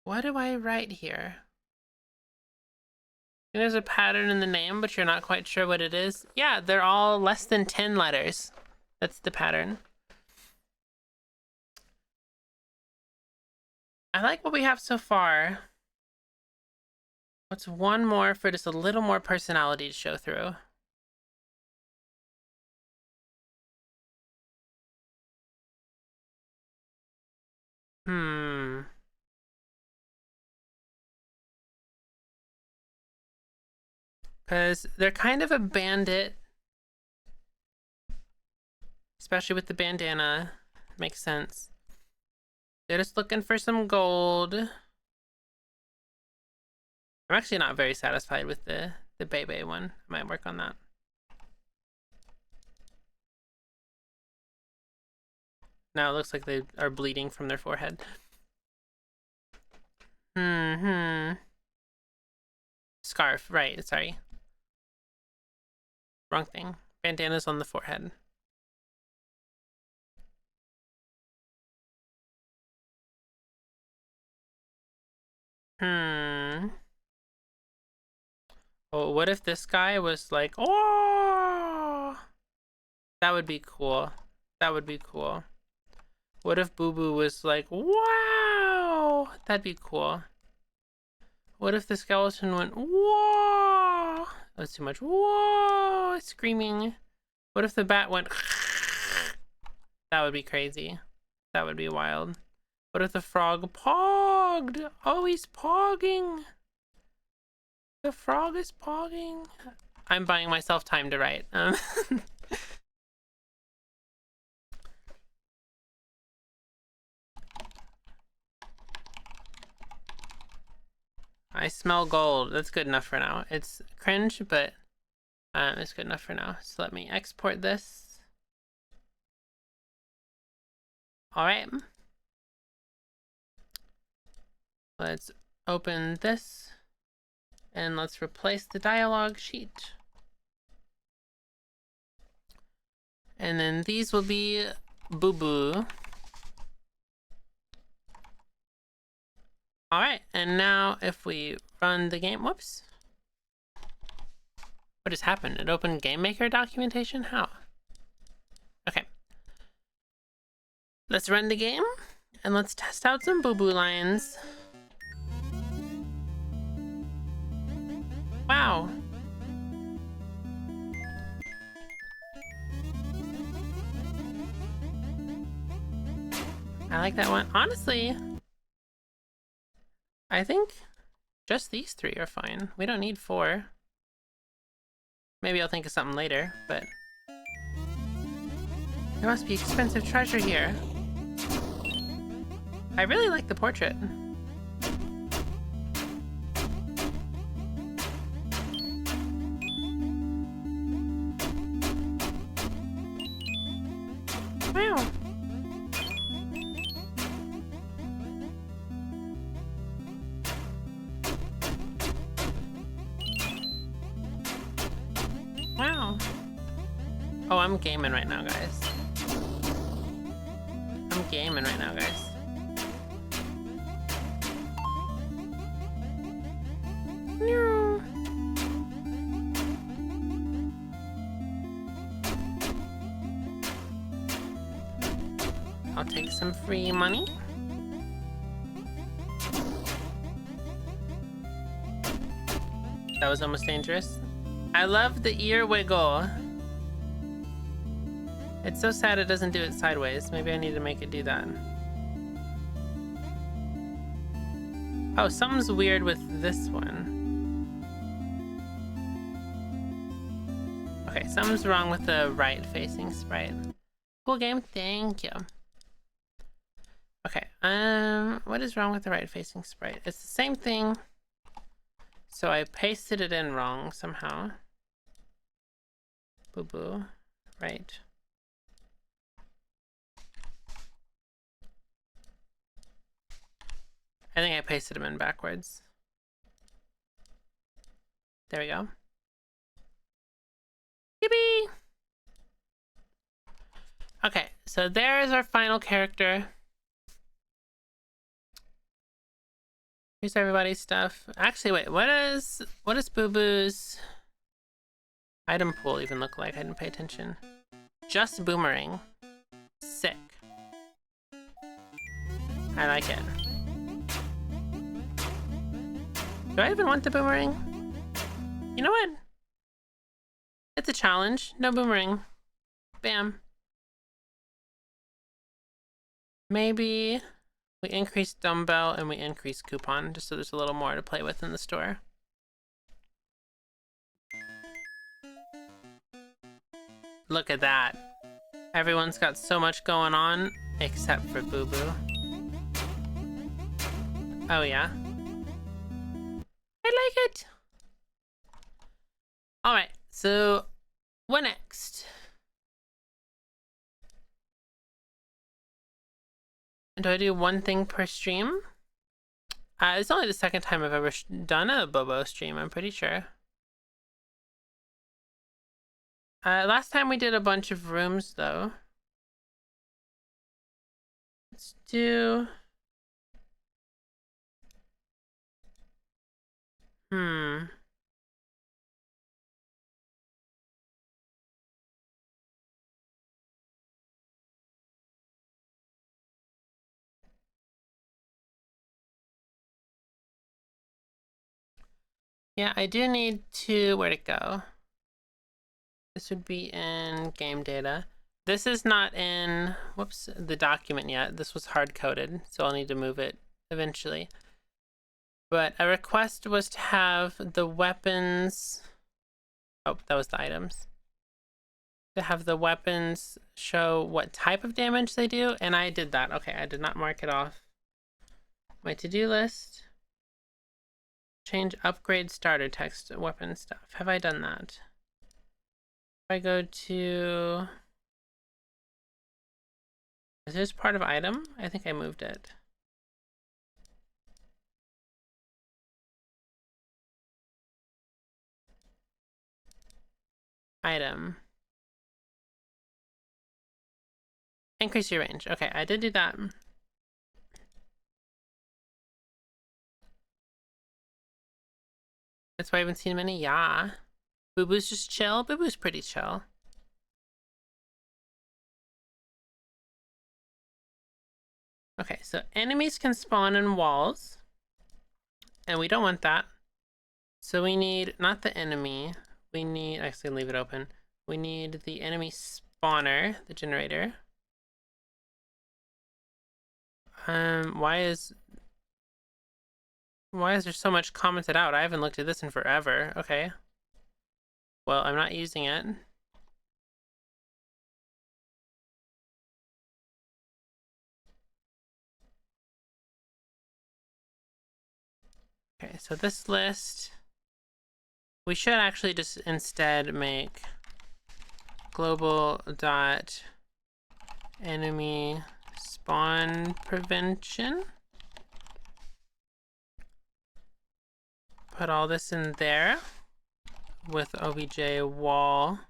What do I write here? There's a pattern in the name, but you're not quite sure what it is. Yeah, they're all less than 10 letters. That's the pattern. I like what we have so far. What's one more for just a little more personality to show through? Because they're kind of a bandit. Especially with the bandana. Makes sense. They're just looking for some gold. I'm actually not very satisfied with the Bebe one. I might work on that. Now it looks like they are bleeding from their forehead. Scarf, right, sorry. Wrong thing. Bandana's on the forehead. Oh, what if this guy was like, oh! That would be cool. That would be cool. What if Bubu was like, wow! That'd be cool. What if the skeleton went, whoa! That's too much. Whoa! Screaming. What if the bat went, that would be crazy. That would be wild. What if the frog pogged? Oh, he's pogging. The frog is pogging. I'm buying myself time to write. I smell gold. That's good enough for now. It's cringe, but it's good enough for now. So let me export this. All right. Let's open this and let's replace the dialogue sheet. And then these will be Bubu. All right, and now if we run the game, whoops. What just happened? It opened Game Maker documentation? How? Okay. Let's run the game and let's test out some Bubu lines. Wow. I like that one. Honestly, I think just these 3 are fine. We don't need 4. Maybe I'll think of something later, but there must be expensive treasure here. I really like the portrait. Wow. Wow. Oh, I'm gaming right now, guys. I'm gaming right now, guys. No. I'll take some free money. That was almost dangerous. I love the ear wiggle. It's so sad it doesn't do it sideways. Maybe I need to make it do that. Oh, something's weird with this one. Okay, something's wrong with the right-facing sprite. Cool game, thank you. Okay, what is wrong with the right-facing sprite? It's the same thing. So I pasted it in wrong somehow. Bubu, right. I think I pasted them in backwards. There we go. Yippee! Okay, so there's our final character. Here's everybody's stuff. Actually, wait, what does Bubu's item pool even look like? I didn't pay attention. Just boomerang. Sick. I like it. Do I even want the boomerang? You know what? It's a challenge. No boomerang. Bam. Maybe we increase dumbbell and we increase coupon, just so there's a little more to play with in the store. Look at that. Everyone's got so much going on, except for Bubu. Oh yeah. I like it. Alright, so what next? Do I do one thing per stream? It's only the second time I've ever done a Bobo stream, I'm pretty sure. Last time we did a bunch of rooms, though. Let's do... Yeah, I do need to... Where'd it go? This would be in game data. This is not in, whoops, the document yet. This was hard-coded, so I'll need to move it eventually. But a request was to have the weapons... Oh, that was the items. To have the weapons show what type of damage they do, and I did that. Okay, I did not mark it off my to-do list. Change upgrade starter text weapon stuff. Have I done that? If I go to... Is this part of item? I think I moved it. Item. Increase your range. Okay, I did do that. That's why I haven't seen many. Yeah. Bubu's just chill. Bubu's pretty chill. Okay, so enemies can spawn in walls. And we don't want that. So we need, not the enemy. We need, actually leave it open. We need the enemy spawner, the generator. Why is there so much commented out? I haven't looked at this in forever. Okay. Well, I'm not using it. Okay, so this list, we should actually just instead make global dot enemy spawn prevention. Put all this in there with obj wall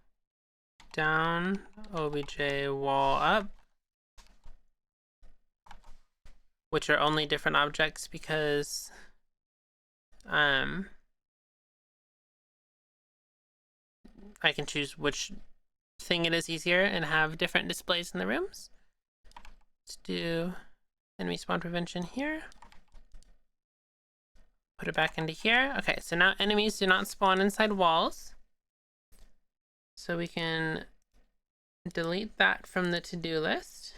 down, obj wall up, which are only different objects because I can choose which thing it is easier and have different displays in the rooms. Let's do enemy spawn prevention here. Put it back into here. Okay, so now enemies do not spawn inside walls. So we can delete that from the to-do list.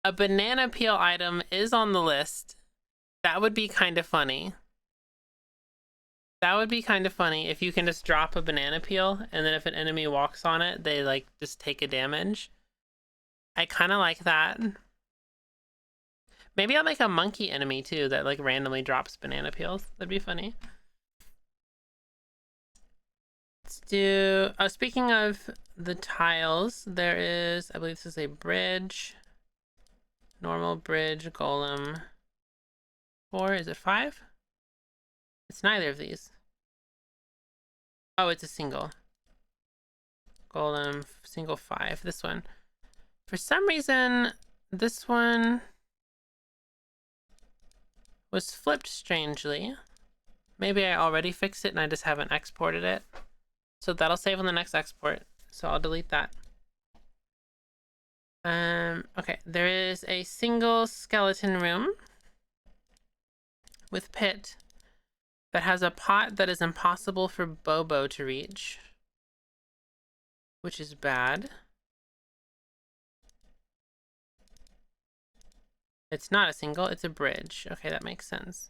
A banana peel item is on the list. That would be kind of funny. That would be kind of funny if you can just drop a banana peel and then if an enemy walks on it, they like just take a damage. I kind of like that. Maybe I'll make a monkey enemy too that like randomly drops banana peels. That'd be funny. Let's do, speaking of the tiles, there is, I believe this is a bridge. Normal bridge golem 4, is it 5? It's neither of these. Oh, it's a single. Golem, single 5, this one. For some reason, this one was flipped strangely. Maybe I already fixed it and I just haven't exported it. So that'll save on the next export. So I'll delete that. Okay, there is a single skeleton room with pit that has a pot that is impossible for Bobo to reach, which is bad. It's not a single, it's a bridge. Okay, that makes sense.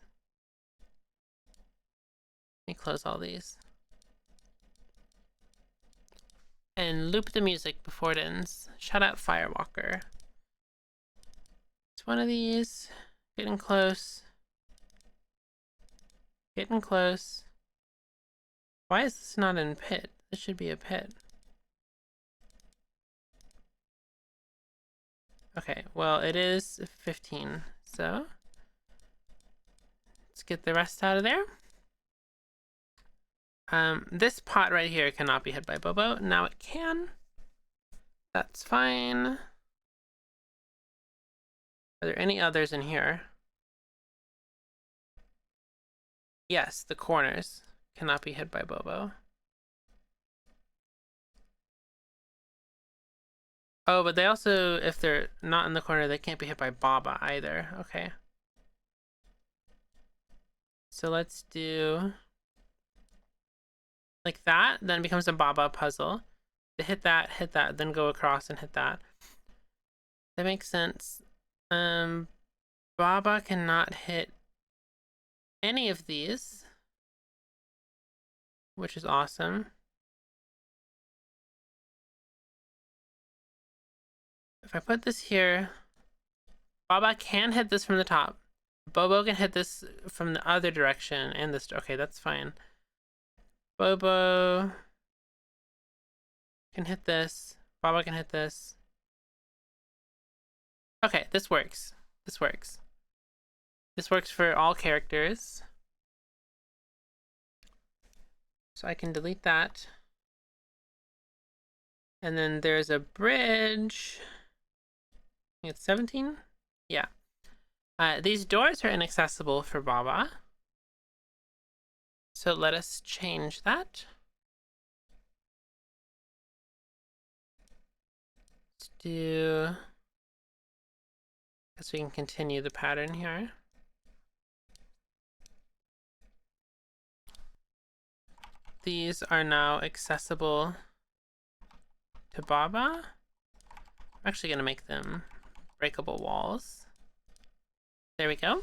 Let me close all these. And loop the music before it ends. Shout out Firewalker. It's one of these. Getting close. Getting close. Why is this not in pit? This should be a pit. Okay, well, it is 15, so let's get the rest out of there. This pot right here cannot be hit by Bobo. Now it can. That's fine. Are there any others in here? Yes, the corners cannot be hit by Bobo. Oh, but they also, if they're not in the corner, they can't be hit by Baba either. Okay. So let's do like that, then it becomes a Baba puzzle. To hit that, then go across and hit that. That makes sense. Baba cannot hit any of these, which is awesome. If I put this here, Baba can hit this from the top. Bobo can hit this from the other direction and this. Okay, that's fine. Bobo can hit this. Baba can hit this. Okay, this works. This works. This works for all characters. So I can delete that. And then there's a bridge. I think it's 17? Yeah. These doors are inaccessible for Baba. So let us change that. Let's do, guess we can continue the pattern here. These are now accessible to Baba. I'm actually going to make them breakable walls. There we go.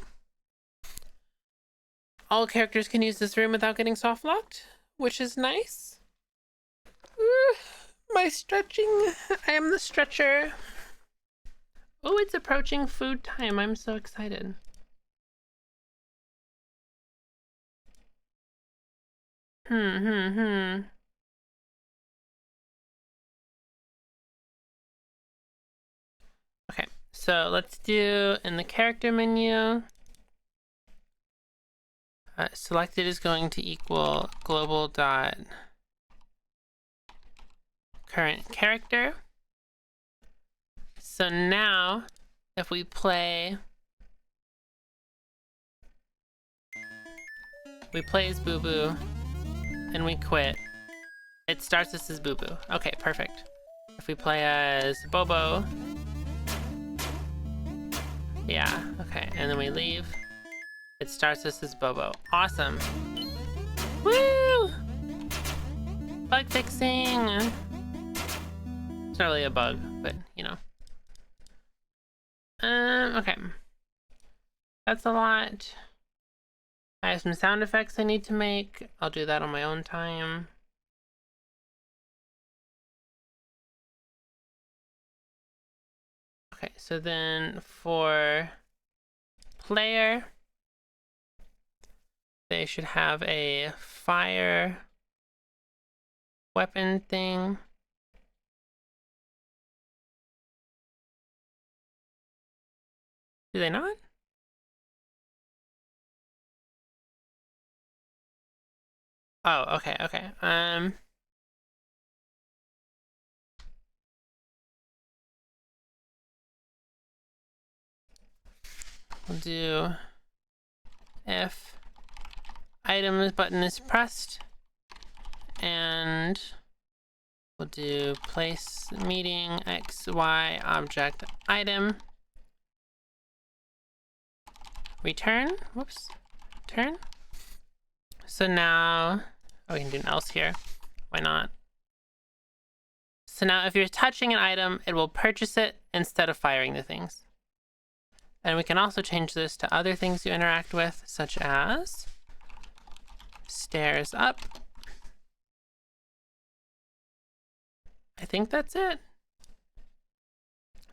All characters can use this room without getting soft locked, which is nice. My stretching. I am the stretcher. Oh, it's approaching food time. I'm so excited. Okay, so let's do in the character menu. Selected is going to equal global dot current character. So now, if we play as Bubu, and we quit, it starts us as Bubu. Okay, perfect. If we play as Bobo, yeah, okay, and then we leave, it starts us as Bobo. Awesome. Woo! Bug fixing. It's not really a bug, but you know. Okay. That's a lot. I have some sound effects I need to make. I'll do that on my own time. Okay, so then for player, they should have a fire weapon thing. Do they not? Oh, okay, okay. We'll do if items button is pressed, and we'll do place meeting XY object item. Return, whoops, return. So now, oh, we can do an else here. Why not? So now if you're touching an item, it will purchase it instead of firing the things. And we can also change this to other things you interact with, such as stairs up. I think that's it.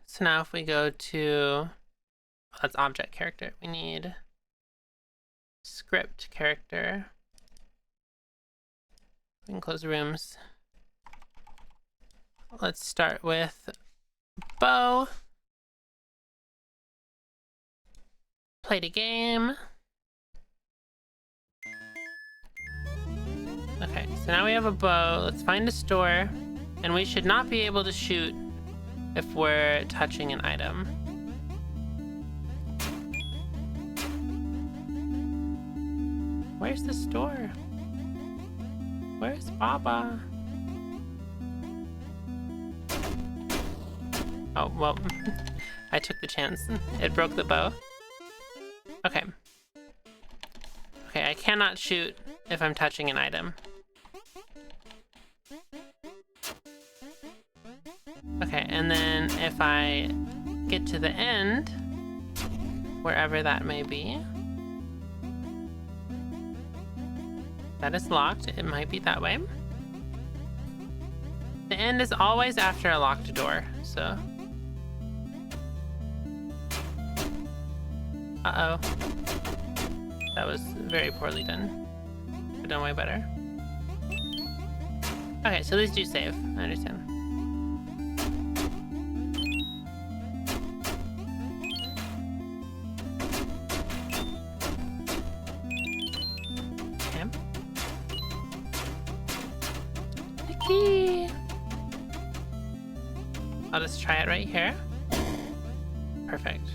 So now if we go to, that's object character, we need script character. We can close rooms. Let's start with Bo. Played a game. Okay, so now we have a bow. Let's find a store. And we should not be able to shoot if we're touching an item. Where's the store? Where's Baba? Oh, well, I took the chance. It broke the bow. Okay. Okay, I cannot shoot if I'm touching an item. Okay, and then if I get to the end, wherever that may be, that is locked. It might be that way. The end is always after a locked door, so. Uh-oh. That was very poorly done. Could have done way better. Okay, so these do save. I understand. Okay. I'll just try it right here. Perfect.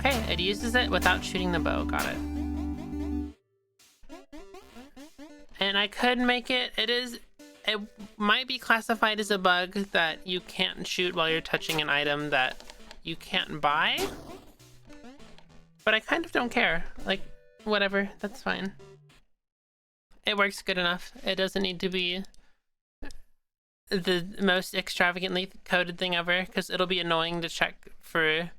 Okay, it uses it without shooting the bow. Got it. And I could make it. It might be classified as a bug that you can't shoot while you're touching an item that you can't buy. But I kind of don't care. Like, whatever. That's fine. It works good enough. It doesn't need to be the most extravagantly coded thing ever, because it'll be annoying to check for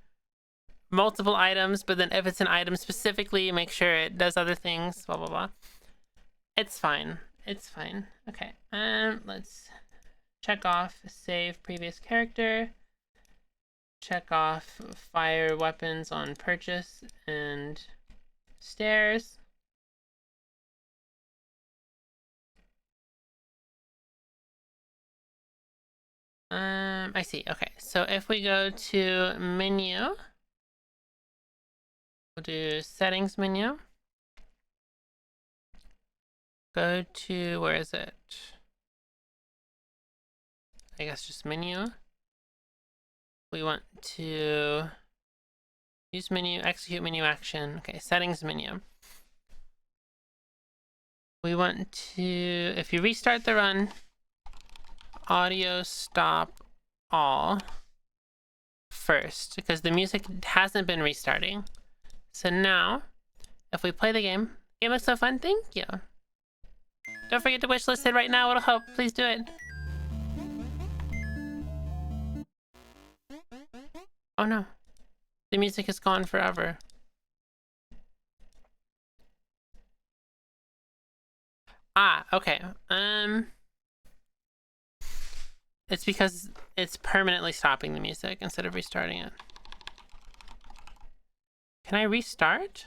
multiple items, but then if it's an item specifically, make sure it does other things, blah blah blah. It's fine. It's fine. Okay, let's check off save previous character, check off fire weapons on purchase and stairs. I see. Okay, so if we go to menu, we'll do settings menu. Go to, where is it? I guess just menu. We want to use menu, execute menu action. Okay, settings menu. We want to, if you restart the run, audio stop all first, because the music hasn't been restarting. So now, if we play the game looks so fun, thank you. Don't forget to wishlist it right now, it'll help. Please do it. Oh no. The music is gone forever. Ah, okay. It's because it's permanently stopping the music instead of restarting it. Can I restart?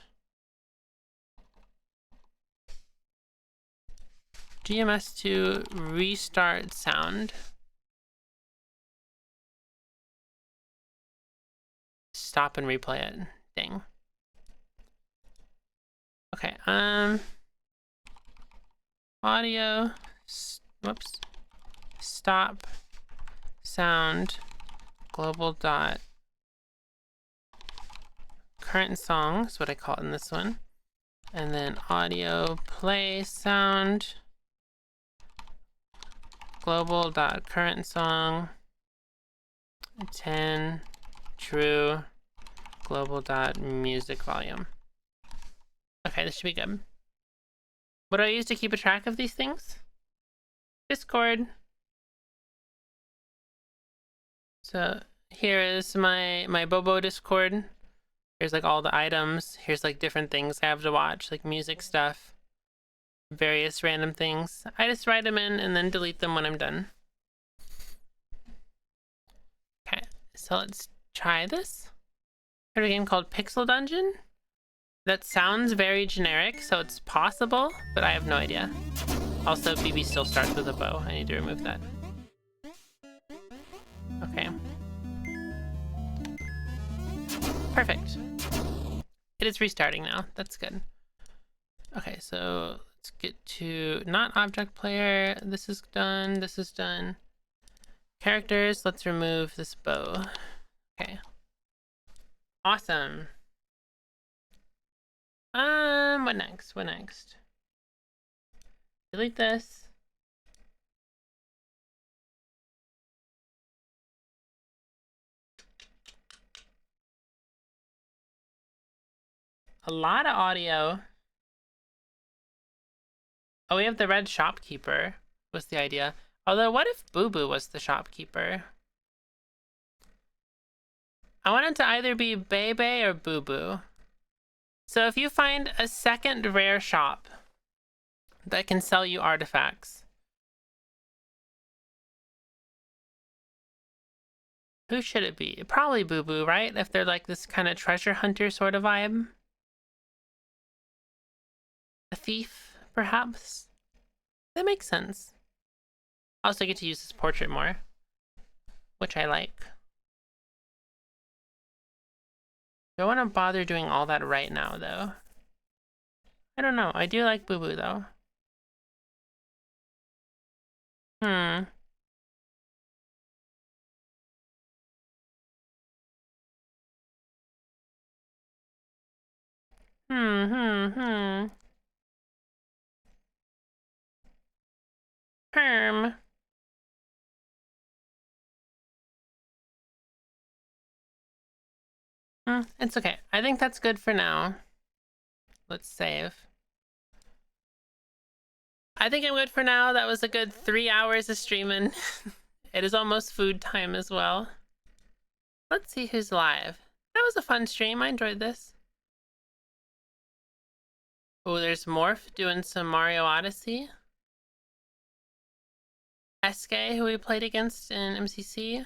GMS to restart sound. Stop and replay it. Dang. Okay, audio, whoops, stop sound global dot current song is what I call it in this one, and then audio play sound global dot current song 10 true global dot music volume. Okay, this should be good. What do I use to keep a track of these things? Discord. So here is my Bobo Discord. Here's like all the items. Here's like different things I have to watch, like music stuff, various random things. I just write them in and then delete them when I'm done. Okay, so let's try this. Heard a game called Pixel Dungeon? That sounds very generic, so it's possible, but I have no idea. Also, BB still starts with a bow. I need to remove that. Okay. Perfect. It is restarting now. That's good. Okay, so let's get to not object player. This is done. This is done. Characters. Let's remove this bow. Okay. Awesome. What next? What next? Delete this. A lot of audio. Oh, we have the red shopkeeper, was the idea. Although, what if Bubu was the shopkeeper? I want it to either be Bebe or Bubu. So if you find a second rare shop that can sell you artifacts, who should it be? Probably Bubu, right? If they're like this kind of treasure hunter sort of vibe. A thief, perhaps? That makes sense. I also get to use this portrait more, which I like. Do I want to bother doing all that right now, though? I don't know. I do like Bubu, though. Herm. It's okay. I think that's good for now. Let's save. I think I'm good for now. That was a good 3 hours of streaming. It is almost food time as well. Let's see who's live. That was a fun stream. I enjoyed this. Oh, there's Morph doing some Mario Odyssey. SK, who we played against in MCC.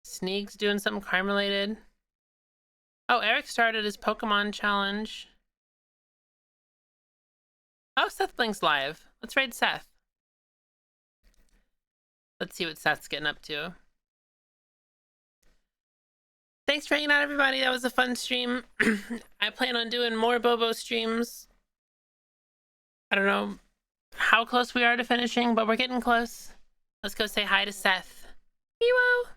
Sneeg's doing something crime-related. Oh, Eric started his Pokemon challenge. Oh, Seth Blink's live. Let's raid Seth. Let's see what Seth's getting up to. Thanks for hanging out, everybody. That was a fun stream. I plan on doing more Bobo streams. I don't know how close we are to finishing, but we're getting close. Let's go say hi to Seth. Miwo!